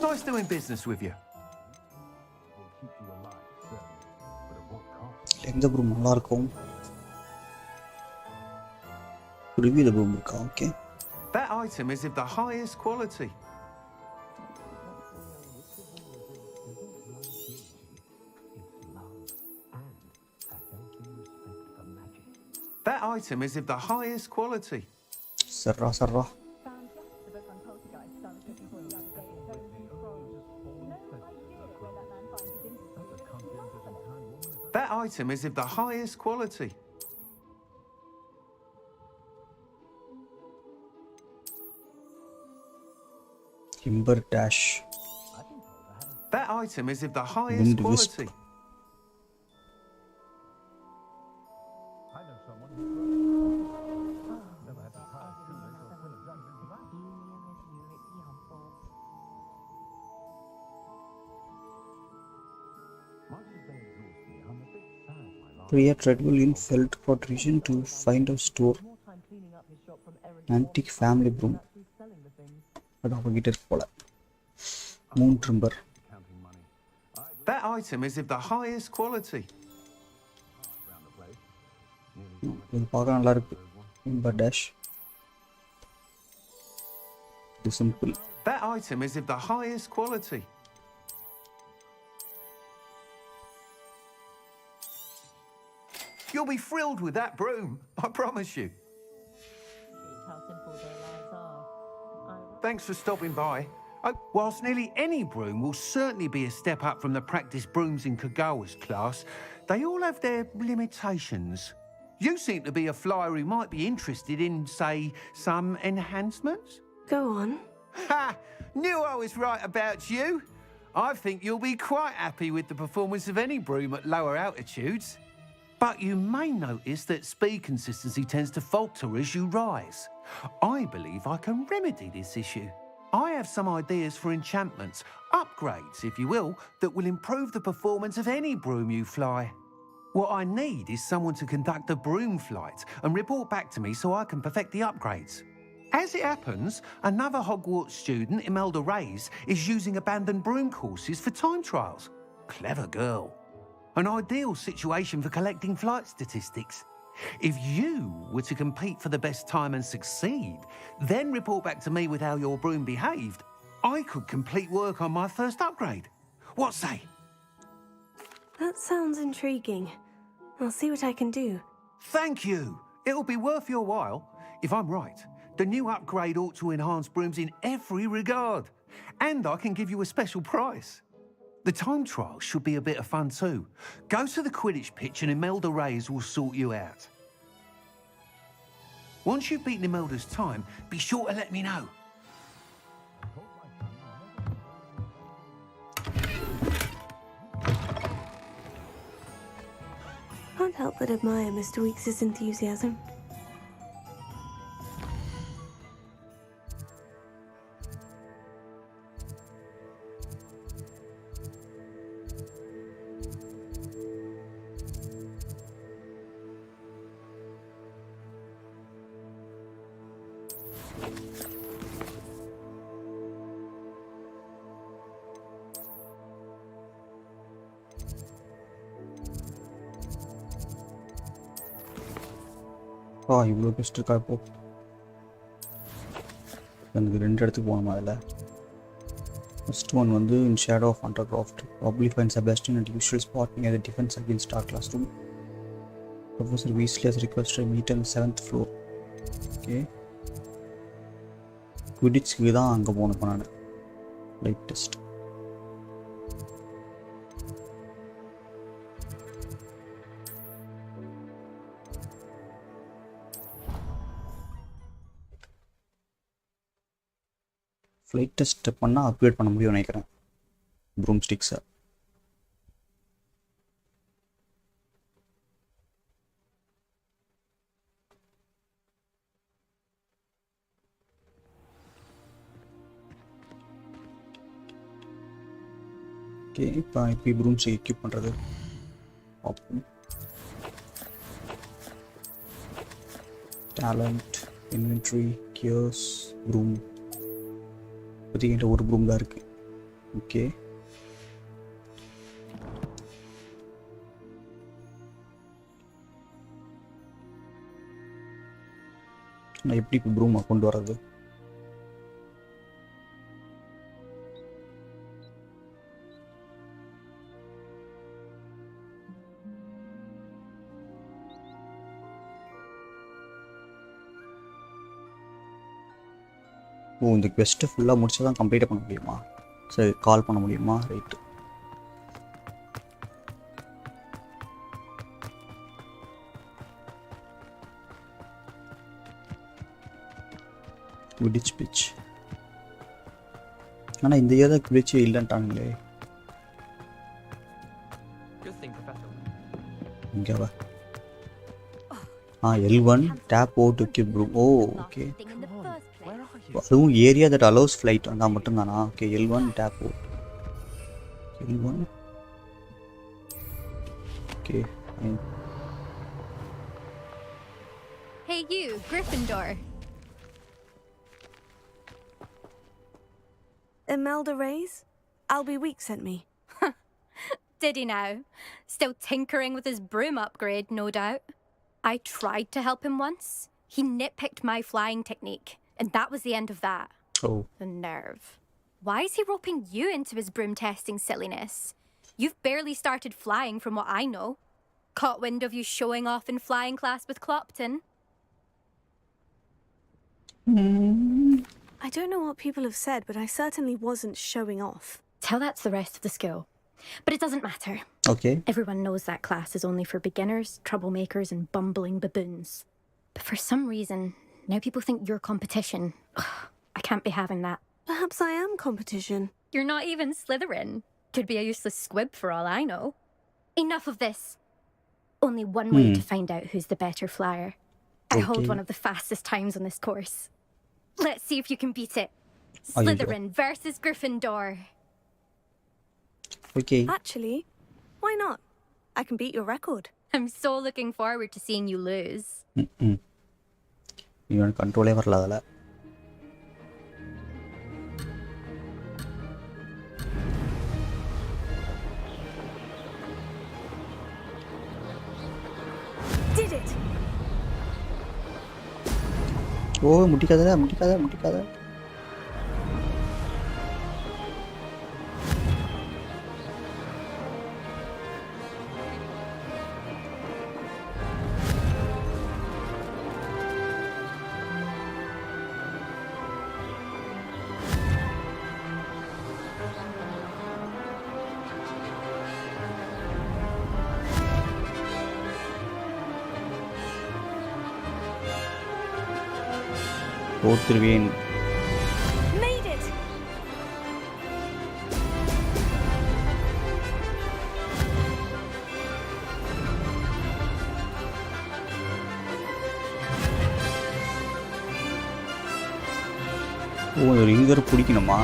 Nice doing business with you. எந்த broom நல்லா இருக்கும்? Review த broom இருக்கா? Okay. That item is of the highest quality. That item is of the highest quality. சர்ரா. That item is of the highest quality. Ember Dash. That item is of the highest quality. Priya Treadwell in Feltport region to find a store. Antique family broom. அது அவகிட்ட இருக்கு போல. Moon Trimber. That item is of the highest quality. இது பார்க்க நல்லா இருக்கு. Ember Dash. It's simple. That item is of the highest quality. You'll be thrilled with that broom, I promise you. Thanks for stopping by. Whilst nearly any broom will certainly be a step up from the practice brooms in Kagawa's class, they all have their limitations. You seem to be a flyer who might be interested in, say, some enhancements? Go on. Ha! Knew I was right about you. I think you'll be quite happy with the performance of any broom at lower altitudes. But you may notice that speed consistency tends to falter as you rise. I believe I can remedy this issue. I have some ideas for enchantments, upgrades, if you will, that will improve the performance of any broom you fly. What I need is someone to conduct a broom flight and report back to me so I can perfect the upgrades. As it happens, another Hogwarts student, Imelda Reyes, is using abandoned broom courses for time trials. Clever girl. An ideal situation for collecting flight statistics. If you were to compete for the best time and succeed, then report back to me with how your broom behaved, I could complete work on my first upgrade. What say? That sounds intriguing. I'll see what I can do. Thank you. It'll be worth your while. If I'm right, the new upgrade ought to enhance brooms in every regard. And I can give you a special price. The time trial should be a bit of fun too. Go to the Quidditch pitch and Imelda Reyes will sort you out. Once you've beaten Imelda's time, be sure to let me know. Can't help but admire Mr. Weeks' enthusiasm. இவ்வளோ best இருக்கா இப்போ எனக்கு 2 இடத்துக்கு போகணுமா அதில் first one வந்து in shadow of undercroft probably find Sebastian at usual spot near the defence against ஆர் class professor Weasley has requested meet on 7th floor. Okay குவிடிட்ஸ்க்கு தான் அங்கே போகணும் இப்போ நான் லைட் டெஸ்ட். ஃப்ளைட் டெஸ்ட் பண்ணால் upgrade பண்ண முடியும்னு நினைக்கிறேன் ப்ரூம் ஸ்டிக்ஸை. ஓகே இப்போ எப்படி ப்ரூம் ஸ்டிக் எக்யூப் பண்ணுறது பார்ப்போம். Talent, inventory, gears, broom. இப்போதைக்கு என்கிட்ட ஒரு ப்ரூம் தான் இருக்குது. ஓகே நான் எப்படி இப்போ ப்ரூமை கொண்டு வர்றது? ஓ இந்த குவெஸ்ட்டு ஃபுல்லாக முடிச்சு தான் கம்ப்ளீட்டாக பண்ண முடியுமா? சரி கால் பண்ண முடியுமா? ரைட்டு. Quidditch pitch. ஆனால் இந்த இயர் தான் குவிடிச்சே இல்லைன்ட்டாங்களே. இங்கே வா. L1 tap O to keep broom. Oh okay அதுவும் ஏரியா தட் அலோஸ் ஃப்ளைட் வந்தால் மட்டும்தானா? Okay L1 tap O. L1 okay. Hey you, Gryffindor. Imelda Reyes? Albie Week sent me. Did he now? Still tinkering with his broom upgrade, no doubt. I tried to help him once. He nitpicked my flying technique, and that was the end of that. Oh. The nerve. Why is he roping you into his broom testing silliness? You've barely started flying from what I know. Caught wind of you showing off in flying class with Clopton. I don't know what people have said, but I certainly wasn't showing off. Tell that to the rest of the school. But it doesn't matter. Okay. Everyone knows that class is only for beginners, troublemakers, and bumbling baboons. But for some reason, now people think you're competition. Ugh, I can't be having that. Perhaps I am competition. You're not even Slytherin. Could be a useless squib for all I know. Enough of this. Only one way to find out who's the better flyer. I hold one of the fastest times on this course. Let's see if you can beat it. Slytherin versus Gryffindor. Okay. Actually, why not? I can beat your record. I'm so looking forward to seeing you lose. இவன் கண்ட்ரோலே வரல அதில். Oh முடிக்காத. போத்துருவேன். Oh ringer பிடிக்கணுமா?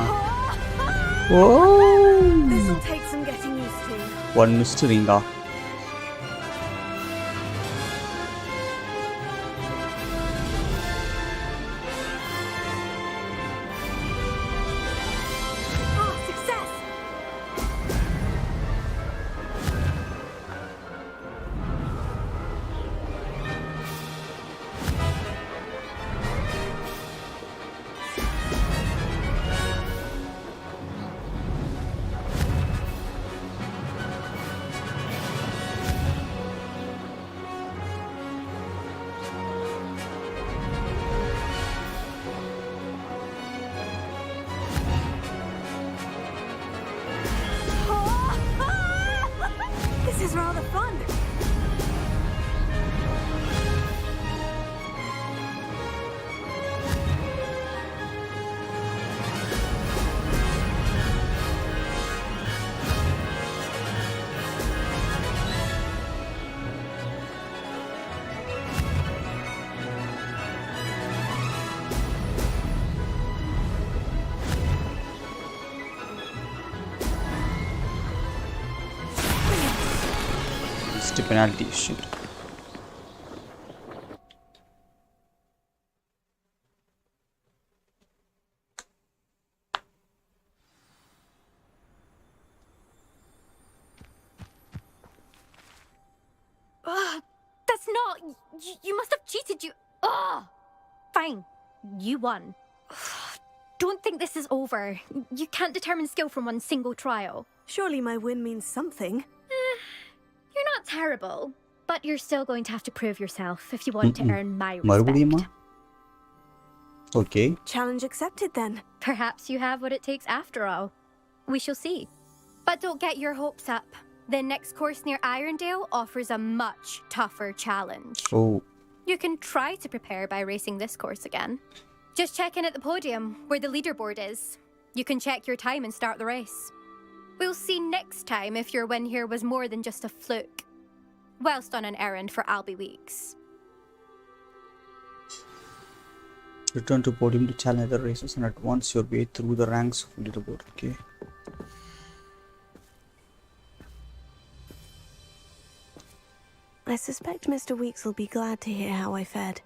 Oh 1 missed ரிங்கா? This is rather fun. Penalty shoot. That's not. You must have cheated. Fine. You won. Don't think this is over. You can't determine skill from one single trial. Surely my win means something. You're not terrible, but you're still going to have to prove yourself if you want to earn my respect. Okay. Challenge accepted then. Perhaps you have what it takes after all. We shall see. But don't get your hopes up. The next course near Irondale offers a much tougher challenge. Oh. You can try to prepare by racing this course again. Just check in at the podium, where the leaderboard is. You can check your time and start the race. We'll see next time if your win here was more than just a fluke. Whilst on an errand for Albie Weeks. Return to podium to challenge other races and advance your way through the ranks of leaderboard. Okay. I suspect Mr. Weeks will be glad to hear how I fared.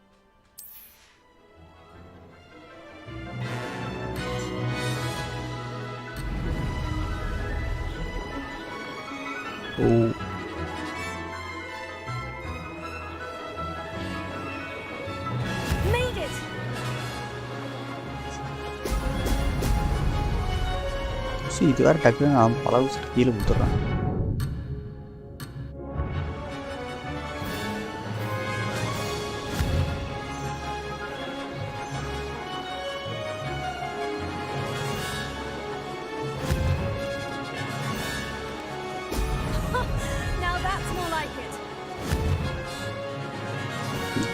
Oh. Made it. See, இது வேற டக்குனு நான் பல விஷயம் கீழே விட்டுறேன்.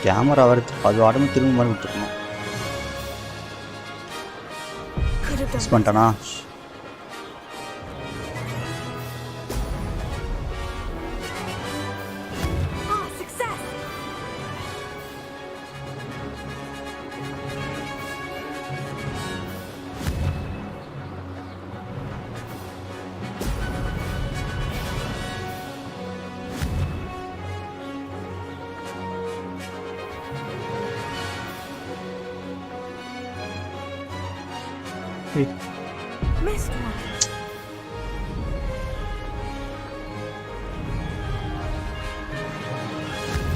Camera வரது அது ஆடமே திரும்ப மாதிரி விட்டுருக்கணும். மிஸ் பண்ணிட்டானா? Missed one.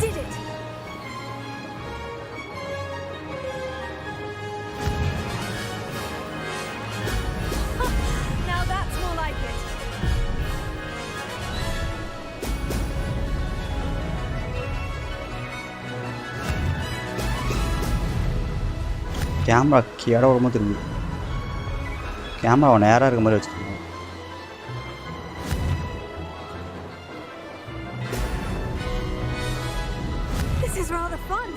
Did it. Camera கேட ஓரமாக திரும்பி கேமராவை நேராக இருக்க மாதிரி வச்சுருக்கோம். This is rather fun.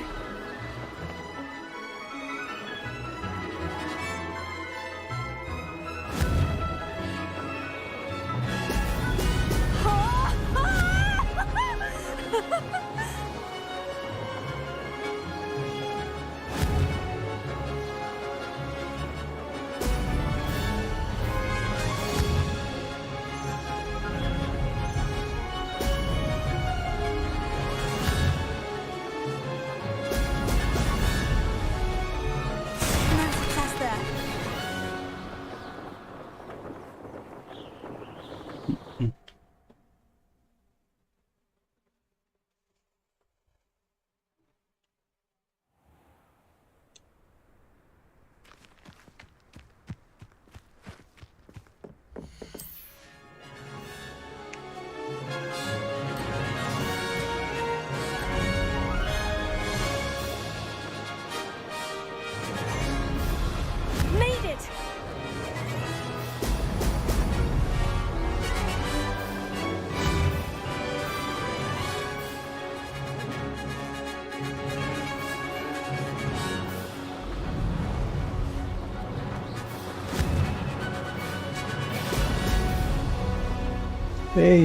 Hey,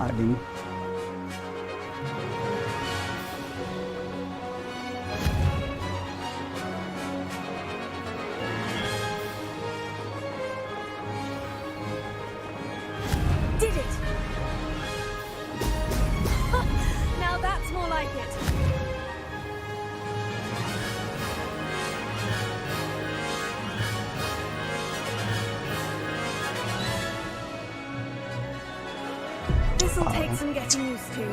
Adi. Did it! Now that's more like it. This'll take some getting used to.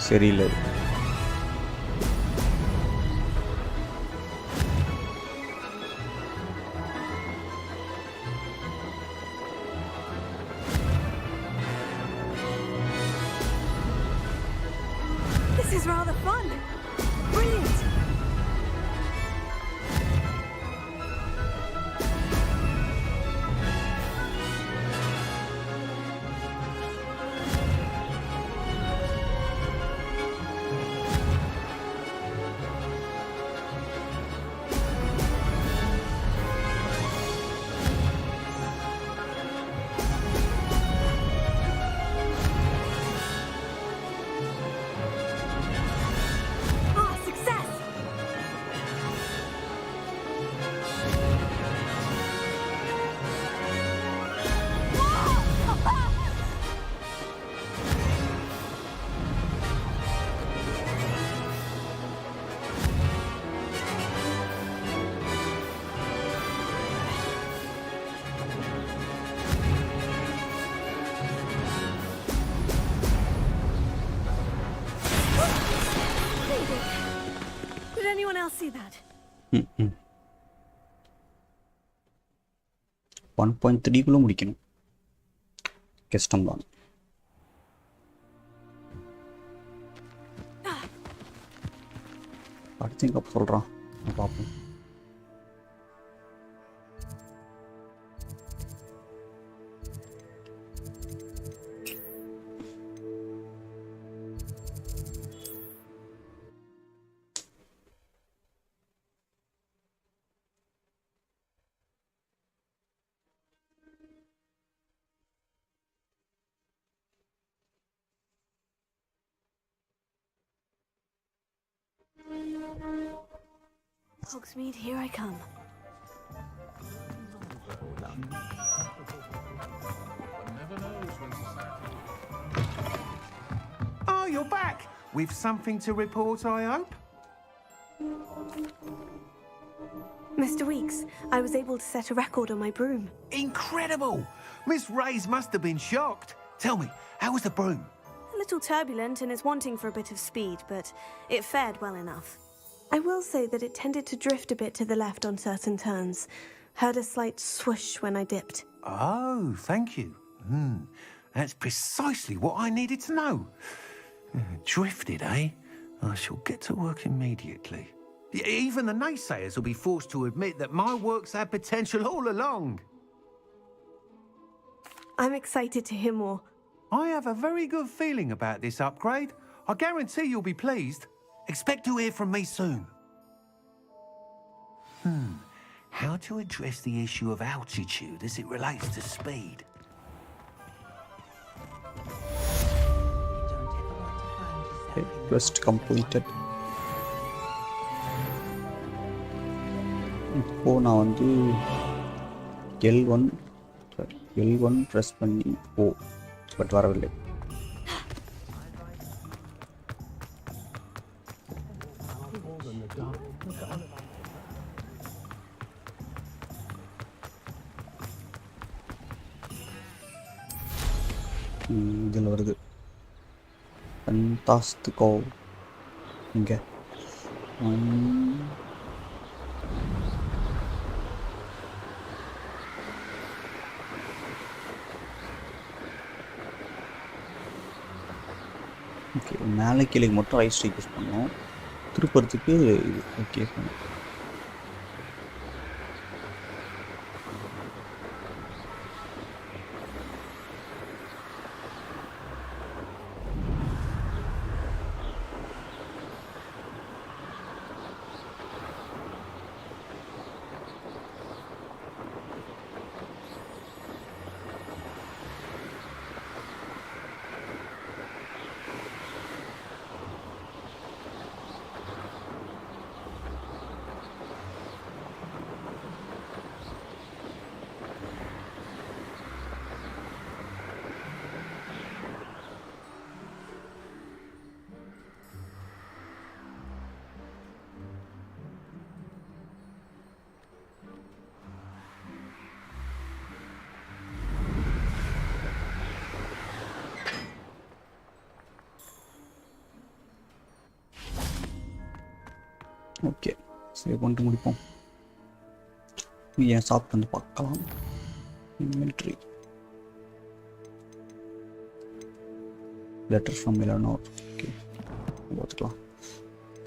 சரியில்லை. This is rather fun. Brilliant. Did anyone else see that? 1.3 குள்ள முடிக்கணும். கஷ்டம் தான். அடுத்து எங்க சொல்றான் பாப்போம். Hogsmeade, here I come. Oh, you're back! With something to report, I hope? Mr. Weeks, I was able to set a record on my broom. Incredible! Miss Reyes must have been shocked. Tell me, how was the broom? A little turbulent and is wanting for a bit of speed, but it fared well enough. I will say that it tended to drift a bit to the left on certain turns. Heard a slight swoosh when I dipped. Oh, thank you. That's precisely what I needed to know. Drifted, eh? I shall get to work immediately. Even the naysayers will be forced to admit that my work's had potential all along. I'm excited to hear more. I have a very good feeling about this upgrade. I guarantee you'll be pleased. Expect to hear from me soon. How to address the issue of altitude as it relates to speed? Quest completed. இப்போ நான் வந்து L1 press பண்ணி but வரவில்லை. இதில் வருது ஃபண்டாஸ்டிகோ. இங்கே okay, மேலே கீழே மட்டும் ரைட் ஸ்ட்ரைக் யூஸ் பண்ணோம். திருப்பறதுக்கு இது ஓகே பண்ணோம். ஓகே, சேவ் பண்ணிட்டு முடிப்போம். ஏன் சாப்பிட்டு வந்து பார்க்கலாம். Inventory letter from Eleanor. Okay, பார்த்துக்கலாம்.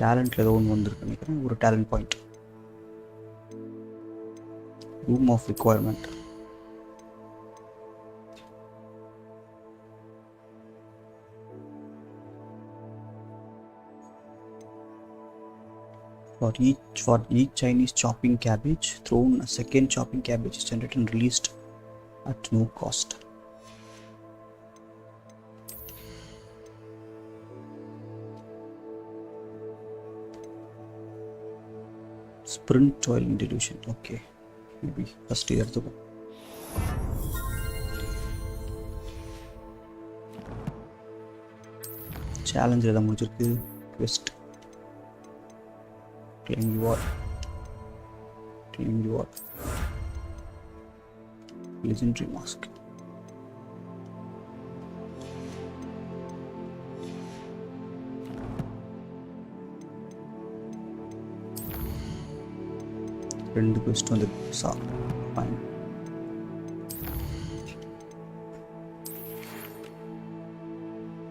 டேலண்ட்டில் ஏதோ ஒன்று வந்திருக்கு நினைக்கிறேன். ஒரு talent point. Room of requirement. For each Chinese chopping cabbage thrown, a second chopping cabbage is generated and released at no cost. Sprint oil dilution. Okay, maybe first year to go. Challenge எல்லாம் முடிச்சிருக்கு. Quest claim reward. Legendary mask. ரெண்டு quest வந்து fine.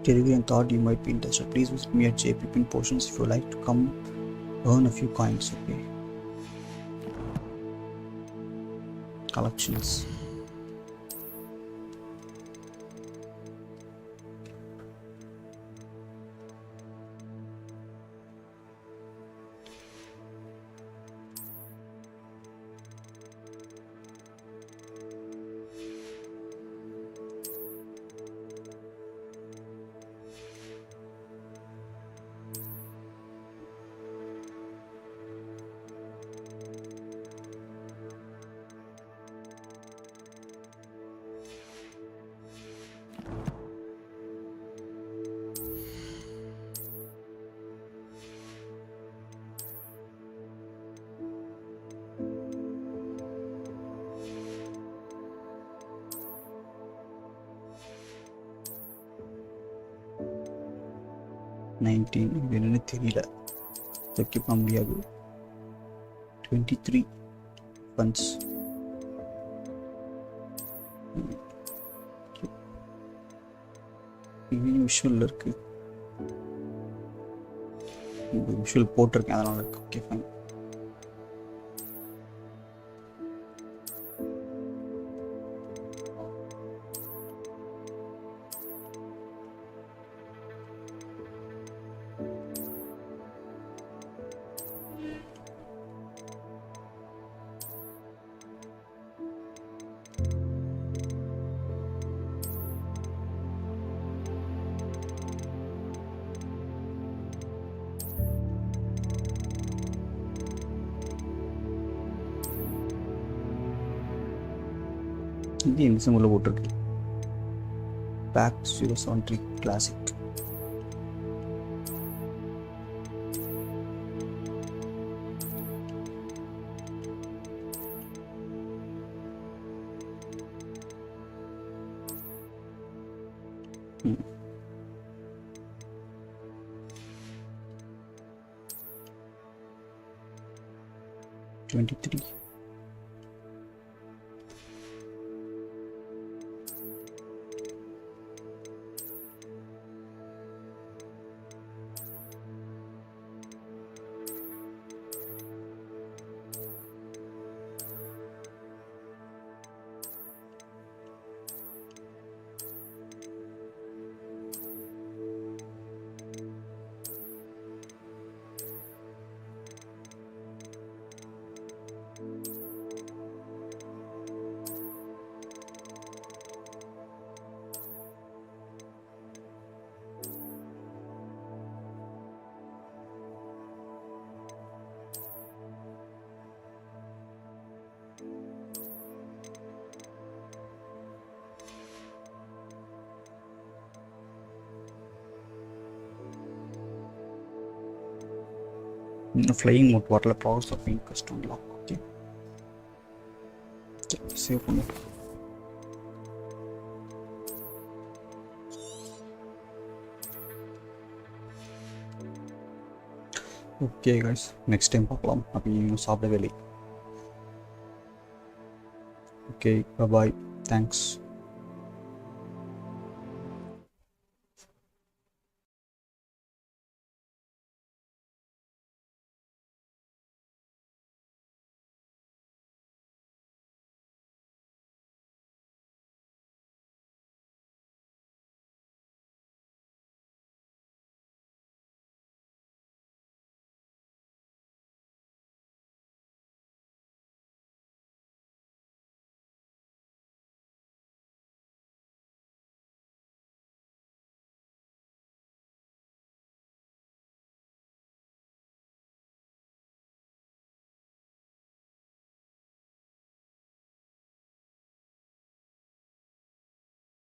Zereon thought you might be interested. Please visit me at JP Pin Potions if you like to come earn a few coins. Okay. Collections. என்னன்னு தெரியல. வைக்க பண்ண முடியாது. 23 funds. இது visual இருக்கு. Visual போட்டிருக்கேன் அதனால இருக்கு. Okay fine. இது இந்த சிம்பிள் போட்டிருக்கு. Pack 073 classic. $23. Flying mode வரல. ப்ராசஸ் ஆஃப் இன்கஸ்ட் unlock. ஓகே சேவ் பண்ணு. ஓகே गाइस நெக்ஸ்ட் டைம் பார்க்கலாம். அப்படி இன்னும் சாப்பிடவே இல்லை. Okay bye bye. தேங்க்ஸ்.